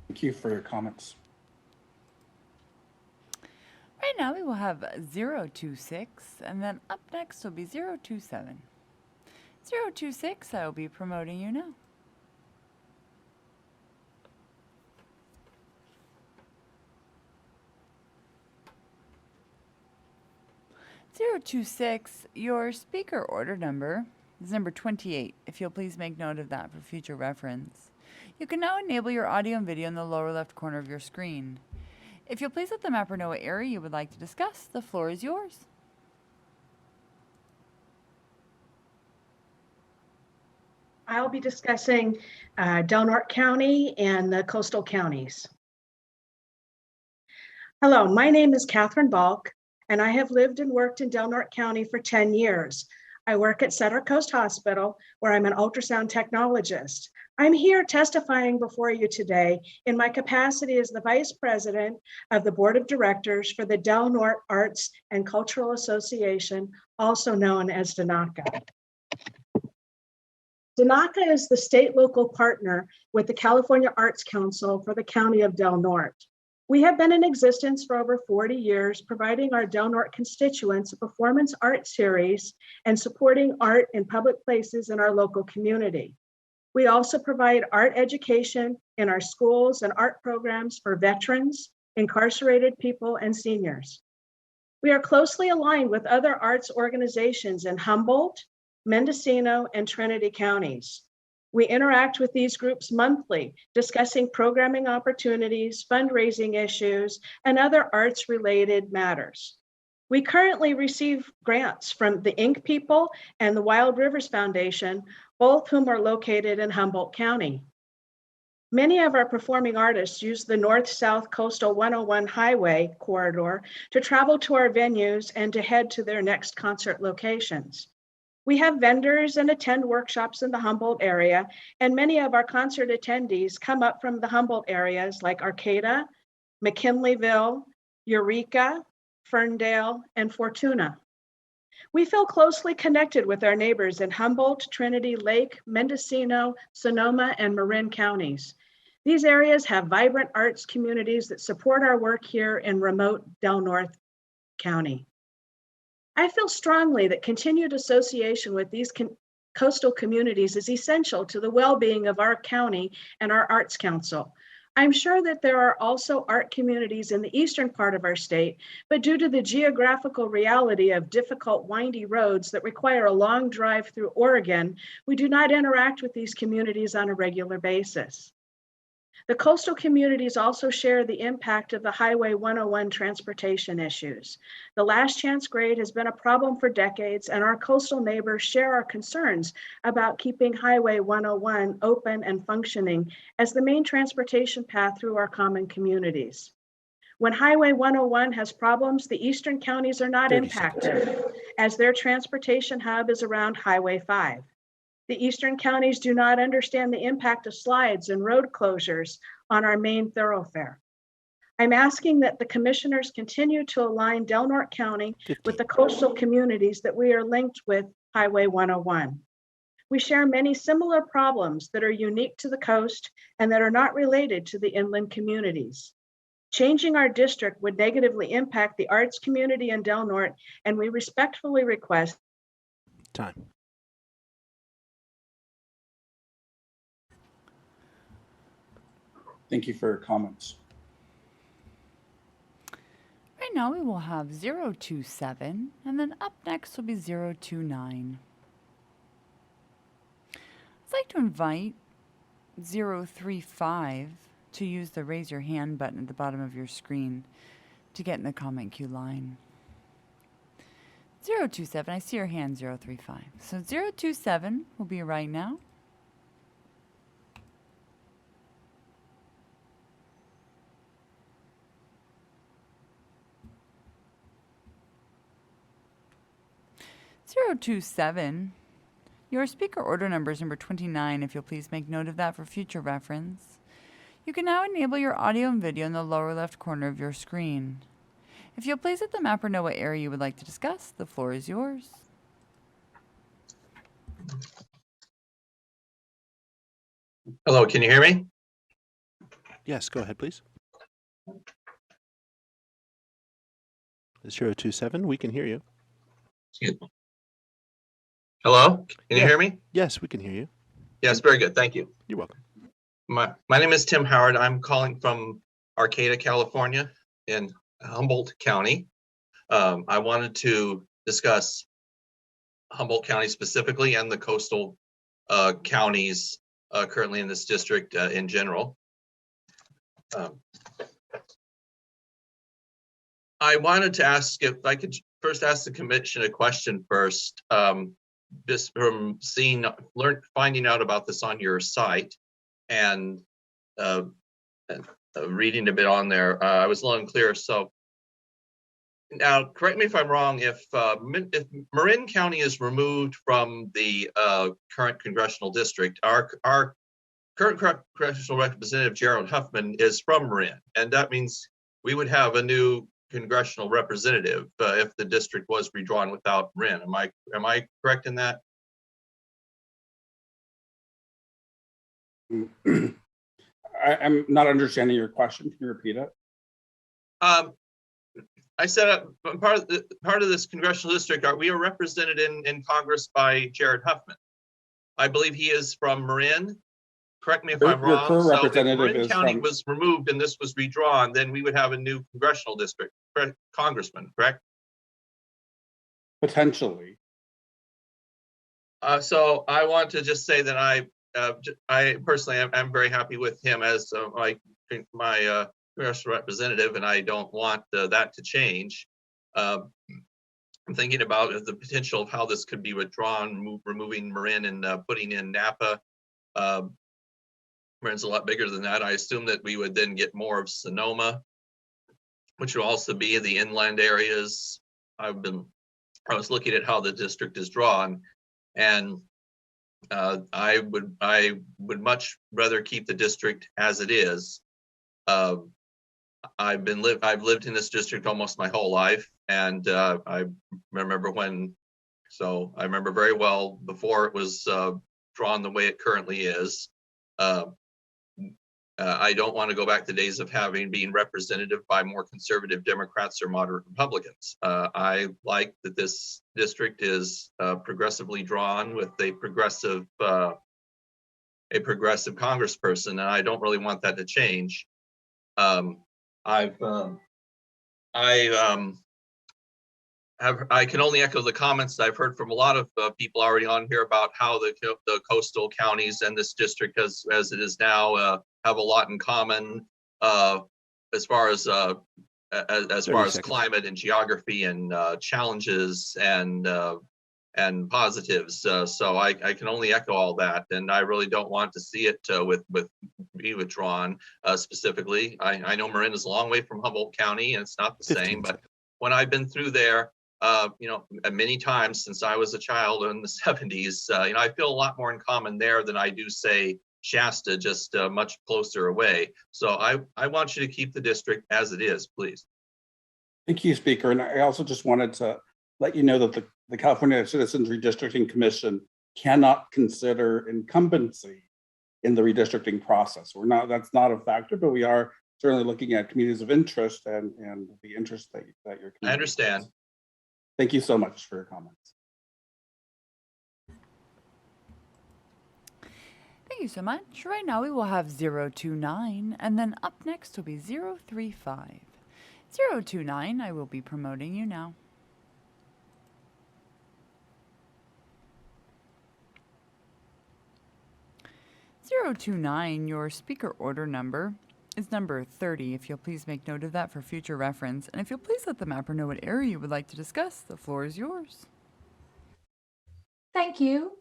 Thank you for your comments. Right now we will have 026, and then up next will be 027. 026, I will be promoting you now. (026), your speaker order number is number 28, if you'll please make note of that for future reference. You can now enable your audio and video in the lower left corner of your screen. If you'll please let the mapper know what area you would like to discuss, the floor is yours. I'll be discussing Del Norte County and the coastal counties. Hello, my name is Catherine Balk, and I have lived and worked in Del Norte County for 10 years. I work at Center Coast Hospital, where I'm an ultrasound technologist. I'm here testifying before you today in my capacity as the Vice President of the Board of Directors for the Del Norte Arts and Cultural Association, also known as DNACA. DNACA is the state local partner with the California Arts Council for the County of Del Norte. We have been in existence for over 40 years, providing our Del Norte constituents a performance art series and supporting art in public places in our local community. We also provide art education in our schools and art programs for veterans, incarcerated people, and seniors. We are closely aligned with other arts organizations in Humboldt, Mendocino, and Trinity counties. We interact with these groups monthly, discussing programming opportunities, fundraising issues, and other arts-related matters. We currently receive grants from the Ink People and the Wild Rivers Foundation, both whom are located in Humboldt County. Many of our performing artists use the North-South Coastal 101 Highway corridor to travel to our venues and to head to their next concert locations. We have vendors and attend workshops in the Humboldt area, and many of our concert attendees come up from the Humboldt areas like Arcata, McKinleyville, Eureka, Ferndale, and Fortuna. We feel closely connected with our neighbors in Humboldt, Trinity, Lake, Mendocino, Sonoma, and Marin counties. These areas have vibrant arts communities that support our work here in remote Del Norte County. I feel strongly that continued association with these coastal communities is essential to the well-being of our county and our Arts Council. I'm sure that there are also art communities in the eastern part of our state, but due to the geographical reality of difficult, windy roads that require a long drive through Oregon, we do not interact with these communities on a regular basis. The coastal communities also share the impact of the Highway 101 transportation issues. The last chance grade has been a problem for decades, and our coastal neighbors share our concerns about keeping Highway 101 open and functioning as the main transportation path through our common communities. When Highway 101 has problems, the eastern counties are not impacted, as their transportation hub is around Highway 5. The eastern counties do not understand the impact of slides and road closures on our main thoroughfare. I'm asking that the commissioners continue to align Del Norte County with the coastal communities that we are linked with Highway 101. We share many similar problems that are unique to the coast and that are not related to the inland communities. Changing our district would negatively impact the arts community in Del Norte, and we respectfully request time. Thank you for your comments. Right now we will have 027, and then up next will be 029. I'd like to invite 035 to use the raise your hand button at the bottom of your screen to get in the comment queue line. 027, I see your hand, 035. So 027 will be right now. (027) Your speaker order number is number 29, if you'll please make note of that for future reference. You can now enable your audio and video in the lower left corner of your screen. If you'll please let the mapper know what area you would like to discuss, the floor is yours. Hello, can you hear me? Yes, go ahead, please. 027, we can hear you. Excuse me. Hello, can you hear me? Yes, we can hear you. Yes, very good, thank you. You're welcome. My name is Tim Howard. I'm calling from Arcata, California in Humboldt County. I wanted to discuss Humboldt County specifically and the coastal counties currently in this district in general. I wanted to ask if I could first ask the commission a question first. Just from finding out about this on your site and reading a bit on there, I was a little unclear. So now, correct me if I'm wrong, if Marin County is removed from the current congressional district, our current congressional representative, Gerald Huffman, is from Marin, and that means we would have a new congressional representative if the district was redrawn without Marin. Am I correct in that? I'm not understanding your question. Can you repeat it? I said part of this congressional district, we are represented in Congress by Jared Huffman. I believe he is from Marin. Correct me if I'm wrong. Current So if representative Marin is County from... was removed and this was redrawn, then we would have a new congressional district, congressman, correct? Potentially. So I want to just say that I personally am very happy with him as my congressional representative, and I don't want that to change. I'm thinking about the potential of how this could be withdrawn, removing Marin and putting in Napa. Marin's a lot bigger than that. I assume that we would then get more of Sonoma, which would also be in the inland areas. I was looking at how the district is drawn, and I would much rather keep the district as it is. I've lived in this district almost my whole life, and I remember I remember very well before it was drawn the way it currently is. I don't want to go back to days of being representative by more conservative Democrats or moderate Republicans. I like that this district is progressively drawn with a progressive congressperson, and I don't really want that to change. I can only echo the comments that I've heard from a lot of people already on here about how the coastal counties and this district, as it is now, have a lot in common as far as climate and geography and challenges and positives. So I can only echo all that, and I really don't want to see it be withdrawn specifically. I know Marin is a long way from Humboldt County, and it's not the same, but when I've been through there, many times since I was a child in the 70s, I feel a lot more in common there than I do, say, Shasta, just much closer away. So I want you to keep the district as it is, please. Thank you, Speaker. And I also just wanted to let you know that the California Citizens Redistricting Commission cannot consider incumbency in the redistricting process. That's not a factor, but we are certainly looking at communities of interest and the interest that your community I understand. has. Thank you so much for your comments. Thank you so much. Right now we will have 029, and then up next will be 035. 029, I will be promoting you now. (029), your speaker order number is number 30. If you'll please make note of that for future reference, and if you'll please let the mapper know what area you would like to discuss, the floor is yours. Thank you.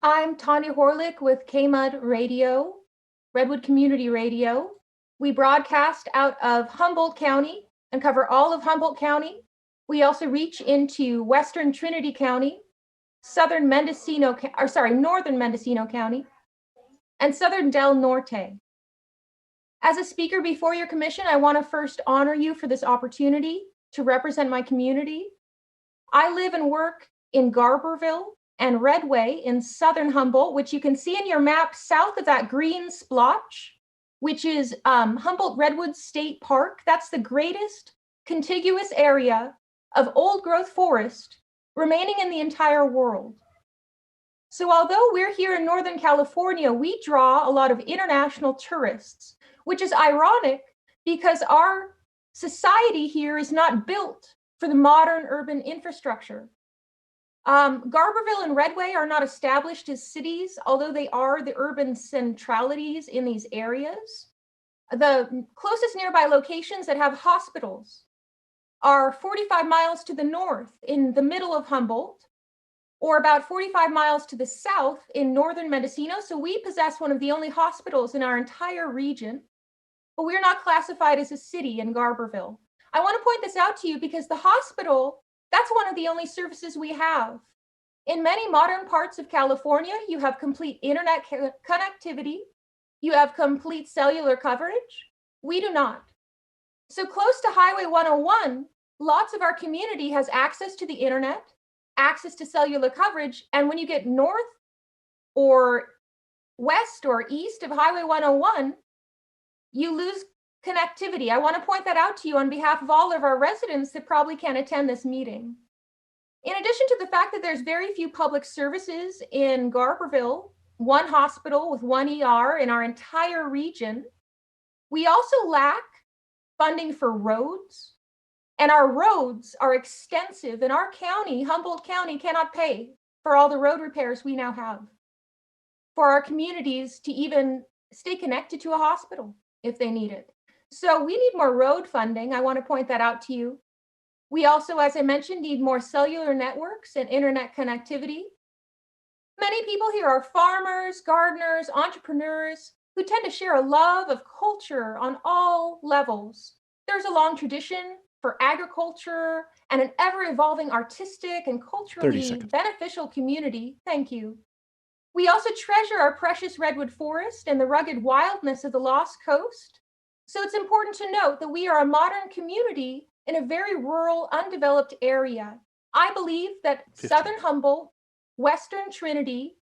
I'm Tanya Horlick with KMUD Radio, Redwood Community Radio. We broadcast out of Humboldt County and cover all of Humboldt County. We also reach into Western Trinity County, northern Mendocino County, and southern Del Norte. As a speaker before your commission, I want to first honor you for this opportunity to represent my community. I live and work in Garberville and Redway in southern Humboldt, which you can see in your map south of that green splotch, which is Humboldt Redwoods State Park. That's the greatest contiguous area of old growth forest remaining in the entire world. So although we're here in Northern California, we draw a lot of international tourists, which is ironic because our society here is not built for the modern urban infrastructure. Garberville and Redway are not established as cities, although they are the urban centralities in these areas. The closest nearby locations that have hospitals are 45 miles to the north in the middle of Humboldt, or about 45 miles to the south in northern Mendocino. So we possess one of the only hospitals in our entire region, but we're not classified as a city in Garberville. I want to point this out to you because the hospital, that's one of the only services we have. In many modern parts of California, you have complete internet connectivity, you have complete cellular coverage. We do not. So close to Highway 101, lots of our community has access to the internet, access to cellular coverage, and when you get north or west or east of Highway 101, you lose connectivity. I want to point that out to you on behalf of all of our residents that probably can't attend this meeting. In addition to the fact that there's very few public services in Garberville, one hospital with one ER in our entire region, we also lack funding for roads. And our roads are extensive, and our county, Humboldt County, cannot pay for all the road repairs we now have for our communities to even stay connected to a hospital if they need it. So we need more road funding. I want to point that out to you. We also, as I mentioned, need more cellular networks and internet connectivity. Many people here are farmers, gardeners, entrepreneurs who tend to share a love of culture on all levels. There's a long tradition for agriculture and an ever-evolving artistic and culturally beneficial community. Thank you. We also treasure our precious redwood forest and the rugged wildness of the Lost Coast. So it's important to note that we are a modern community in a very rural, undeveloped area. I believe that Southern Humboldt, Western Trinity,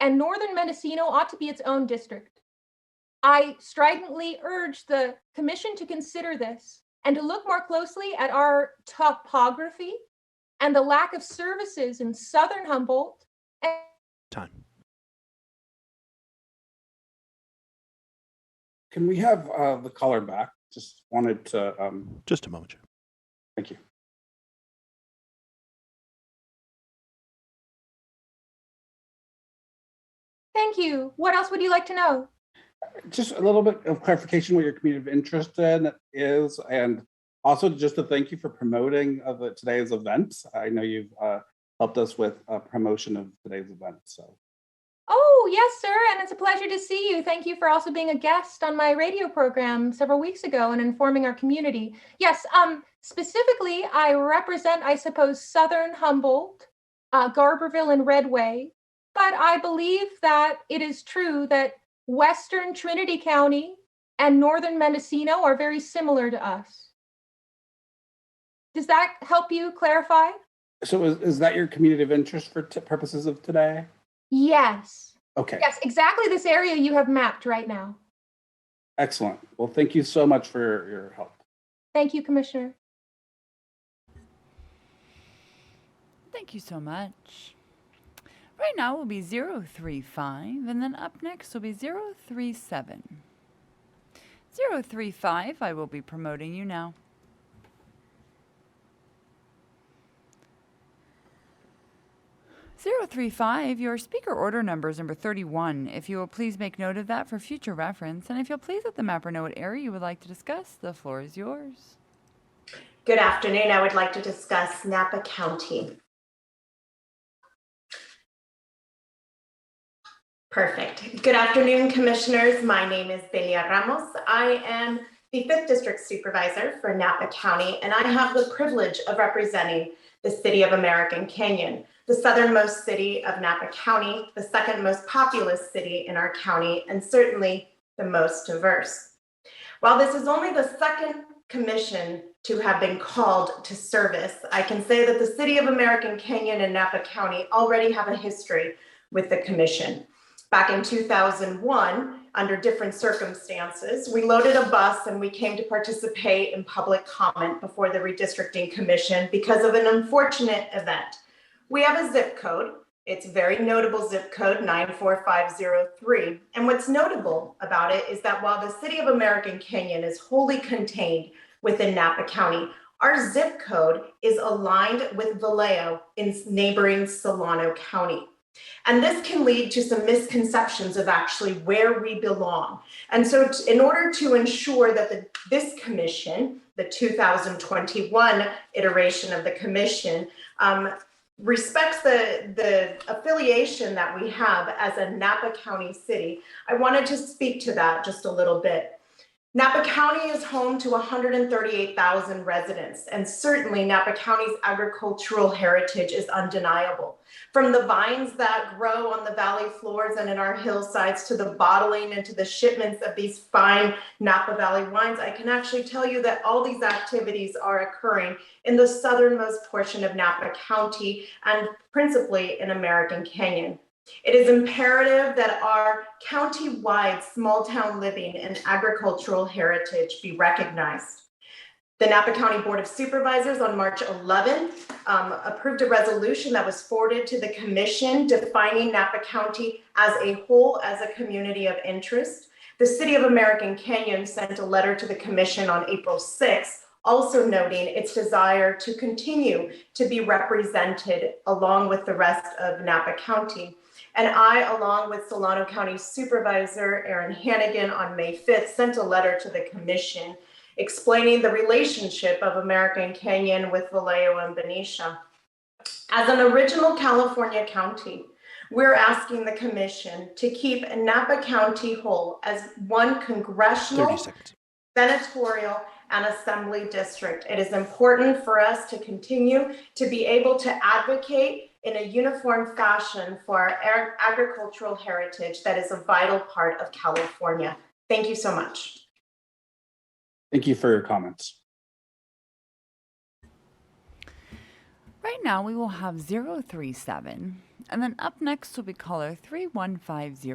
and Northern Mendocino ought to be its own district. I stridently urge the commission to consider this and to look more closely at our topography and the lack of services in Southern Humboldt. Time. Can we have the caller back? Just wanted to. Just a moment, Chair. Thank you. Thank you. What else would you like to know? Just a little bit of clarification what your community of interest in is, and also just to thank you for promoting today's event. I know you've helped us with promotion of today's event. So. Oh, yes, sir. And it's a pleasure to see you. Thank you for also being a guest on my radio program several weeks ago and informing our community. Yes, specifically, I represent, I suppose, Southern Humboldt, Garberville, and Redway. But I believe that it is true that Western Trinity County and Northern Mendocino are very similar to us. Does that help you clarify? So is that your community of interest for purposes of today? Yes. Okay. Yes, exactly this area you have mapped right now. Excellent. Well, thank you so much for your help. Thank you, Commissioner. Thank you so much. Right now will be 035, and then up next will be 037. 035, I will be promoting you now. .035, your speaker order number is number 31. If you will please make note of that for future reference, and if you'll please let the mapper know what area you would like to discuss, the floor is yours. Good afternoon. I would like to discuss Napa County. Perfect. Good afternoon, commissioners. My name is Belia Ramos. I am the 5th District Supervisor for Napa County, and I have the privilege of representing the city of American Canyon, the southernmost city of Napa County, the second most populous city in our county, and certainly the most diverse. While this is only the second commission to have been called to service, I can say that the city of American Canyon and Napa County already have a history with the commission. Back in 2001, under different circumstances, we loaded a bus and we came to participate in public comment before the Redistricting Commission because of an unfortunate event. We have a zip code. It's a very notable zip code, 94503. And what's notable about it is that while the city of American Canyon is wholly contained within Napa County, our zip code is aligned with Vallejo in neighboring Solano County. And this can lead to some misconceptions of actually where we belong. And so in order to ensure that this commission, the 2021 iteration of the commission, respects the affiliation that we have as a Napa County city, I wanted to speak to that just a little bit. Napa County is home to 138,000 residents, and certainly Napa County's agricultural heritage is undeniable. From the vines that grow on the valley floors and in our hillsides to the bottling and to the shipments of these fine Napa Valley wines, I can actually tell you that all these activities are occurring in the southernmost portion of Napa County and principally in American Canyon. It is imperative that our county-wide small-town living and agricultural heritage be recognized. The Napa County Board of Supervisors on March 11th approved a resolution that was forwarded to the commission defining Napa County as a whole as a community of interest. The city of American Canyon sent a letter to the commission on April 6th, also noting its desire to continue to be represented along with the rest of Napa County. And I, along with Solano County Supervisor Aaron Hannigan on May 5th, sent a letter to the commission explaining the relationship of American Canyon with Vallejo and Benicia. As an original California county, we're asking the commission to keep Napa County whole as one congressional, senatorial, and assembly district. It is important for us to continue to be able to advocate in a uniform fashion for our agricultural heritage that is a vital part of California. Thank you so much. Thank you for your comments. Right now we will have 037, and then up next will be caller 3150.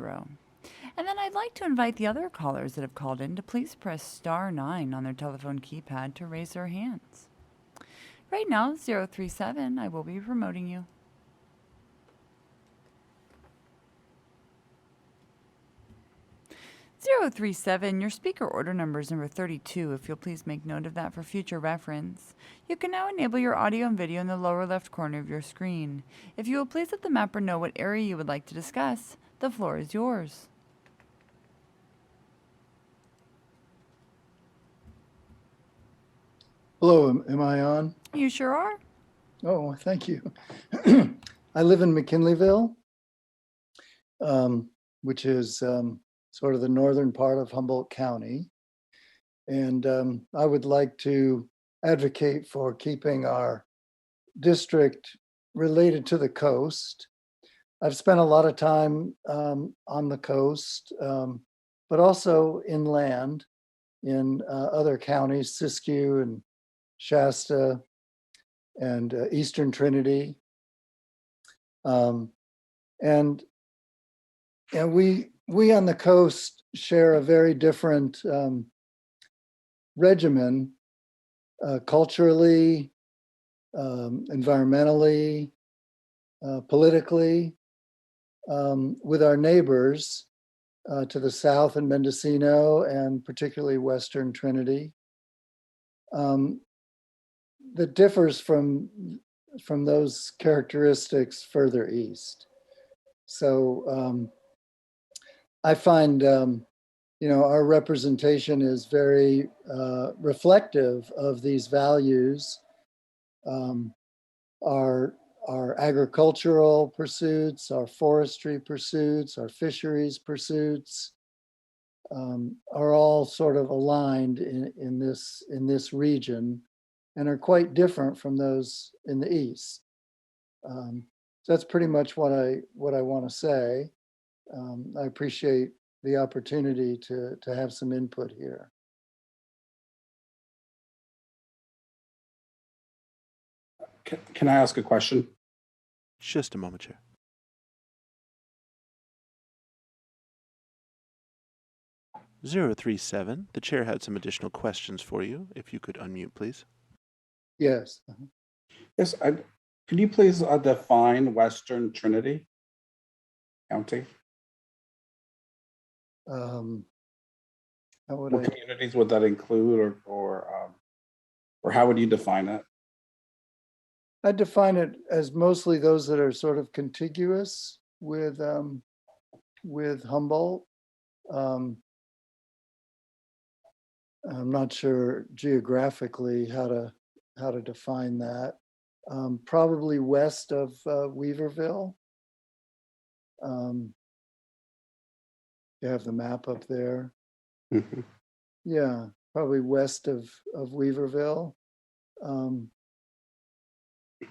And then I'd like to invite the other callers that have called in to please press *9 on their telephone keypad to raise their hands. Right now, 037, I will be promoting you. 037, your speaker order number is number 32, if you'll please make note of that for future reference. You can now enable your audio and video in the lower left corner of your screen. If you will please let the mapper know what area you would like to discuss, the floor is yours. Hello, am I on? You sure are. Oh, thank you. I live in McKinleyville, which is sort of the northern part of Humboldt County. And I would like to advocate for keeping our district related to the coast. I've spent a lot of time on the coast, but also inland in other counties, Siskiyou and Shasta and Eastern Trinity. And we on the coast share a very different regimen, culturally, environmentally, politically, with our neighbors to the south in Mendocino and particularly Western Trinity, that differs from those characteristics further east. So I find, our representation is very reflective of these values. Our agricultural pursuits, our forestry pursuits, our fisheries pursuits are all sort of aligned in this region and are quite different from those in the east. So that's pretty much what I want to say. I appreciate the opportunity to have some input here. Can I ask a question? Just a moment, Chair. (037), the chair had some additional questions for you. If you could unmute, please. Yes. Yes, could you please define Western Trinity County? What communities would that include, or how would you define it? I define it as mostly those that are sort of contiguous with Humboldt. I'm not sure geographically how to define that. Probably west of Weaverville. You have the map up there. Mm-hmm. Yeah, probably west of Weaverville.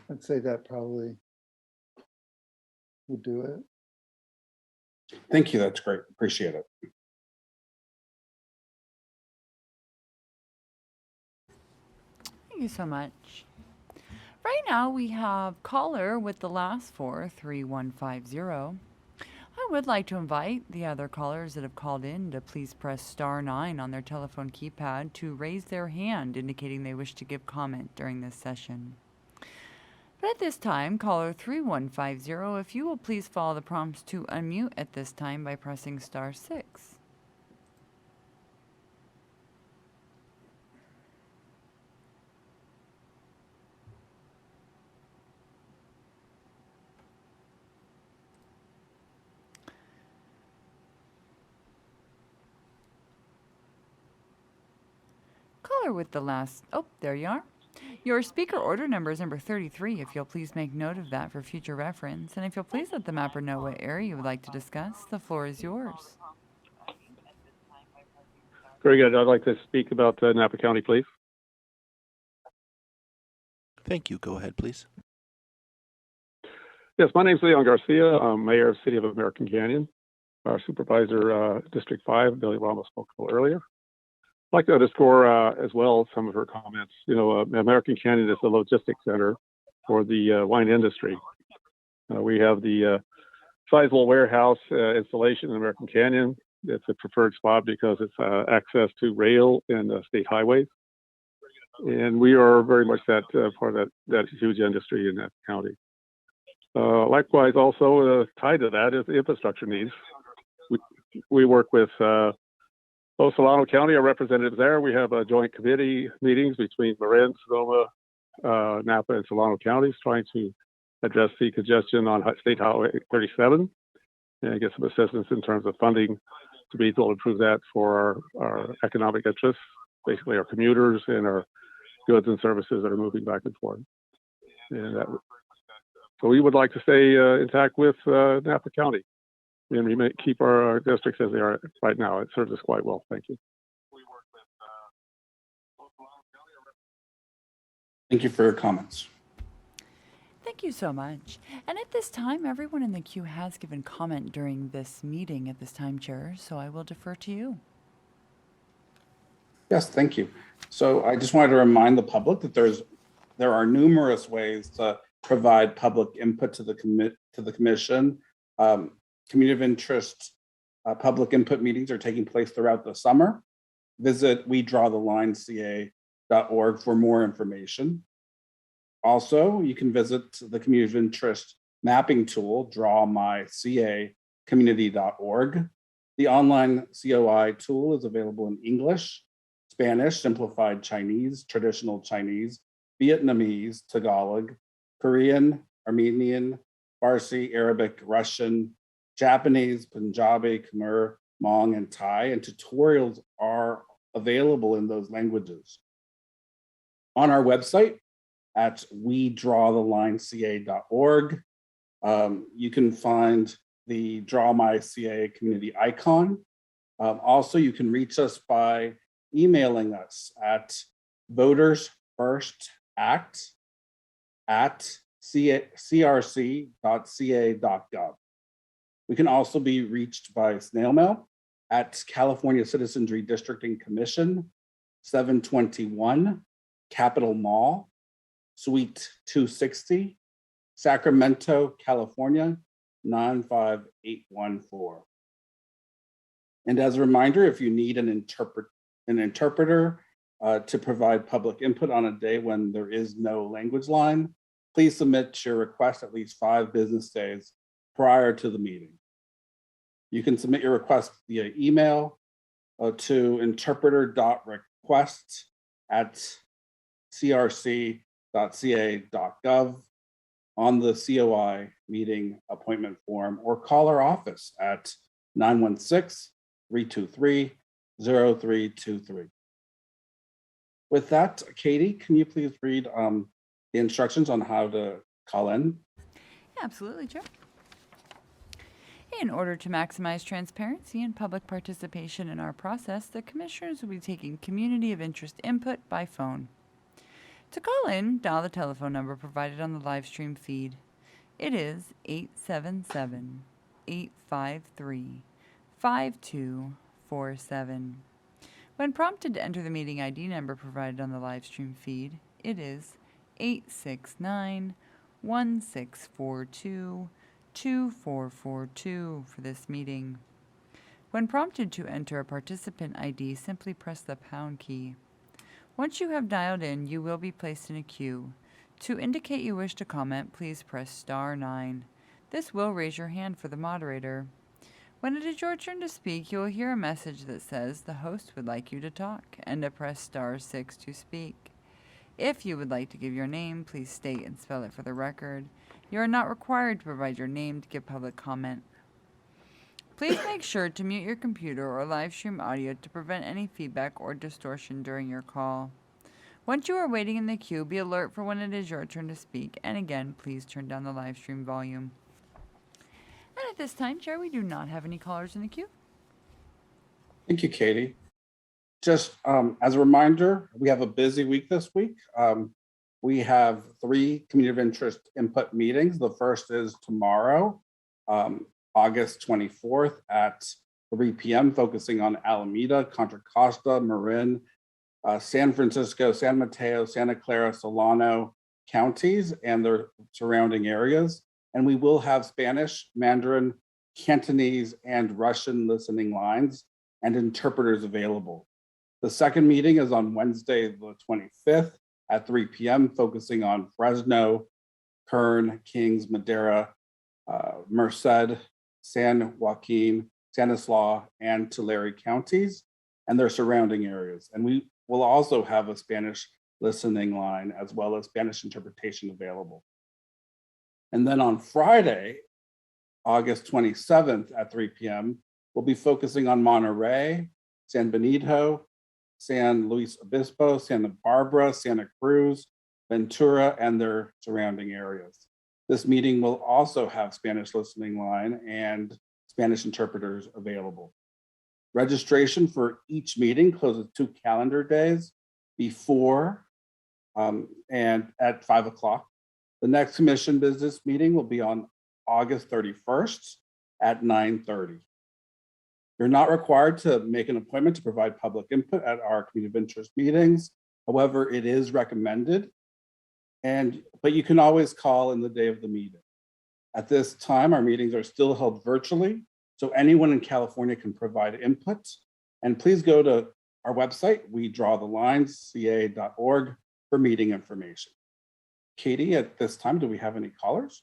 I'd say that probably would do it. Thank you. That's great. Appreciate it. Thank you so much. Right now we have caller with the last 43150. I would like to invite the other callers that have called in to please press *9 on their telephone keypad to raise their hand, indicating they wish to give comment during this session. But at this time, caller 3150, if you will please follow the prompts to unmute at this time by pressing *6. Caller with the last, oh, there you are. Your speaker order number is number 33, if you'll please make note of that for future reference. And if you'll please let the mapper know what area you would like to discuss, the floor is yours. Very good. I'd like to speak about Napa County, please. Thank you. Go ahead, please. Yes, my name is Leon Garcia. I'm mayor of City of American Canyon. Our supervisor, District 5, Billy Ramos, spoke a little earlier. I'd like to underscore as well some of her comments. You know, American Canyon is the logistics center for the wine industry. We have the sizable warehouse installation in American Canyon. It's a preferred spot because it's access to rail and state highways. And we are very much that part of that huge industry in that county. Likewise, also tied to that is the infrastructure needs. We work with both Solano County, our representatives there. We have joint committee meetings between Marin, Sonoma, Napa, and Solano counties trying to address the congestion on State Highway 37 and get some assistance in terms of funding to be able to improve that for our economic interests, basically our commuters and our goods and services that are moving back and forth. And so we would like to stay intact with Napa County. And we may keep our districts as they are right now. It serves us quite well. Thank you. Thank you for your comments. Thank you so much. And at this time, everyone in the queue has given comment during this meeting at this time, Chair, so I will defer to you. Yes, thank you. So I just wanted to remind the public that there are numerous ways to provide public input to the commission. Community of interest public input meetings are taking place throughout the summer. Visit wedrawthelineca.org for more information. Also, you can visit the community of interest mapping tool, drawmycacommunity.org. The online COI tool is available in English, Spanish, simplified Chinese, traditional Chinese, Vietnamese, Tagalog, Korean, Armenian, Farsi, Arabic, Russian, Japanese, Punjabi, Khmer, Hmong, and Thai, and tutorials are available in those languages. On our website at wedrawthelineca.org, you can find the Draw My CA community icon. Also, you can reach us by emailing us at voters first act at crc.ca.gov. We can also be reached by snail mail at California Citizens Redistricting Commission, 721 Capitol Mall, Suite 260, Sacramento, California, 95814. And as a reminder, if you need an interpreter to provide public input on a day when there is no language line, please submit your request at least 5 business days prior to the meeting. You can submit your request via email to interpreter.request@crc.ca.gov on the COI meeting appointment form, or call our office at 916-323-0323. With that, Katie, can you please read the instructions on how to call in? Absolutely, Chair. In order to maximize transparency and public participation in our process, the Commissioners will be taking community of interest input by phone. To call in, dial the telephone number provided on the live stream feed. It is 877-853-5247. When prompted to enter the meeting ID number provided on the live stream feed, it is 869-1642-2442 for this meeting. When prompted to enter a participant ID, simply press the pound key. Once you have dialed in, you will be placed in a queue. To indicate you wish to comment, please press star 9. This will raise your hand for the moderator. When it is your turn to speak, you will hear a message that says the host would like you to talk, and to press star 6 to speak. If you would like to give your name, please state and spell it for the record. You are not required to provide your name to give public comment. Please make sure to mute your computer or live stream audio to prevent any feedback or distortion during your call. Once you are waiting in the queue, be alert for when it is your turn to speak, and again, please turn down the live stream volume. And at this time, Chair, we do not have any callers in the queue. Thank you, Katie. Just as a reminder, we have a busy week this week. We have 3 community of interest input meetings. The first is tomorrow, August 24th at 3 p.m., focusing on Alameda, Contra Costa, Marin, San Francisco, San Mateo, Santa Clara, Solano counties and their surrounding areas. And we will have Spanish, Mandarin, Cantonese, and Russian listening lines and interpreters available. The second meeting is on Wednesday, the 25th at 3 p.m., focusing on Fresno, Kern, Kings, Madera, Merced, San Joaquin, Stanislaus, and Tulare counties and their surrounding areas. And we will also have a Spanish listening line as well as Spanish interpretation available. And then on Friday, August 27th at 3 p.m., we'll be focusing on Monterey, San Benito, San Luis Obispo, Santa Barbara, Santa Cruz, Ventura, and their surrounding areas. This meeting will also have Spanish listening line and Spanish interpreters available. Registration for each meeting closes 2 calendar days before and at 5 o'clock. The next commission business meeting will be on August 31st at 9:30. You're not required to make an appointment to provide public input at our community of interest meetings. However, it is recommended, but you can always call in the day of the meeting. At this time, our meetings are still held virtually, so anyone in California can provide input. And please go to our website, wedrawthelines.ca.org, for meeting information. Katie, at this time, do we have any callers?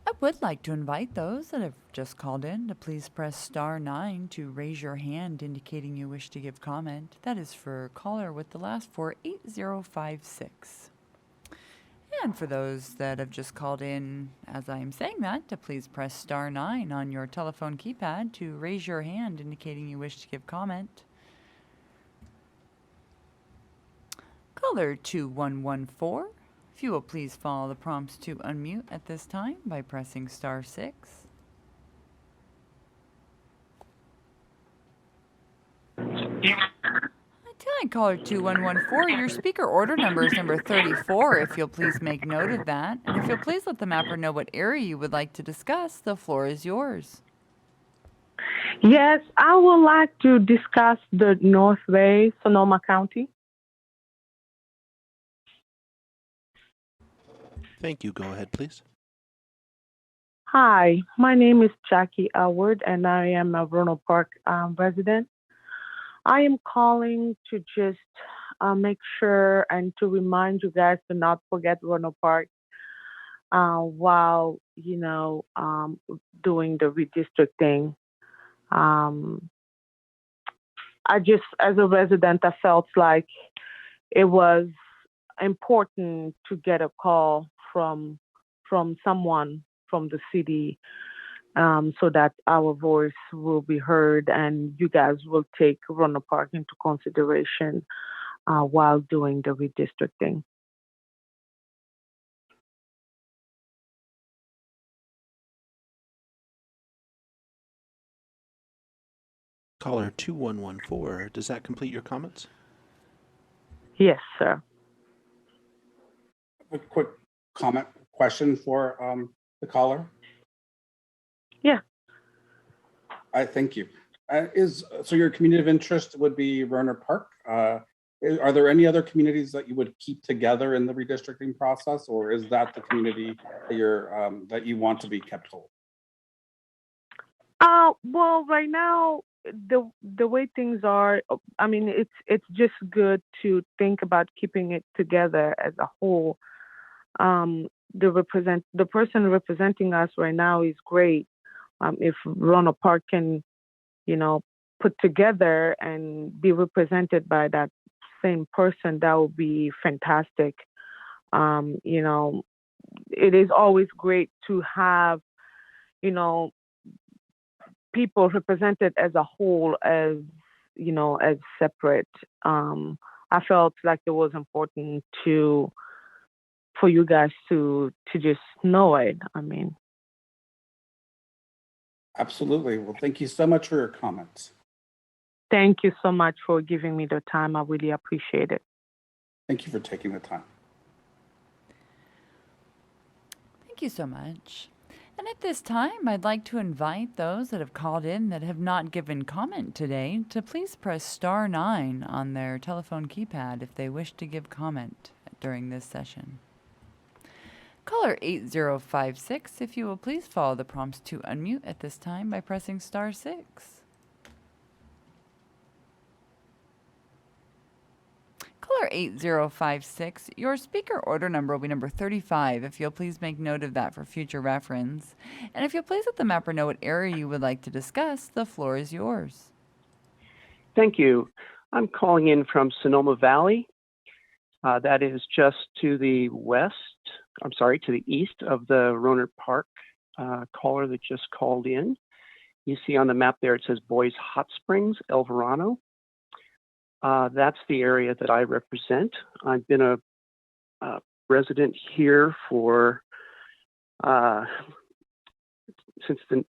I would like to invite those that have just called in to please press star 9 to raise your hand indicating you wish to give comment. That is for caller with the last 4 8056. And for those that have just called in as I am saying that, to please press star 9 on your telephone keypad to raise your hand indicating you wish to give comment. Caller 2114. If you will please follow the prompts to unmute at this time by pressing star 6. I tell Hi, caller 2114. Your speaker order number is number 34, if you'll please make note of that. And if you'll please let the mapper know what area you would like to discuss, the floor is yours. Yes, I would like to discuss the Northway, Sonoma County. Thank you. Go ahead, please. Hi, my name is Jackie Elwood, and I am a Roanoke Park resident. I am calling to just make sure and to remind you guys to not forget Roanoke Park while, doing the redistricting. I just, as a resident, I felt like it was important to get a call from someone from the city so that our voice will be heard and you guys will take Roanoke Park into consideration while doing the redistricting. Caller 2114, does that complete your comments? Yes, sir. A quick question for the caller. Yeah. I thank you. So your community of interest would be Roanoke Park. Are there any other communities that you would keep together in the redistricting process, or is that the community that that you want to be kept whole? Well, right now, the way things are, I mean, it's just good to think about keeping it together as a whole. The person representing us right now is great. If Roanoke Park can, put together and be represented by that same person, that would be fantastic. It is always great to have, people represented as a whole, as as separate. I felt like it was important for you guys to just know it. I mean, absolutely. Well, thank you so much for your comments. Thank you so much for giving me the time. I really appreciate it. Thank you for taking the time. Thank you so much. And at this time, I'd like to invite those that have called in that have not given comment today to please press star 9 on their telephone keypad if they wish to give comment during this session. Caller 8056, if you will please follow the prompts to unmute at this time by pressing star 6. Caller 8056, your speaker order number will be number 35, if you'll please make note of that for future reference. And if you'll please let the mapper know what area you would like to discuss, the floor is yours. Thank you. I'm calling in from Sonoma Valley. That is just to the to the east of the Roanoke Park caller that just called in. You see on the map there, it says Boys Hot Springs, El Verano. That's the area that I represent. I've been a resident here for since the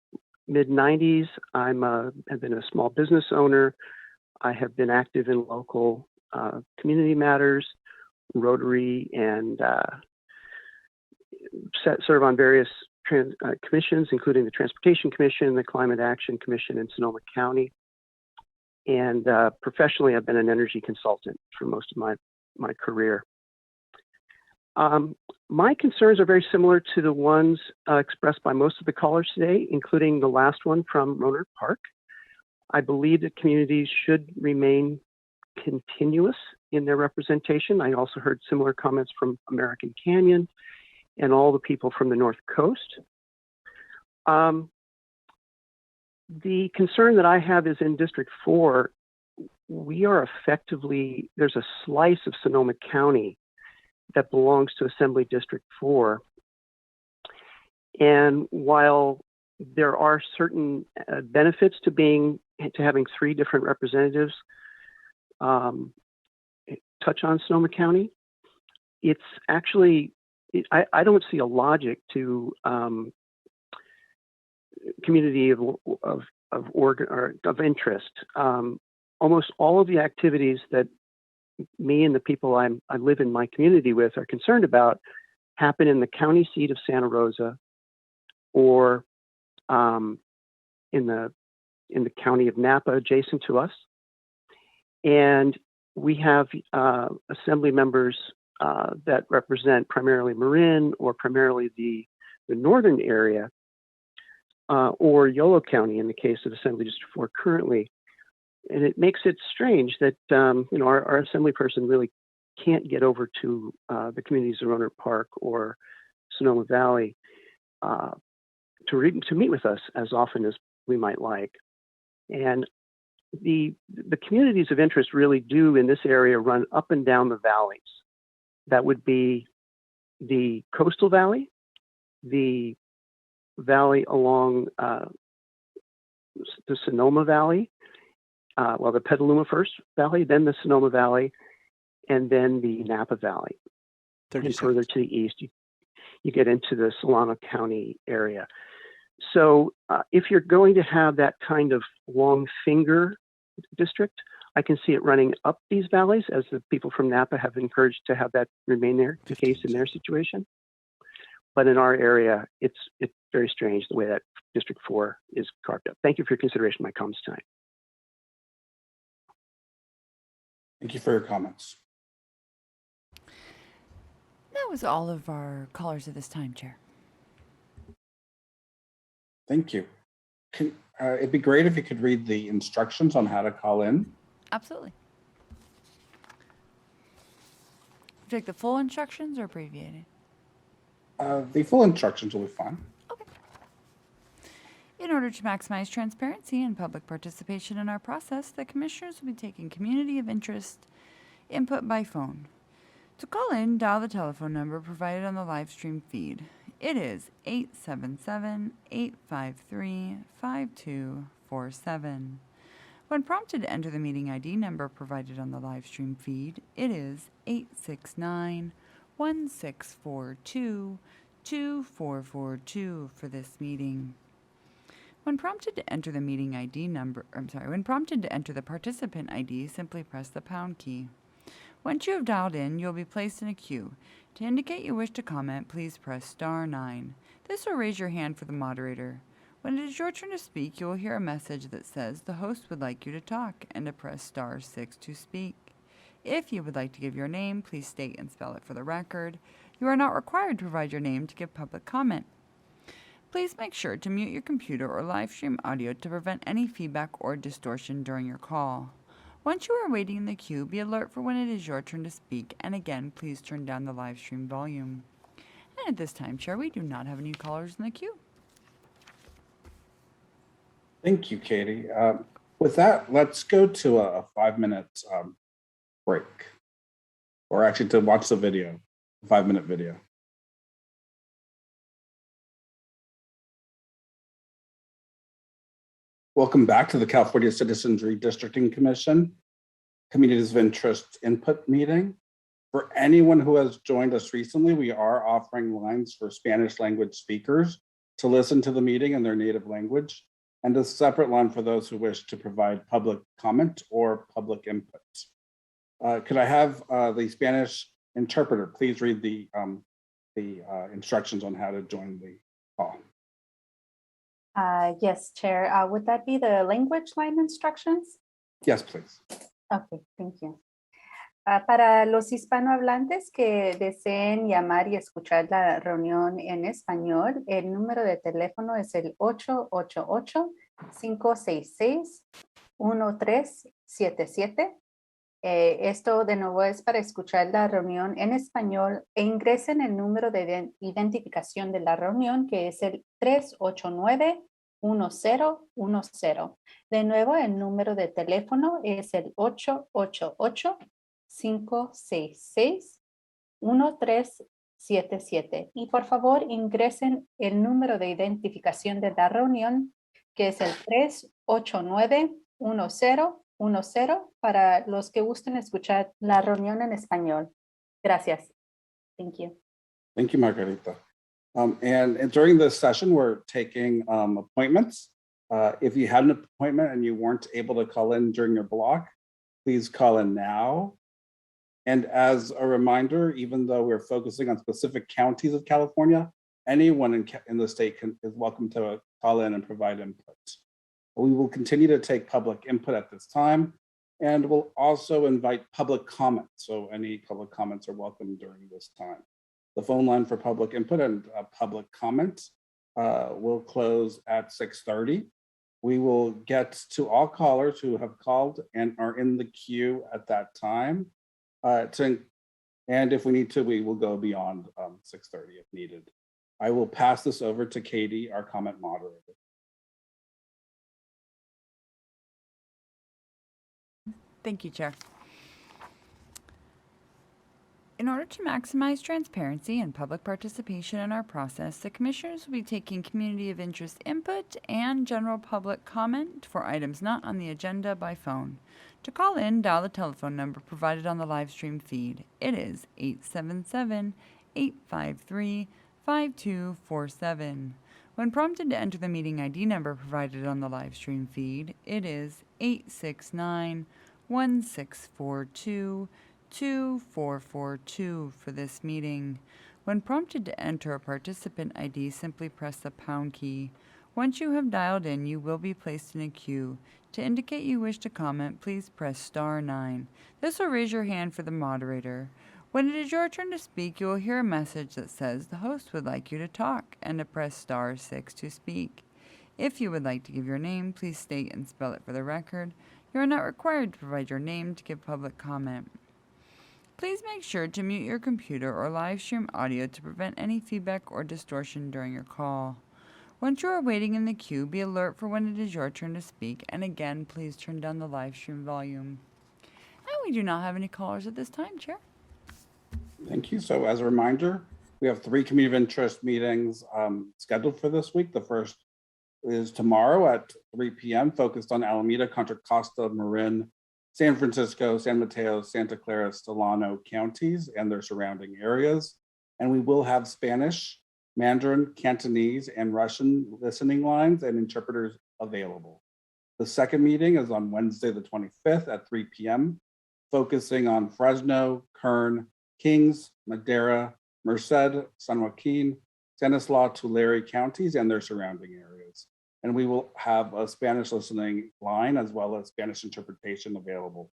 mid-90s. I've been a small business owner. I have been active in local community matters, Rotary, and serve on various commissions, including the Transportation Commission, the Climate Action Commission in Sonoma County. And professionally, I've been an energy consultant for most of my career. My concerns are very similar to the ones expressed by most of the callers today, including the last one from Roanoke Park. I believe that communities should remain continuous in their representation. I also heard similar comments from American Canyon and all the people from the North Coast. The concern that I have is in District 4, we are effectively, there's a slice of Sonoma County that belongs to Assembly District 4. And while there are certain benefits to having 3 different representatives touch on Sonoma County, it's actually, I don't see a logic to community of interest. Almost all of the activities that me and the people I live in my community with are concerned about happen in the county seat of Santa Rosa or in the county of Napa adjacent to us. And we have assembly members that represent primarily Marin or primarily the northern area, or Yolo County in the case of Assembly District 4 currently. And it makes it strange that our assembly person really can't get over to the communities of Roanoke Park or Sonoma Valley to meet with us as often as we might like. And the communities of interest really do in this area run up and down the valleys. That would be the coastal valley, the valley along the Sonoma Valley, the Petaluma first Valley, then the Sonoma Valley, and then the Napa Valley. And further to the east, you get into the Solano County area. So if you're going to have that kind of long finger district, I can see it running up these valleys, as the people from Napa have encouraged to have that remain there, the case in their situation. But in our area, it's very strange the way that District 4 is carved up. Thank you for your consideration of my comments tonight. Thank you for your comments. That was all of our callers at this time, Chair. Thank you. It'd be great if you could read the instructions on how to call in. Absolutely. Would you like the full instructions or abbreviated? The full instructions will be fine. In order to maximize transparency and public participation in our process, the commissioners will be taking community of interest input by phone. To call in, dial the telephone number provided on the live stream feed. It is 877-853-5247. When prompted to enter the meeting ID number provided on the live stream feed, it is 869-1642-2442 for this meeting. When prompted to enter the meeting ID number, when prompted to enter the participant ID, simply press the pound key. Once you have dialed in, you'll be placed in a queue. To indicate you wish to comment, please press *9. This will raise your hand for the moderator. When it is your turn to speak, you will hear a message that says the host would like you to talk and to press *6 to speak. If you would like to give your name, please state and spell it for the record. You are not required to provide your name to give public comment. Please make sure to mute your computer or live stream audio to prevent any feedback or distortion during your call. Once you are waiting in the queue, be alert for when it is your turn to speak, and again, please turn down the live stream volume. And at this time, Chair, we do not have any callers in the queue. Thank you, Katie. With that, let's go to a 5-minute break, or actually to watch the video, 5-minute video. Welcome back to the California Citizens Redistricting Commission Communities of Interest Input Meeting. For anyone who has joined us recently, we are offering lines for Spanish language speakers to listen to the meeting in their native language, and a separate line for those who wish to provide public comment or public input. Could I have the Spanish interpreter please read the instructions on how to join the call? Yes, Chair. Would that be the language line instructions? Yes, please. Okay, thank you. Para los hispanohablantes que deseen llamar y escuchar la reunión en español, el número de teléfono es el 888-566-1377. Esto de nuevo es para escuchar la reunión en español e ingresen el número de identificación de la reunión, que es el 389-1010. De nuevo, el número de teléfono es el 888-566-1377. Y por favor, ingresen el número de identificación de la reunión, que es el 389-1010, para los que gusten escuchar la reunión en español. Gracias. Thank you. Thank you, Margarita. And during this session, we're taking appointments. If you had an appointment and you weren't able to call in during your block, please call in now. And as a reminder, even though we're focusing on specific counties of California, anyone in the state is welcome to call in and provide input. We will continue to take public input at this time, and we'll also invite public comment. So any public comments are welcome during this time. The phone line for public input and public comment will close at 6:30. We will get to all callers who have called and are in the queue at that time. And if we need to, we will go beyond 6:30 if needed. I will pass this over to Katie, our comment moderator. Thank you, Chair. In order to maximize transparency and public participation in our process, the Commissioners will be taking community of interest input and general public comment for items not on the agenda by phone. To call in, dial the telephone number provided on the live stream feed. It is 877-853-5247. When prompted to enter the meeting ID number provided on the live stream feed, it is 869-1642-2442 for this meeting. When prompted to enter a participant ID, simply press the pound key. Once you have dialed in, you will be placed in a queue. To indicate you wish to comment, please press *9. This will raise your hand for the moderator. When it is your turn to speak, you will hear a message that says the host would like you to talk and to press *6 to speak. If you would like to give your name, please state and spell it for the record. You are not required to provide your name to give public comment. Please make sure to mute your computer or live stream audio to prevent any feedback or distortion during your call. Once you are waiting in the queue, be alert for when it is your turn to speak, and again, please turn down the live stream volume. And we do not have any callers at this time, Chair. Thank you. So as a reminder, we have 3 community of interest meetings scheduled for this week. The first is tomorrow at 3 p.m. focused on Alameda, Contra Costa, Marin, San Francisco, San Mateo, Santa Clara, Solano counties and their surrounding areas. And we will have Spanish, Mandarin, Cantonese, and Russian listening lines and interpreters available. The second meeting is on Wednesday, the 25th at 3 p.m., focusing on Fresno, Kern, Kings, Madera, Merced, San Joaquin, Stanislaus, Tulare counties and their surrounding areas. And we will have a Spanish listening line as well as Spanish interpretation available.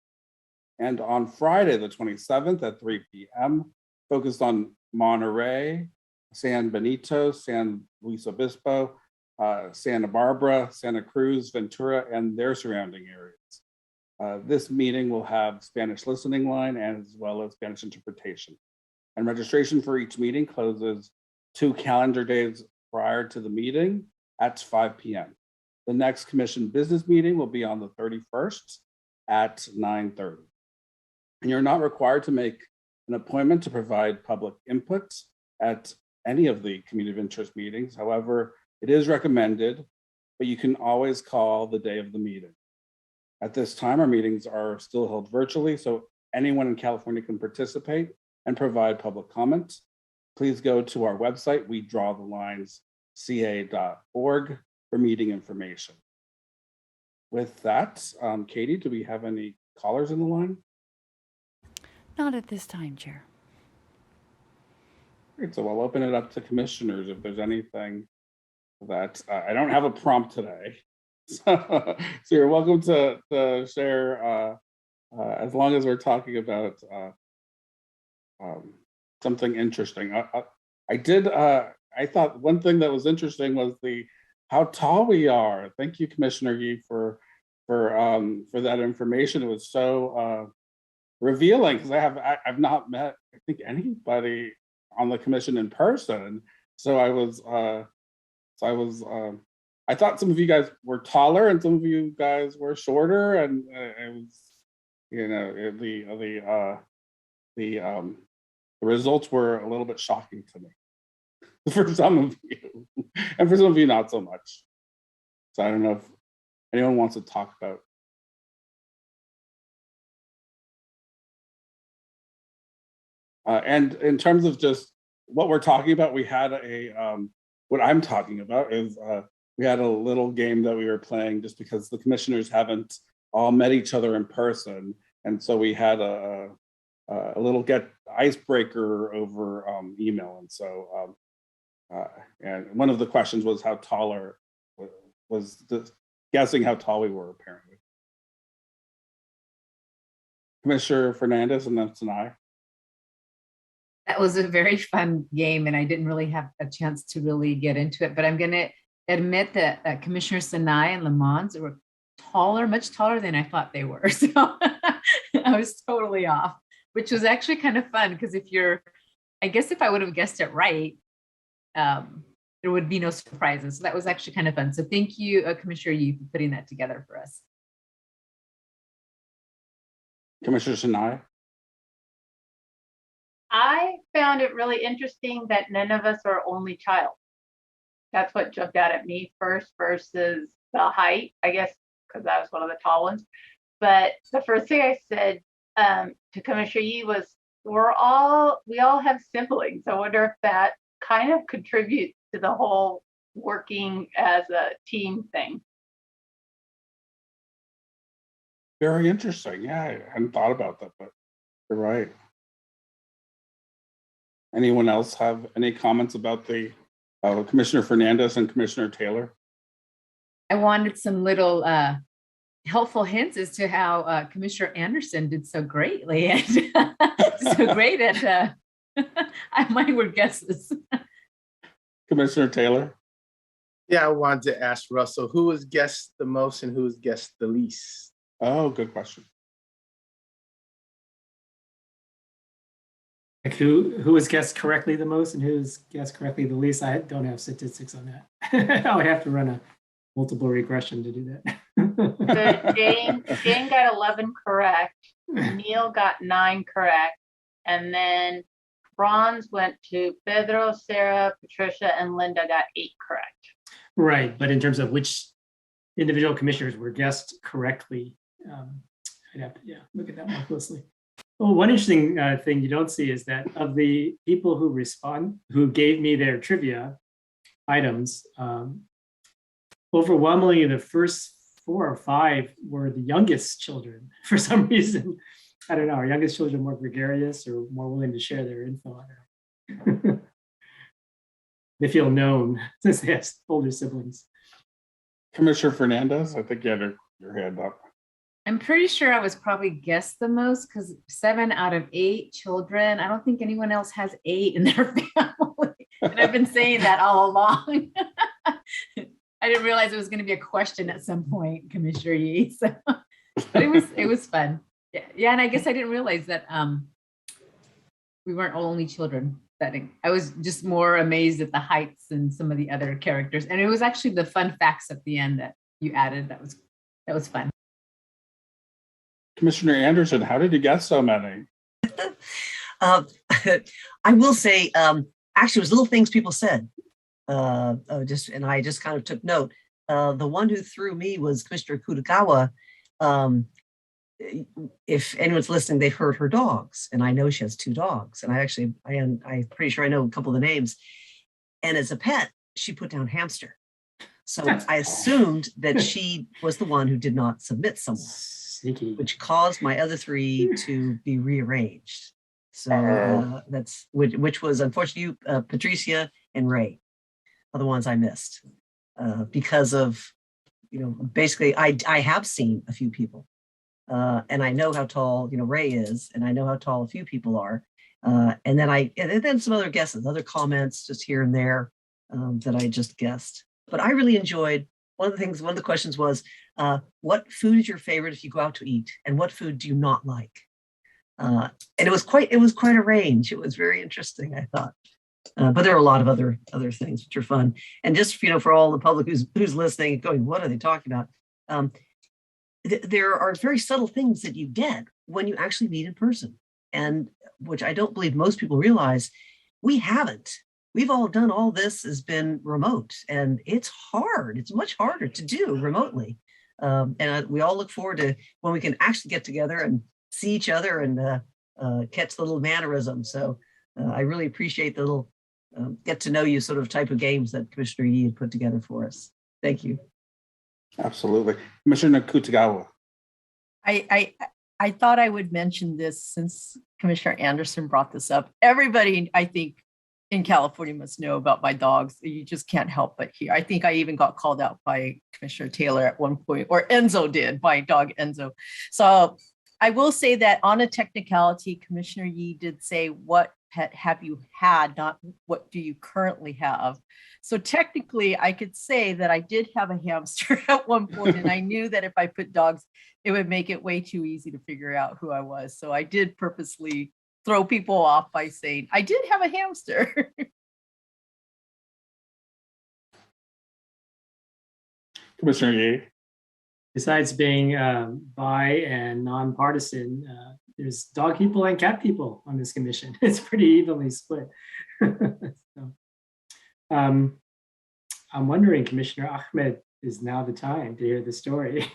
And on Friday, the 27th at 3 p.m., focused on Monterey, San Benito, San Luis Obispo, Santa Barbara, Santa Cruz, Ventura, and their surrounding areas. This meeting will have Spanish listening line as well as Spanish interpretation. And registration for each meeting closes 2 calendar days prior to the meeting at 5 p.m. The next commission business meeting will be on the 31st at 9:30. And you're not required to make an appointment to provide public input at any of the community of interest meetings. However, it is recommended, but you can always call the day of the meeting. At this time, our meetings are still held virtually, so anyone in California can participate and provide public comments. Please go to our website, wedrawthelines.ca.org for meeting information. With that, Katie, do we have any callers in the line? Not at this time, Chair. Great, so I'll open it up to commissioners if there's anything that I don't have a prompt today. So you're welcome to share as long as we're talking about something interesting. I thought one thing that was interesting was how tall we are. Thank you, Commissioner Yee, for that information. It was so revealing because I've not met, I think, anybody on the commission in person. So I thought some of you guys were taller and some of you guys were shorter, and it was, you know, the results were a little bit shocking to me for some of you, and for some of you not so much. So I don't know if anyone wants to talk about. And in terms of just what we're talking about, we had what I'm talking about is we had a little game that we were playing just because the commissioners haven't all met each other in person. And so we had a little icebreaker over email. And so, and one of the questions was how taller was guessing how tall we were, apparently. Commissioner Fernandez, and then Sinai. That was a very fun game, and I didn't really have a chance to really get into it, but I'm going to admit that Commissioner Sinai and Lamont were taller, much taller than I thought they were. So I was totally off, which was actually kind of fun because I guess if I would have guessed it right, there would be no surprises. So that was actually kind of fun. So thank you, Commissioner Yee, for putting that together for us. Commissioner Sinai. I found it really interesting that none of us are only child. That's what jumped out at me first versus the height, I guess, because I was one of the tall ones. But the first thing I said to Commissioner Yee was, we all have siblings. I wonder if that kind of contributes to the whole working as a team thing. Very interesting. Yeah, I hadn't thought about that, but you're right. Anyone else have any comments about the Commissioner Fernandez and Commissioner Taylor? I wanted some little helpful hints as to how Commissioner Anderson did so greatly and so great at mine were guesses. Commissioner Taylor? Yeah, I wanted to ask Russell, who was guessed the most and who was guessed the least? Oh, good question. Like who was guessed correctly the most and who's guessed correctly the least? I don't have statistics on that. I would have to run a multiple regression to do that. So Jane got 11 correct. Neil got 9 correct. And then bronze went to Pedro, Sarah, Patricia, and Linda got 8 correct. Right, but in terms of which individual commissioners were guessed correctly, I'd have to look at that more closely. Well, one interesting thing you don't see is that of the people who gave me their trivia items, overwhelmingly the first 4 or 5 were the youngest children. For some reason, I don't know, our youngest children are more gregarious or more willing to share their info. I don't know. They feel known since they have older siblings. Commissioner Fernandez, I think you had your hand up. I'm pretty sure I was probably guessed the most because 7 out of 8 children, I don't think anyone else has 8 in their family. And I've been saying that all along. I didn't realize it was going to be a question at some point, Commissioner Yee. So, but it was fun. Yeah, and I guess I didn't realize that we weren't all only children. I was just more amazed at the heights and some of the other characters. And it was actually the fun facts at the end that you added. That was fun. Commissioner Anderson, how did you guess so many? I will say, actually, it was little things people said. And I just kind of took note. The one who threw me was Commissioner Kutagawa. If anyone's listening, they've heard her dogs, and I know she has 2 dogs. And I'm pretty sure I know a couple of the names. And as a pet, she put down hamster. So I assumed that she was the one who did not submit someone, which caused my other 3 to be rearranged. So that's which was unfortunately Patricia and Ray are the ones I missed because of, basically I have seen a few people. And I know how tall, Ray is, and I know how tall a few people are. And then some other guesses, other comments just here and there that I just guessed. But I really enjoyed one of the questions was, what food is your favorite if you go out to eat? And what food do you not like? And it was quite a range. It was very interesting, I thought. But there are a lot of other things which are fun. And just, for all the public who's listening and going, what are they talking about? There are very subtle things that you get when you actually meet in person, and which I don't believe most people realize. We haven't. We've all done all this has been remote, and it's hard. It's much harder to do remotely. And we all look forward to when we can actually get together and see each other and catch the little mannerisms. So I really appreciate the little get to know you sort of type of games that Commissioner Yee had put together for us. Thank you. Absolutely. Commissioner Kutagawa. I thought I would mention this since Commissioner Anderson brought this up. Everybody, I think, in California must know about my dogs. You just can't help but hear. I think I even got called out by Commissioner Taylor at one point, or Enzo did, my dog Enzo. So I will say that on a technicality, Commissioner Yee did say, what pet have you had, not what do you currently have. So technically I could say that I did have a hamster at one point, and I knew that if I put dogs, it would make it way too easy to figure out who I was. So I did purposely throw people off by saying, I did have a hamster. Commissioner Yee. Besides being bi and nonpartisan, there's dog people and cat people on this commission. It's pretty evenly split. So, I'm wondering, Commissioner Ahmed, is now the time to hear the story?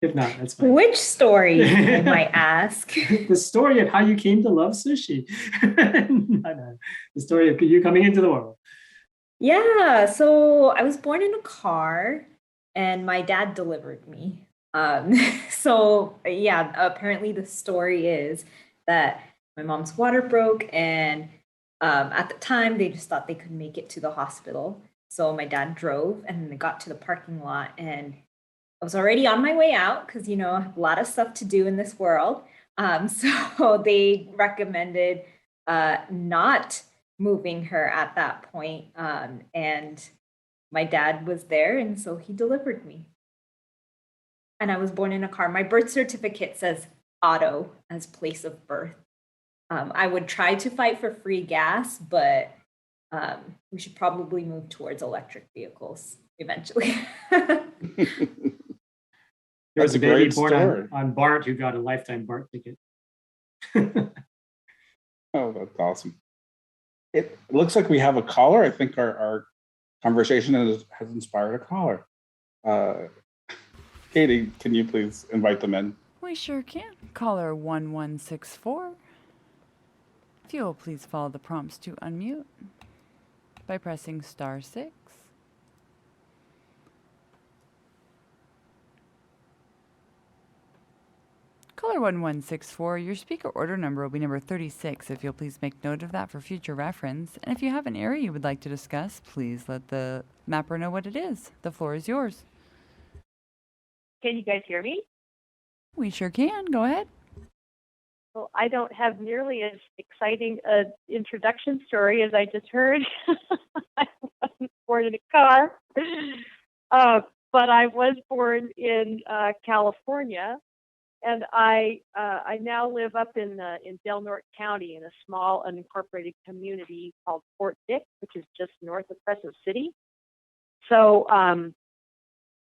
If not, that's fine. Which story, I might ask? The story of how you came to love sushi. No. The story of you coming into the world. Yeah, so I was born in a car and my dad delivered me. So yeah, apparently the story is that my mom's water broke, and at the time they just thought they could make it to the hospital. So my dad drove, and then they got to the parking lot, and I was already on my way out because, you know, I have a lot of stuff to do in this world. So they recommended not moving her at that point. And my dad was there, and so he delivered me. And I was born in a car. My birth certificate says Otto as place of birth. I would try to fight for free gas, but we should probably move towards electric vehicles eventually. There was a baby born on BART who got a lifetime BART ticket. Oh, that's awesome. It looks like we have a caller. I think our conversation has inspired a caller. Katie, can you please invite them in? We sure can. Caller 1164. If you will please follow the prompts to unmute by pressing *6. Caller 1164, your speaker order number will be number 36. If you'll please make note of that for future reference. And if you have an area you would like to discuss, please let the mapper know what it is. The floor is yours. Can you guys hear me? We sure can. Go ahead. Well, I don't have nearly as exciting an introduction story as I just heard. I wasn't born in a car, but I was born in California, and I now live up in Del Norte County in a small unincorporated community called Fort Dick, which is just north of Crescent City. So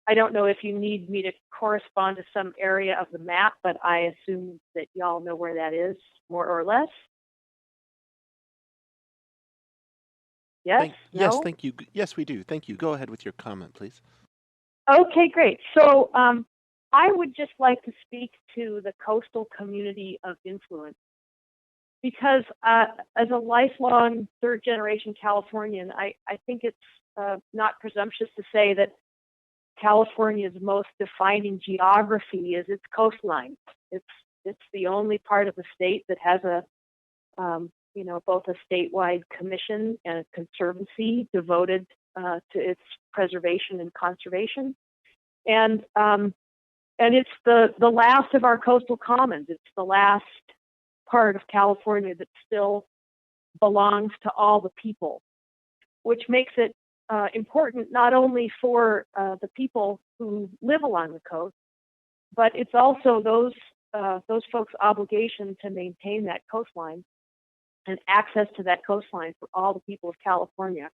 I don't know if you need me to correspond to some area of the map, but I assume that y'all know where that is, more or less. Yes? Yes, No? thank you. Yes, we do. Thank you. Go ahead with your comment, please. Okay, great. So I would just like to speak to the coastal community of influence, because as a lifelong third-generation Californian, I think it's not presumptuous to say that California's most defining geography is its coastline. It's the only part of the state that has a both a statewide commission and a conservancy devoted to its preservation and conservation, and it's the last of our coastal commons. It's the last part of California that still belongs to all the people, which makes it important not only for the people who live along the coast, but it's also those folks' obligation to maintain that coastline and access to that coastline for all the people of California.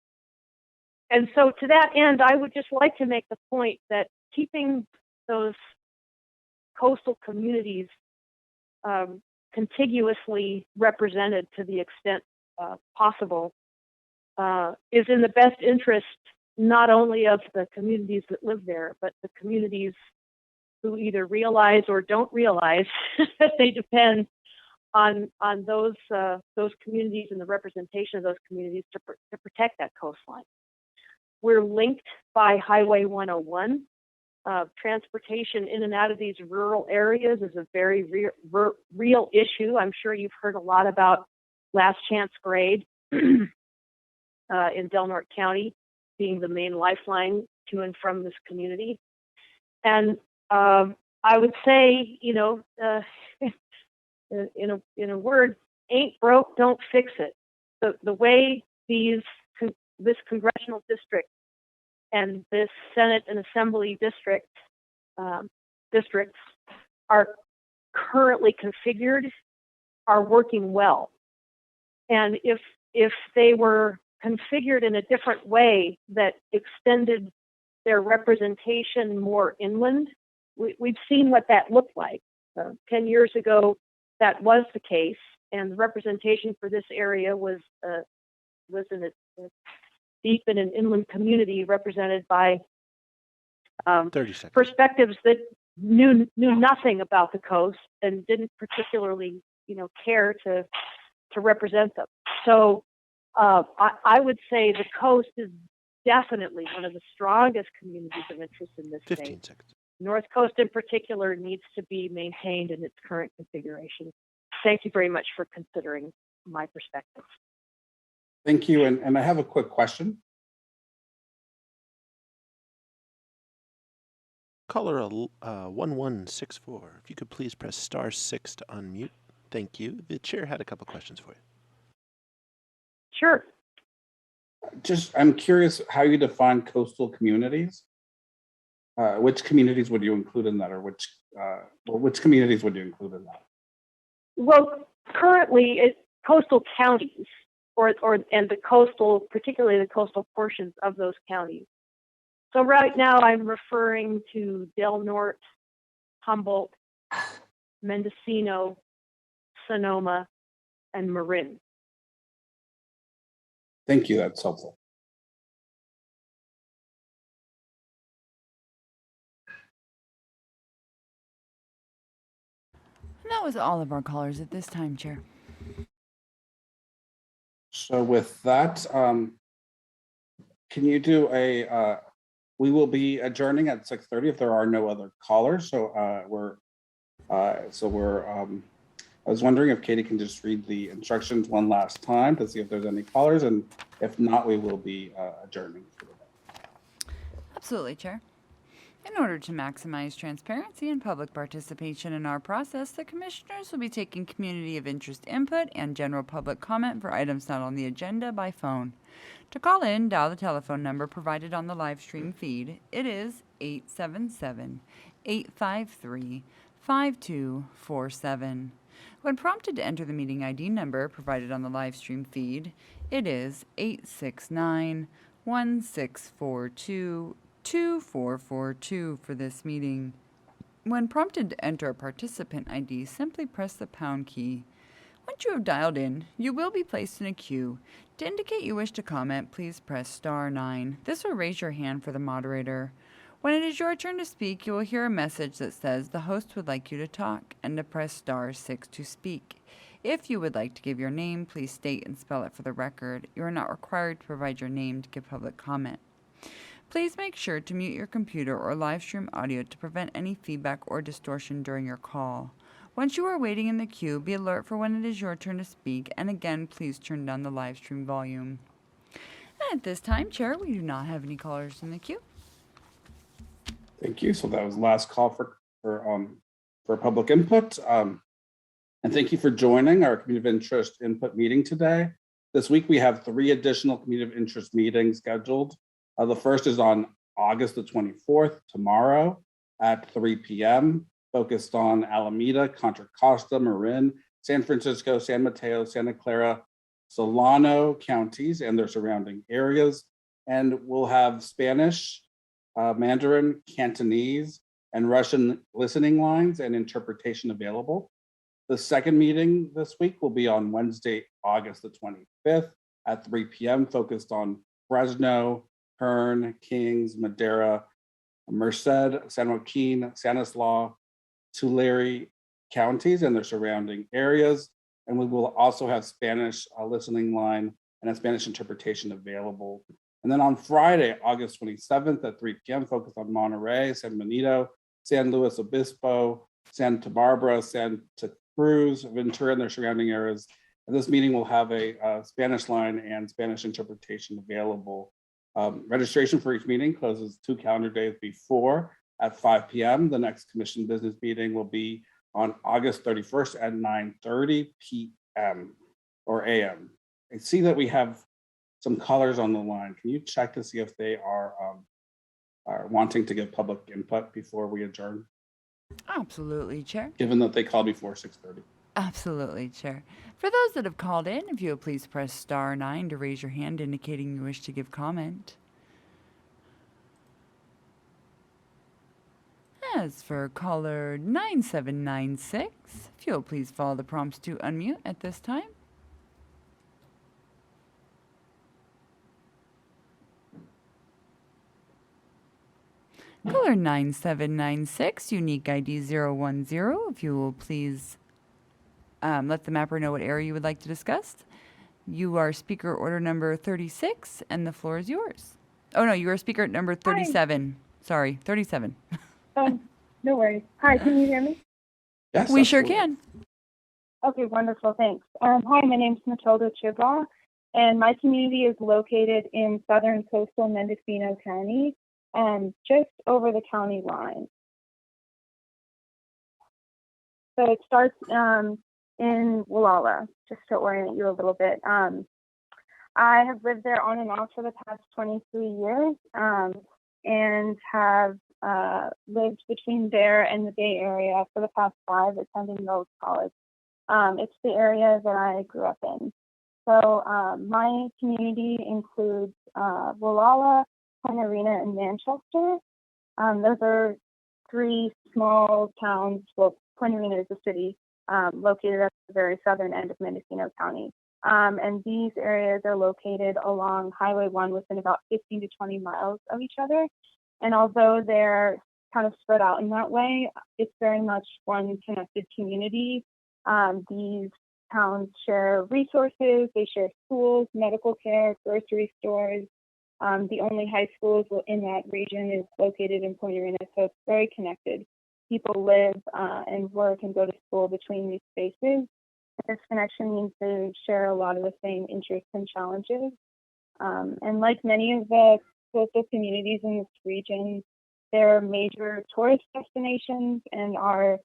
And so to that end, I would just like to make the point that keeping those coastal communities contiguously represented to the extent possible is in the best interest not only of the communities that live there, but the communities who either realize or don't realize that they depend on those communities and the representation of those communities to protect that coastline. We're linked by Highway 101 transportation in and out of these rural areas is a very real issue. I'm sure you've heard a lot about last chance grade in Del Norte County being the main lifeline to and from this community. And I would say, you know, in a word, ain't broke, don't fix it. The way this congressional district and this Senate and Assembly districts are currently configured are working well. And if they were configured in a different way that extended their representation more inland, we've seen what that looked like. 10 years ago, that was the case, and the representation for this area was in a deep in an inland community represented by 30 seconds. Perspectives that knew nothing about the coast and didn't particularly, you know, care to represent them. So I would say the coast is definitely one of the strongest communities of interest in this 15 state. seconds. North Coast in particular needs to be maintained in its current configuration. Thank you very much for considering my perspective. Thank you. And I have a quick question. Caller 1164. If you could please press *6 to unmute. Thank you. The chair had a couple questions for you. Sure. I'm curious how you define coastal communities. Which communities would you include in that, or which communities would you include in that? Well, currently, coastal counties, and the coastal, particularly the coastal portions of those counties. So right now, I'm referring to Del Norte, Humboldt, Mendocino, Sonoma, and Marin. Thank you. That's helpful. And that was all of our callers at this time, Chair. So with that, can you do we will be adjourning at 6:30 if there are no other callers. So I was wondering if Katie can just read the instructions one last time to see if there's any callers, and if not, we will be adjourning for the day. Absolutely, Chair. In order to maximize transparency and public participation in our process, the Commissioners will be taking community of interest input and general public comment for items not on the agenda by phone. To call in, dial the telephone number provided on the live stream feed. It is 877-853-5247. When prompted to enter the meeting ID number provided on the live stream feed, it is 869-1642-2442 for this meeting. When prompted to enter a participant ID, simply press the pound key. Once you have dialed in, you will be placed in a queue. To indicate you wish to comment, please press *9. This will raise your hand for the moderator. When it is your turn to speak, you will hear a message that says the host would like you to talk and to press *6 to speak. If you would like to give your name, please state and spell it for the record. You are not required to provide your name to give public comment. Please make sure to mute your computer or live stream audio to prevent any feedback or distortion during your call. Once you are waiting in the queue, be alert for when it is your turn to speak, and again, please turn down the live stream volume. And at this time, Chair, we do not have any callers in the queue. Thank you. So that was the last call for public input. And thank you for joining our Community of Interest input meeting today. This week, we have 3 additional Community of Interest meetings scheduled. The first is on August the 24th, tomorrow at 3 p.m., focused on Alameda, Contra Costa, Marin, San Francisco, San Mateo, Santa Clara, Solano counties and their surrounding areas. And we'll have Spanish, Mandarin, Cantonese, and Russian listening lines and interpretation available. The second meeting this week will be on Wednesday, August the 25th at 3 p.m., focused on Fresno, Kern, Kings, Madera, Merced, San Joaquin, Stanislaus, Tulare counties and their surrounding areas. And we will also have Spanish listening line and a Spanish interpretation available And then on Friday, August 27th at 3 p.m., focus on Monterey, San Benito, San Luis Obispo, Santa Barbara, Santa Cruz, Ventura, and their surrounding areas. And this meeting will have a Spanish line and Spanish interpretation available. Registration for each meeting closes 2 calendar days before at 5 p.m. The next commission business meeting will be on August 31st at 9:30 p.m. or a.m. I see that we have some callers on the line. Can you check to see if they are wanting to give public input before we adjourn? Absolutely, Chair. Given that they called before 6:30. Absolutely, Chair. For those that have called in, if you will please press star 9 to raise your hand indicating you wish to give comment. As for caller 9796, if you'll please follow the prompts to unmute at this time. Caller 9796, unique ID 010, if you will please let the mapper know what area you would like to discuss. You are speaker order number 36, and the floor is yours. Oh, no, you are speaker number 37. Hi. Sorry, 37. No worries. Hi, can you hear me? Yes, we sure can. Okay, wonderful, thanks. Hi, my name's Matilda Chiblaw, and my community is located in southern coastal Mendocino County, just over the county line. So it starts in Wallala, just to orient you a little bit. I have lived there on and off for the past 23 years and have lived between there and the Bay Area for the past 5, attending Rhodes College. It's the area that I grew up in. So my community includes Wallala, Marina, and Manchester. Those are 3 small towns. Well, Point Arena is a city located at the very southern end of Mendocino County. And these areas are located along Highway 1 within about 15 to 20 miles of each other. And although they're kind of spread out in that way, it's very much one connected community. These towns share resources, they share schools, medical care, grocery stores. The only high schools in that region is located in Point Arena, so it's very connected. People live and work and go to school between these spaces. This connection means they share a lot of the same interests and challenges. And like many of the coastal communities in this region, they're major tourist destinations and are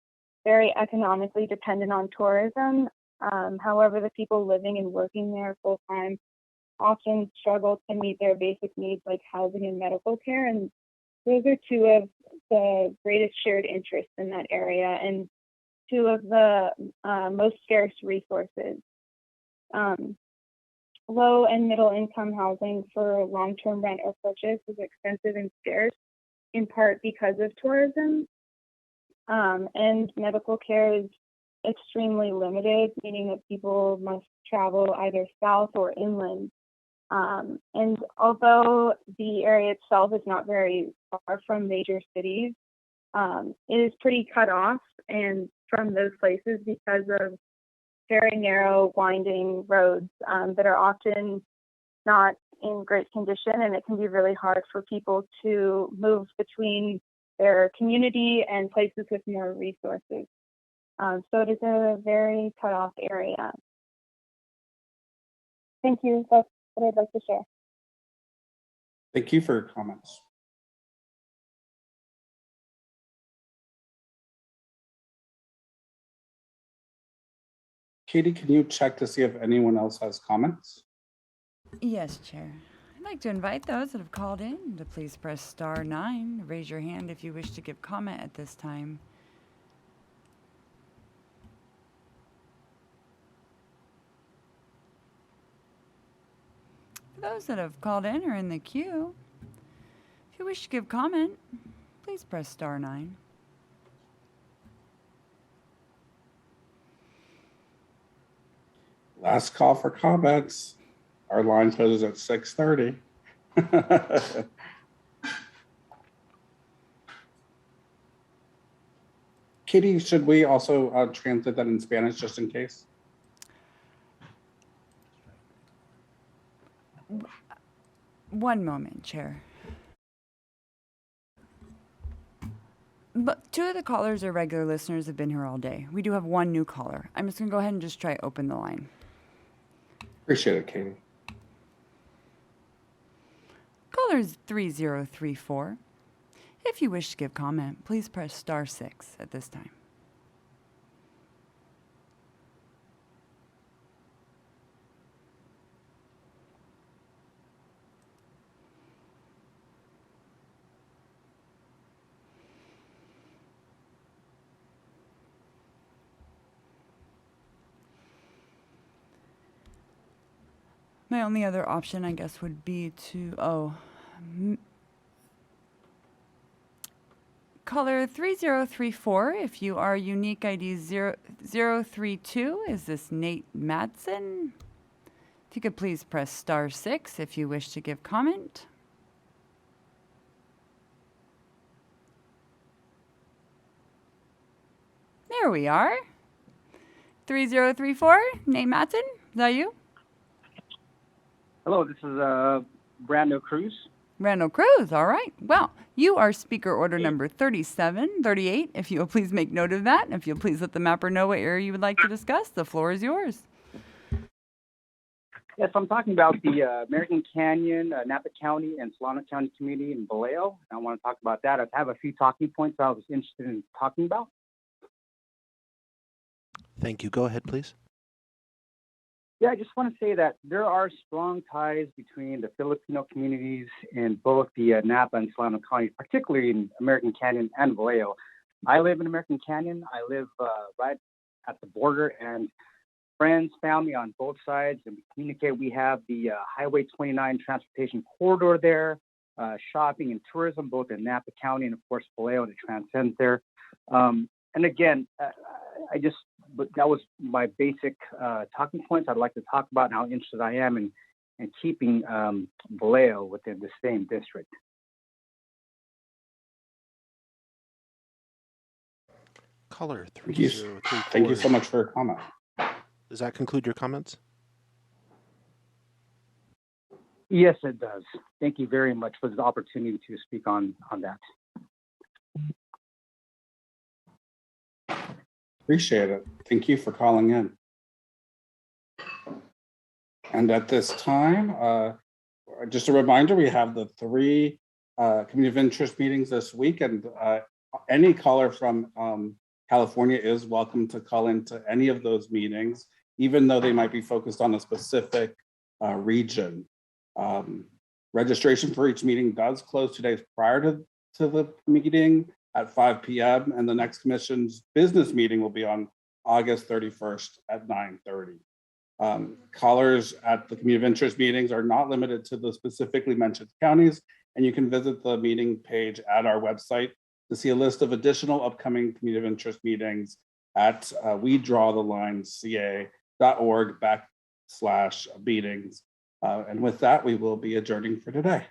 very economically dependent on tourism. However, the people living and working there full time often struggle to meet their basic needs like housing and medical care. And those are 2 of the greatest shared interests in that area and 2 of the most scarce resources. Low and middle income housing for long-term rent or purchase is expensive and scarce, in part because of tourism. And medical care is extremely limited, meaning that people must travel either south or inland. And although the area itself is not very far from major cities, it is pretty cut off and from those places because of very narrow, winding roads that are often not in great condition, and it can be really hard for people to move between their community and places with more resources. So it is a very cut off area. Thank you. That's what I'd like to share. Thank you for your comments. Katie, can you check to see if anyone else has comments? Yes, Chair. I'd like to invite those that have called in to please press star 9. Raise your hand if you wish to give comment at this time. For those that have called in or in the queue, if you wish to give comment, please press star 9. Last call for comments. Our line closes at 6:30. Katie, should we also translate that in Spanish just in case? One moment, Chair. But 2 of the callers are regular listeners, have been here all day. We do have 1 new caller. I'm just going to go ahead and just try open the line. Appreciate it, Katie. Caller is 3034. If you wish to give comment, please press star 6 at this time. My only other option, I guess, would be to, caller 3034, if you are unique ID 032, is this Nate Madsen? If you could please press star 6 if you wish to give comment. There we are. 3034, Nate Madsen, is that you? Hello, this is Brando Cruz. Randall Cruz, all right. Well, you are speaker order number 3738. If you'll please make note of that. If you'll please let the mapper know what area you would like to discuss, the floor is yours. Yes, I'm talking about the American Canyon, Napa County, and Solano County community in Vallejo. I want to talk about that. I have a few talking points I was interested in talking about. Thank you. Go ahead, please. Yeah, I just want to say that there are strong ties between the Filipino communities in both the Napa and Solano counties, particularly in American Canyon and Vallejo. I live in American Canyon. I live right at the border, and friends, family on both sides, and we communicate. We have the Highway 29 transportation corridor there, shopping and tourism, both in Napa County and, of course, Vallejo, that transcends there. And again, but that was my basic talking points. I'd like to talk about how interested I am in keeping Vallejo within the same district. Caller 3034. Thank you so much for your comment. Does that conclude your comments? Yes, it does. Thank you very much for the opportunity to speak on that. Appreciate it. Thank you for calling in. And at this time, just a reminder, we have the 3 community of interest meetings this week, and any caller from California is welcome to call into any of those meetings, even though they might be focused on a specific region. Registration for each meeting does close 2 days prior to the meeting at 5 p.m. and the next commission's business meeting will be on August 31st at 9:30. Callers at the community of interest meetings are not limited to the specifically mentioned counties, and you can visit the meeting page at our website to see a list of additional upcoming community of interest meetings at wedrawthelineca.org/meetings. And with that, we will be adjourning for today.